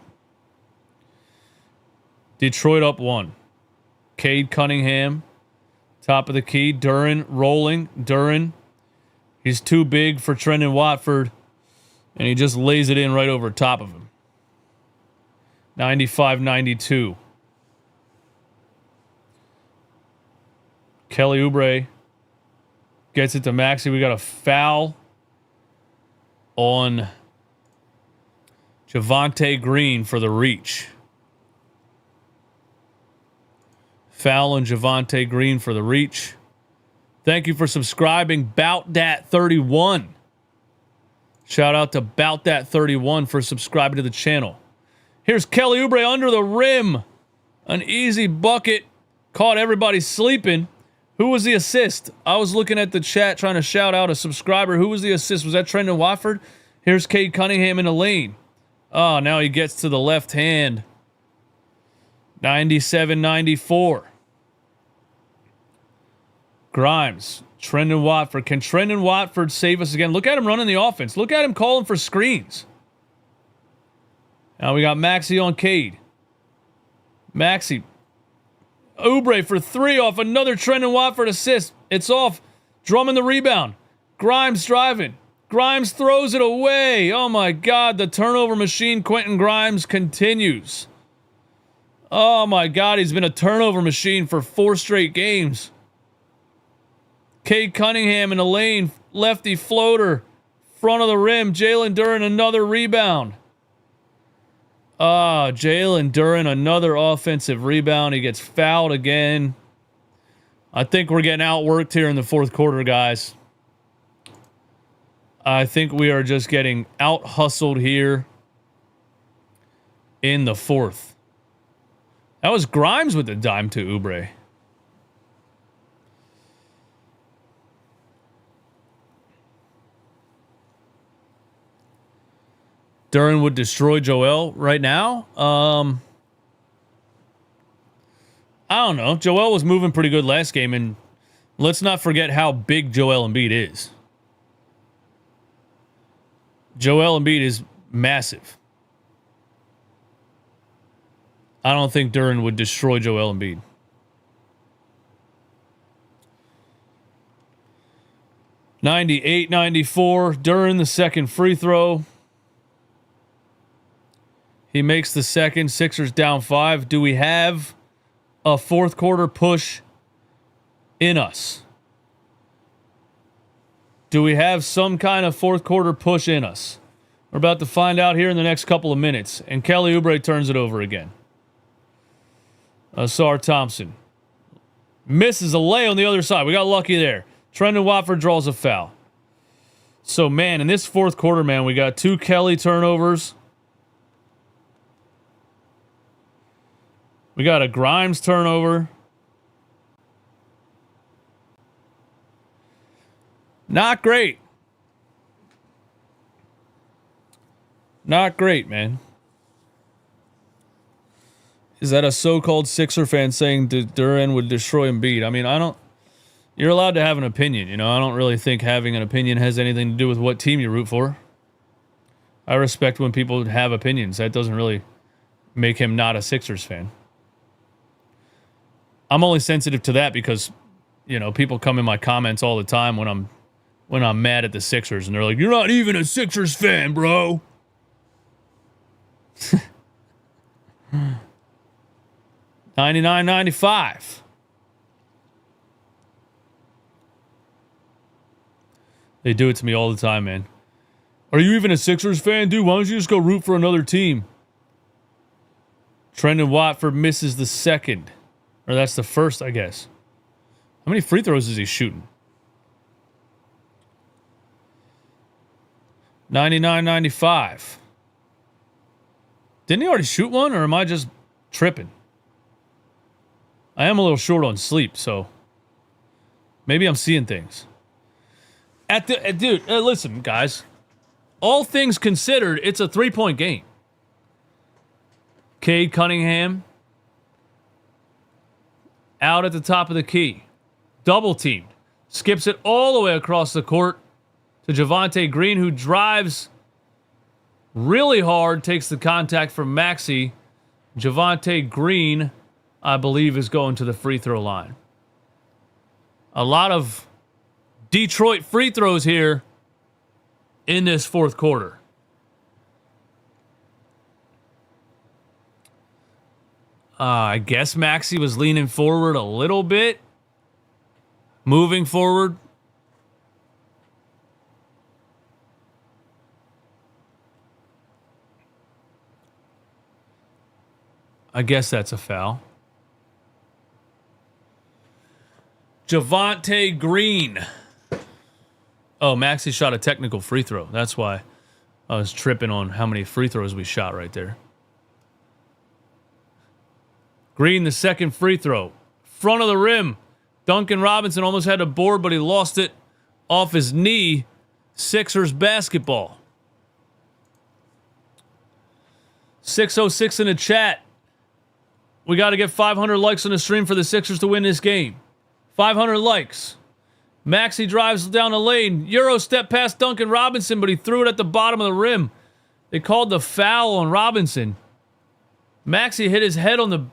Detroit up 1. Cade Cunningham, top of the key. Duren rolling. Duren, he's too big for Trendon Watford, and he just lays it in right over top of him. 95-92. Kelly Oubre gets it to Maxey. We got a foul on Javonte Green for the reach. Foul on Javonte Green for the reach. Thank you for subscribing, Bout Dat 31. Shout out to Bout Dat 31 for subscribing to the channel. Here's Kelly Oubre under the rim. An easy bucket. Caught everybody sleeping. Who was the assist? I was looking at the chat trying to shout out a subscriber. Who was the assist? Was that Trendon Watford? Here's Cade Cunningham in the lane. Oh, now he gets to the left hand. 97-94. Grimes. Trendon Watford. Can Trendon Watford save us again? Look at him running the offense. Look at him calling for screens. Now we got Maxey on Cade. Maxey. Oubre for 3 off another Trendon Watford assist. It's off. Drummond the rebound. Grimes driving. Grimes throws it away. Oh my God. The turnover machine, Quentin Grimes, continues. Oh my God. He's been a turnover machine for 4 straight games. Cade Cunningham in the lane. Lefty floater. Front of the rim. Jalen Duren another rebound. Jalen Duren, another offensive rebound. He gets fouled again. I think we're getting outworked here in the fourth quarter, guys. I think we are just getting out-hustled here in the fourth. That was Grimes with the dime to Oubre. Duren would destroy Joel right now. I don't know. Joel was moving pretty good last game, and let's not forget how big Joel Embiid is. Joel Embiid is massive. I don't think Duren would destroy Joel Embiid. (98-94). Duren the second free throw. He makes the second. Sixers down 5. Do we have a fourth quarter push in us? Do we have some kind of fourth quarter push in us? We're about to find out here in the next couple of minutes. And Kelly Oubre turns it over again. Asar Thompson misses a lay on the other side. We got lucky there. Trendon Watford draws a foul. So, man, in this fourth quarter, man, we got 2 Kelly turnovers. We got a Grimes turnover. Not great. Not great, man. Is that a so-called Sixer fan saying Duren would destroy Embiid? I mean, I don't... You're allowed to have an opinion, you know? I don't really think having an opinion has anything to do with what team you root for. I respect when people have opinions. That doesn't really make him not a Sixers fan. I'm only sensitive to that because, you know, people come in my comments all the time when I'm mad at the Sixers, and they're like, "You're not even a Sixers fan, bro." 99-95. They do it to me all the time, man. Are you even a Sixers fan, dude? Why don't you just go root for another team? Trendon Watford misses the second. Or that's the first, I guess. How many free throws is he shooting? 99.95. Didn't he already shoot one, or am I just tripping? I am a little short on sleep, so maybe I'm seeing things. Dude, listen, guys. All things considered, it's a 3-point game. Cade Cunningham out at the top of the key. Double teamed. Skips it all the way across the court to Javonte Green, who drives really hard, takes the contact from Maxey. Javonte Green, I believe, is going to the free throw line. A lot of Detroit free throws here in this fourth quarter. I guess Maxey was leaning forward a little bit. Moving forward. I guess that's a foul. Javonte Green. Oh, Maxey shot a technical free throw. That's why I was tripping on how many free throws we shot right there. Green, the second free throw. Front of the rim. Duncan Robinson almost had a board, but he lost it off his knee. Sixers basketball. 606 in the chat. We got to get 500 likes on the stream for the Sixers to win this game. 500 likes. Maxey drives down the lane. Euro step past Duncan Robinson, but he threw it at the bottom of the rim. They called the foul on Robinson. Maxey hit his head on the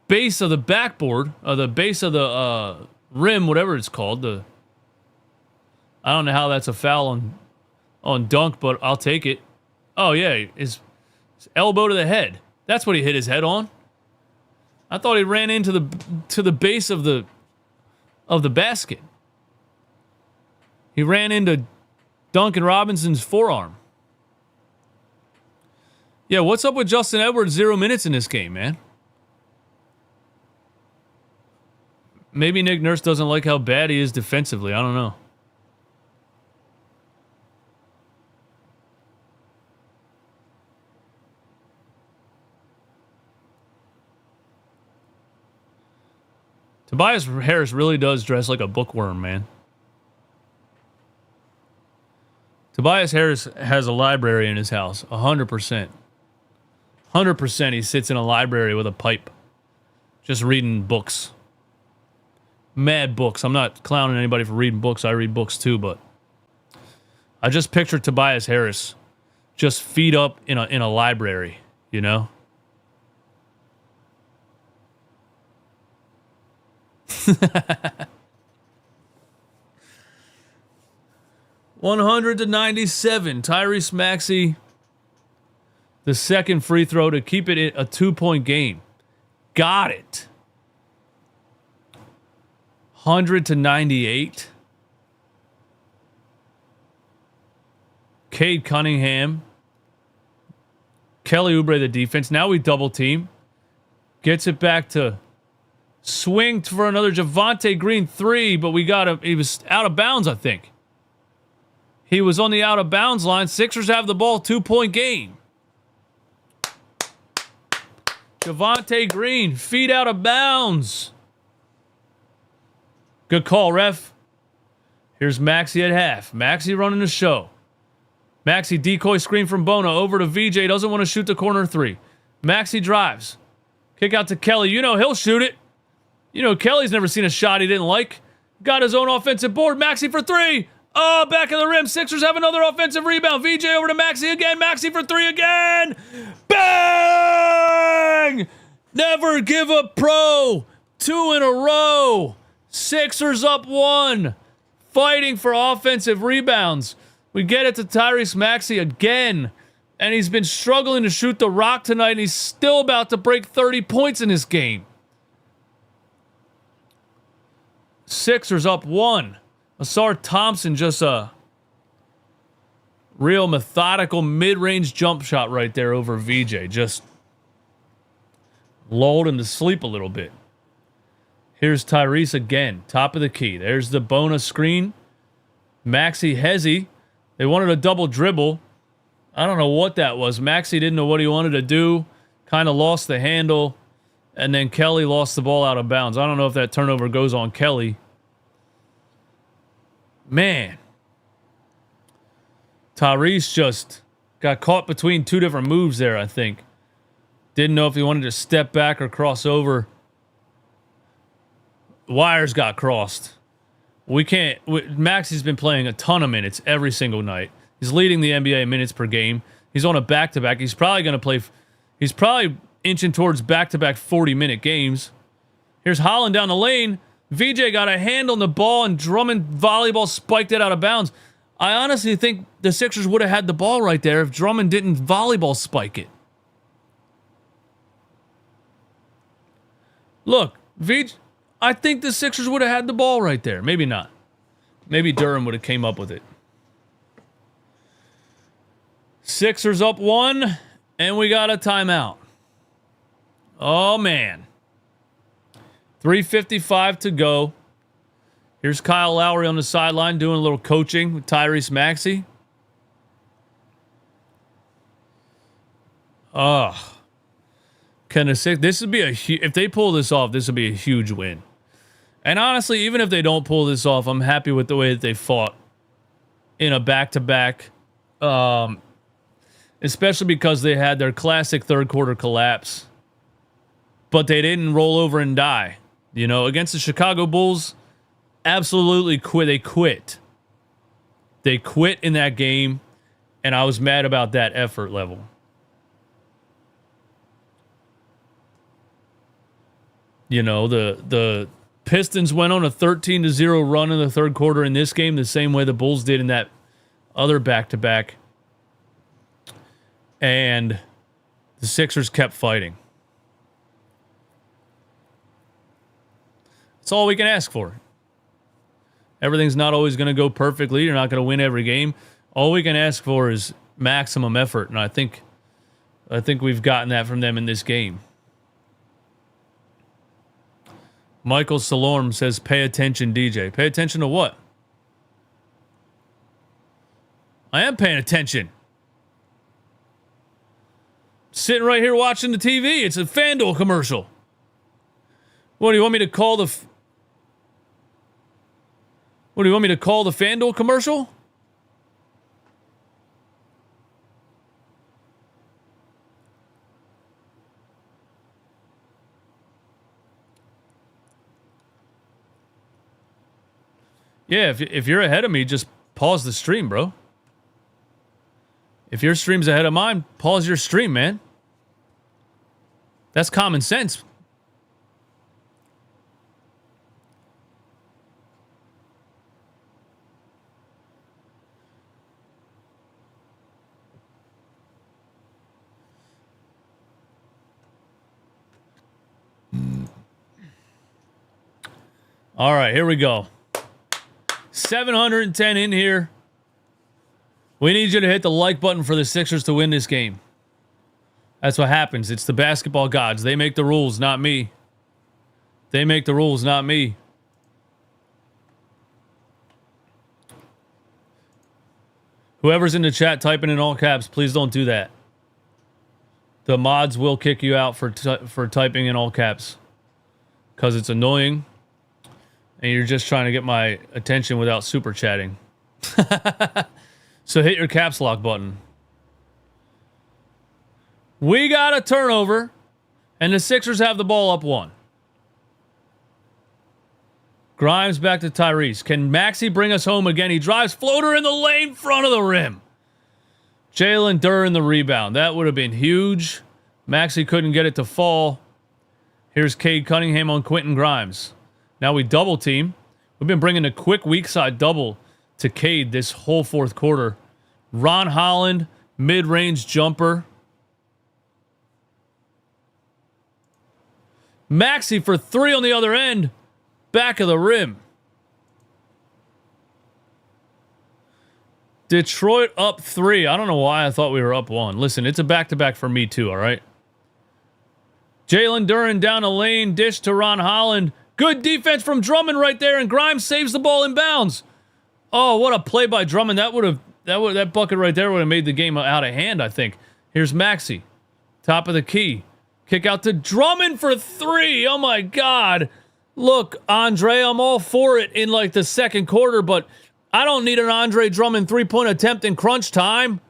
base of the backboard, or the base of the rim, whatever it's called. I don't know how that's a foul on dunk, but I'll take it. Oh yeah, his elbow to the head. That's what he hit his head on. I thought he ran into the base of the basket. He ran into Duncan Robinson's forearm. Yeah, what's up with Justin Edwards? 0 minutes in this game, man. Maybe Nick Nurse doesn't like how bad he is defensively. I don't know. Tobias Harris really does dress like a bookworm, man. Tobias Harris has a library in his house, 100%. 100% he sits in a library with a pipe, just reading books. Mad books. I'm not clowning anybody for reading books. I read books too, but I just picture Tobias Harris just feet up in a library, you know? (100-97). Tyrese Maxey, the second free throw to keep it a 2-point game. Got it. 100-98. Cade Cunningham. Kelly Oubre, the defense. Now we double team. Gets it back to swing for another Javonte Green 3, but we got him. He was out of bounds, I think. He was on the out of bounds line. Sixers have the ball. 2-point game. Javonte Green, feet out of bounds. Good call, ref. Here's Maxey at half. Maxey running the show. Maxey decoy screen from Bona over to VJ. Doesn't want to shoot the corner 3. Maxey drives. Kick out to Kelly. You know he'll shoot it. You know Kelly's never seen a shot he didn't like. Got his own offensive board. Maxey for 3. Oh, back of the rim. Sixers have another offensive rebound. VJ over to Maxey again. Maxey for 3 again. Bang! Never give up, pro. 2 in a row. Sixers up 1. Fighting for offensive rebounds. We get it to Tyrese Maxey again. And he's been struggling to shoot the rock tonight, and he's still about to break 30 points in this game. Sixers up 1. Asar Thompson, just a real methodical mid-range jump shot right there over VJ. Just lulled him to sleep a little bit. Here's Tyrese again, top of the key. There's the Bona screen. Maxey Hezzy They wanted a double dribble. I don't know what that was. Maxey didn't know what he wanted to do. Kind of lost the handle. And then Kelly lost the ball out of bounds. I don't know if that turnover goes on Kelly. Man. Tyrese just got caught between two different moves there, I think. Didn't know if he wanted to step back or cross over. Wires got crossed. We can't... Maxey's been playing a ton of minutes every single night. He's leading the NBA minutes per game. He's on a back-to-back. He's probably going to play... He's probably inching towards back-to-back 40-minute games. Here's Holland down the lane. VJ got a hand on the ball, and Drummond volleyball spiked it out of bounds. I honestly think the Sixers would have had the ball right there if Drummond didn't volleyball spike it. Look, VJ... I think the Sixers would have had the ball right there. Maybe not. Maybe Durham would have came up with it. Sixers up 1, and we got a timeout. Oh, man. 3:55 to go. Here's Kyle Lowry on the sideline doing a little coaching with Tyrese Maxey. Oh. Can the Sixers... This would be a... If they pull this off, this would be a huge win. And honestly, even if they don't pull this off, I'm happy with the way that they fought in a back-to-back. Especially because they had their classic third-quarter collapse. But they didn't roll over and die. You know, against the Chicago Bulls, absolutely quit. They quit. They quit in that game, and I was mad about that effort level. You know, the Pistons went on a 13-0 run in the third quarter in this game, the same way the Bulls did in that other back-to-back. And the Sixers kept fighting. That's all we can ask for. Everything's not always going to go perfectly. You're not going to win every game. All we can ask for is maximum effort, and I think we've gotten that from them in this game. Michael Salorm says, pay attention, DJ. Pay attention to what? I am paying attention. Sitting right here watching the TV. It's a FanDuel commercial. What, do you want me to call the... What, do you want me to call the FanDuel commercial? Yeah, if you're ahead of me, just pause the stream, bro. If your stream's ahead of mine, pause your stream, man. That's common sense. All right, here we go. 710 in here. We need you to hit the like button for the Sixers to win this game. That's what happens. It's the basketball gods. They make the rules, not me. They make the rules, not me. Whoever's in the chat typing in all caps, please don't do that. The mods will kick you out for typing in all caps. Because it's annoying. And you're just trying to get my attention without super chatting. So hit your caps lock button. We got a turnover. And the Sixers have the ball up 1. Grimes back to Tyrese. Can Maxey bring us home again? He drives floater in the lane, front of the rim. Jalen Duren the rebound. That would have been huge. Maxey couldn't get it to fall. Here's Cade Cunningham on Quentin Grimes. Now we double team. We've been bringing a quick weak side double to Cade this whole fourth quarter. Ron Holland, mid-range jumper. Maxey for 3 on the other end. Back of the rim. Detroit up 3. I don't know why I thought we were up 1. Listen, it's a back-to-back for me too, all right? Jalen Duren down the lane. Dish to Ron Holland. Good defense from Drummond right there, and Grimes saves the ball in bounds. Oh, what a play by Drummond. That that bucket right there would have made the game out of hand, I think. Here's Maxey. Top of the key. Kick out to Drummond for 3. Oh, my God. Look, Andre, I'm all for it in, like, the second quarter, but I don't need an Andre Drummond three-point attempt in crunch time.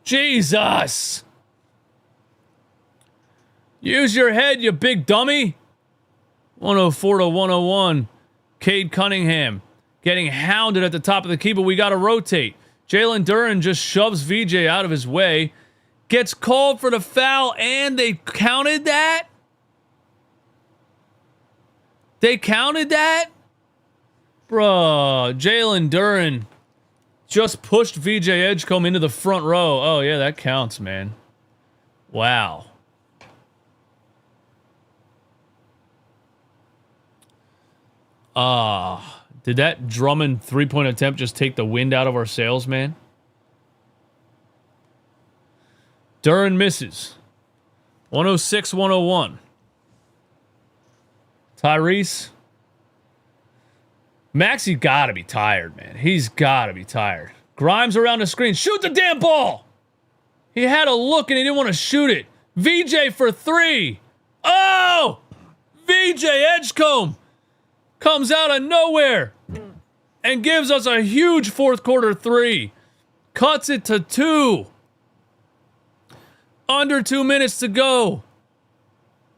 Jesus. Use your head, you big dummy. 104 to 101. Cade Cunningham getting hounded at the top of the key, but we got to rotate. Jalen Duren just shoves VJ out of his way. Gets called for the foul, and they counted that? They counted that? Bruh, Jalen Duren just pushed VJ Edgecombe into the front row. Oh, yeah, that counts, man. Wow. Did that Drummond three-point attempt just take the wind out of our sails, man? Duren misses. 106-101. Tyrese. Maxey gotta be tired, man. He's gotta be tired. Grimes around the screen. Shoot the damn ball! He had a look and he didn't want to shoot it. VJ for 3. Oh! VJ Edgecombe comes out of nowhere and gives us a huge fourth quarter 3. Cuts it to 2. Under 2 minutes to go.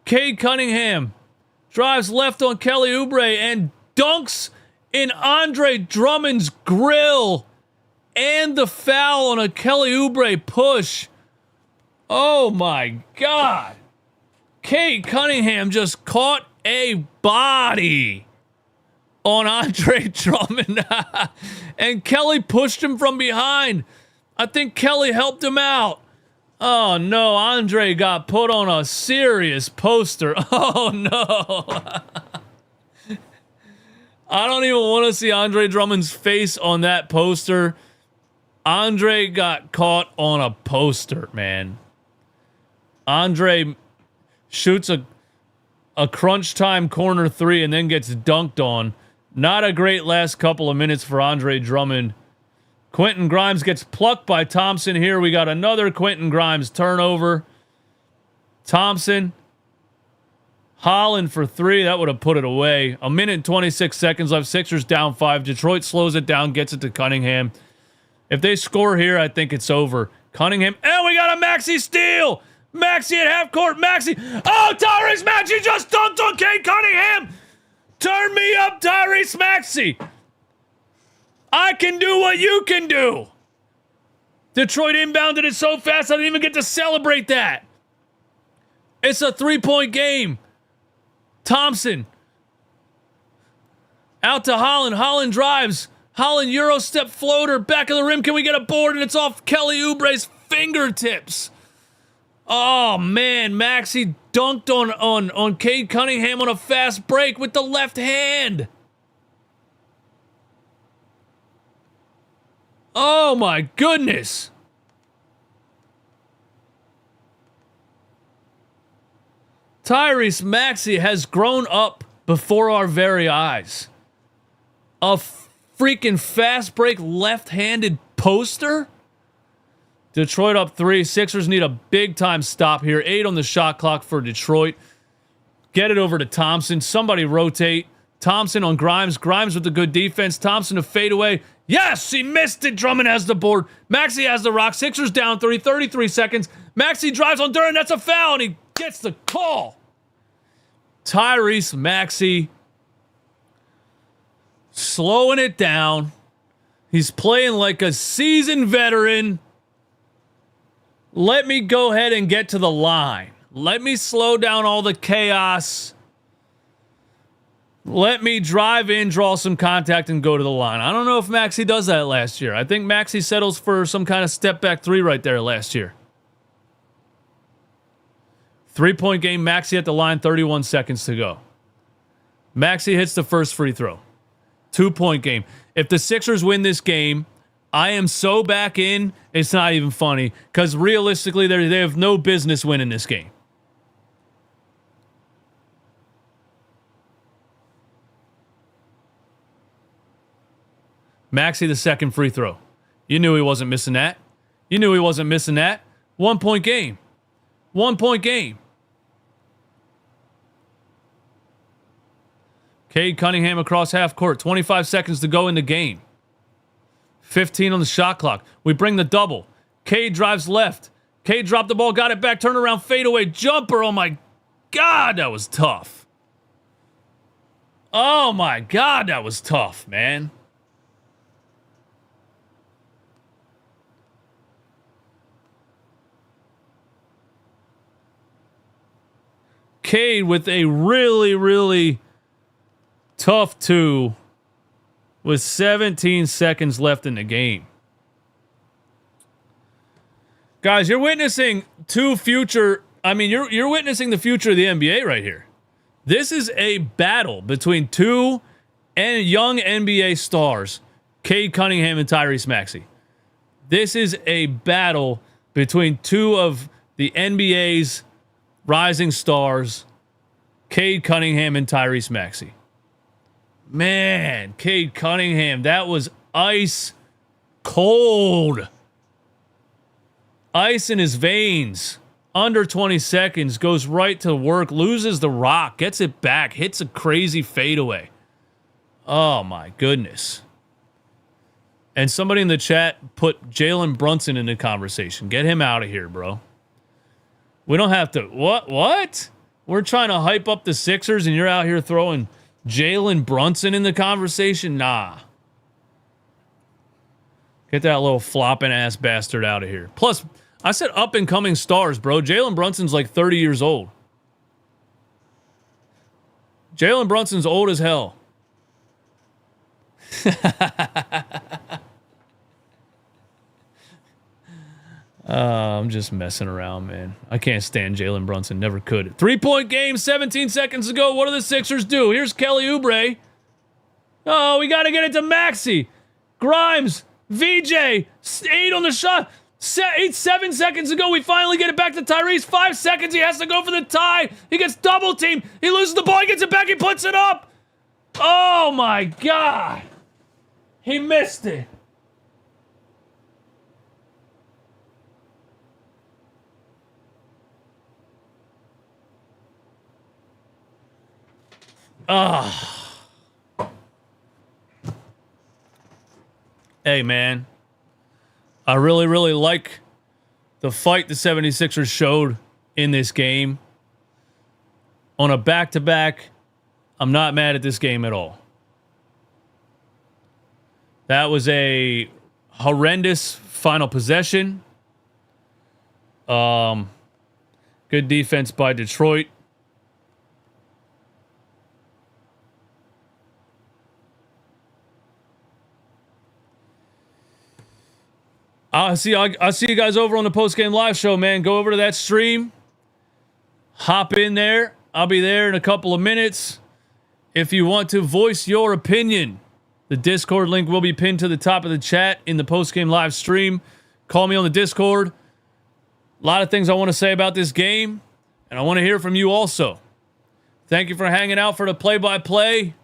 Cade Cunningham drives left on Kelly Oubre and dunks in Andre Drummond's grill. And the foul on a Kelly Oubre push. Oh my God. Cade Cunningham just caught a body on Andre Drummond. And Kelly pushed him from behind. I think Kelly helped him out. Oh no, Andre got put on a serious poster. Oh no. I don't even want to see Andre Drummond's face on that poster. Andre got caught on a poster, man. Andre shoots a crunch time corner 3 and then gets dunked on. Not a great last couple of minutes for Andre Drummond. Quentin Grimes gets plucked by Thompson here. We got another Quentin Grimes turnover. Thompson. Holland for 3. That would have put it away. 1 minute and 26 seconds left. Sixers down 5. Detroit slows it down, gets it to Cunningham. If they score here, I think it's over. Cunningham. And we got a Maxey steal. Maxey at half court. Maxey. Oh, Tyrese Maxey just dunked on Cade Cunningham. Turn me up, Tyrese Maxey. I can do what you can do. Detroit inbounded it so fast I didn't even get to celebrate that. It's a 3-point game. Thompson. Out to Holland. Holland drives. Holland Euro step floater. Back of the rim. Can we get a board? And it's off Kelly Oubre's fingertips. Oh, man. Maxey dunked on Cade Cunningham on a fast break with the left hand. Oh, my goodness. Tyrese Maxey has grown up before our very eyes. A freaking fast break left-handed poster? Detroit up 3. Sixers need a big-time stop here. 8 on the shot clock for Detroit. Get it over to Thompson. Somebody rotate. Thompson on Grimes. Grimes with the good defense. Thompson to fade away. Yes, he missed it. Drummond has the board. Maxey has the rock. Sixers down 3. 33 seconds. Maxey drives on Duren. That's a foul, and he gets the call. Tyrese Maxey slowing it down. He's playing like a seasoned veteran. Let me go ahead and get to the line. Let me slow down all the chaos. Let me drive in, draw some contact, and go to the line. I don't know if Maxey does that last year. I think Maxey settles for some kind of step-back 3 right there last year. 3-point game, Maxey at the line, 31 seconds to go. Maxey hits the first free throw. 2-point game. If the Sixers win this game, I am so back in, it's not even funny. Because realistically, they have no business winning this game. Maxey, the second free throw. You knew he wasn't missing that. You knew he wasn't missing that. 1 point game. 1 point game. Cade Cunningham across half court. 25 seconds to go in the game. 15 on the shot clock. We bring the double. Cade drives left. Cade dropped the ball, got it back, turn around, fadeaway jumper. Oh my God, that was tough. Oh my God, that was tough, man. Cade with a really, really tough two with 17 seconds left in the game. Guys, you're witnessing you're witnessing the future of the NBA right here. This is a battle between two young NBA stars, Cade Cunningham and Tyrese Maxey. This is a battle between two of the NBA's rising stars, Cade Cunningham and Tyrese Maxey. Man, Cade Cunningham, that was ice cold. Ice in his veins. Under 20 seconds, goes right to work, loses the rock, gets it back, hits a crazy fadeaway. Oh my goodness. And somebody in the chat put Jalen Brunson in the conversation. Get him out of here, bro. We don't have to. What? We're trying to hype up the Sixers and you're out here throwing Jalen Brunson in the conversation? Nah. Get that little flopping ass bastard out of here. Plus, I said up and coming stars, bro. Jalen Brunson's like 30 years old. Jalen Brunson's old as hell. I'm just messing around, man. I can't stand Jalen Brunson. Never could. 3-point game, 17 seconds to go. What do the Sixers do? Here's Kelly Oubre. Oh, we got to get it to Maxey. Grimes. VJ. 8 on the shot. 7 seconds to go. We finally get it back to Tyrese. 5 seconds. He has to go for the tie. He gets double teamed. He loses the ball. He gets it back. He puts it up. Oh, my God. He missed it. Hey, man. I really, really like the fight the 76ers showed in this game. On a back-to-back, I'm not mad at this game at all. That was a horrendous final possession. Good defense by Detroit. I see you guys over on the post-game live show, man. Go over to that stream. Hop in there. I'll be there in a couple of minutes. If you want to voice your opinion, the Discord link will be pinned to the top of the chat in the post-game live stream. Call me on the Discord. A lot of things I want to say about this game, and I want to hear from you also. Thank you for hanging out for the play-by-play.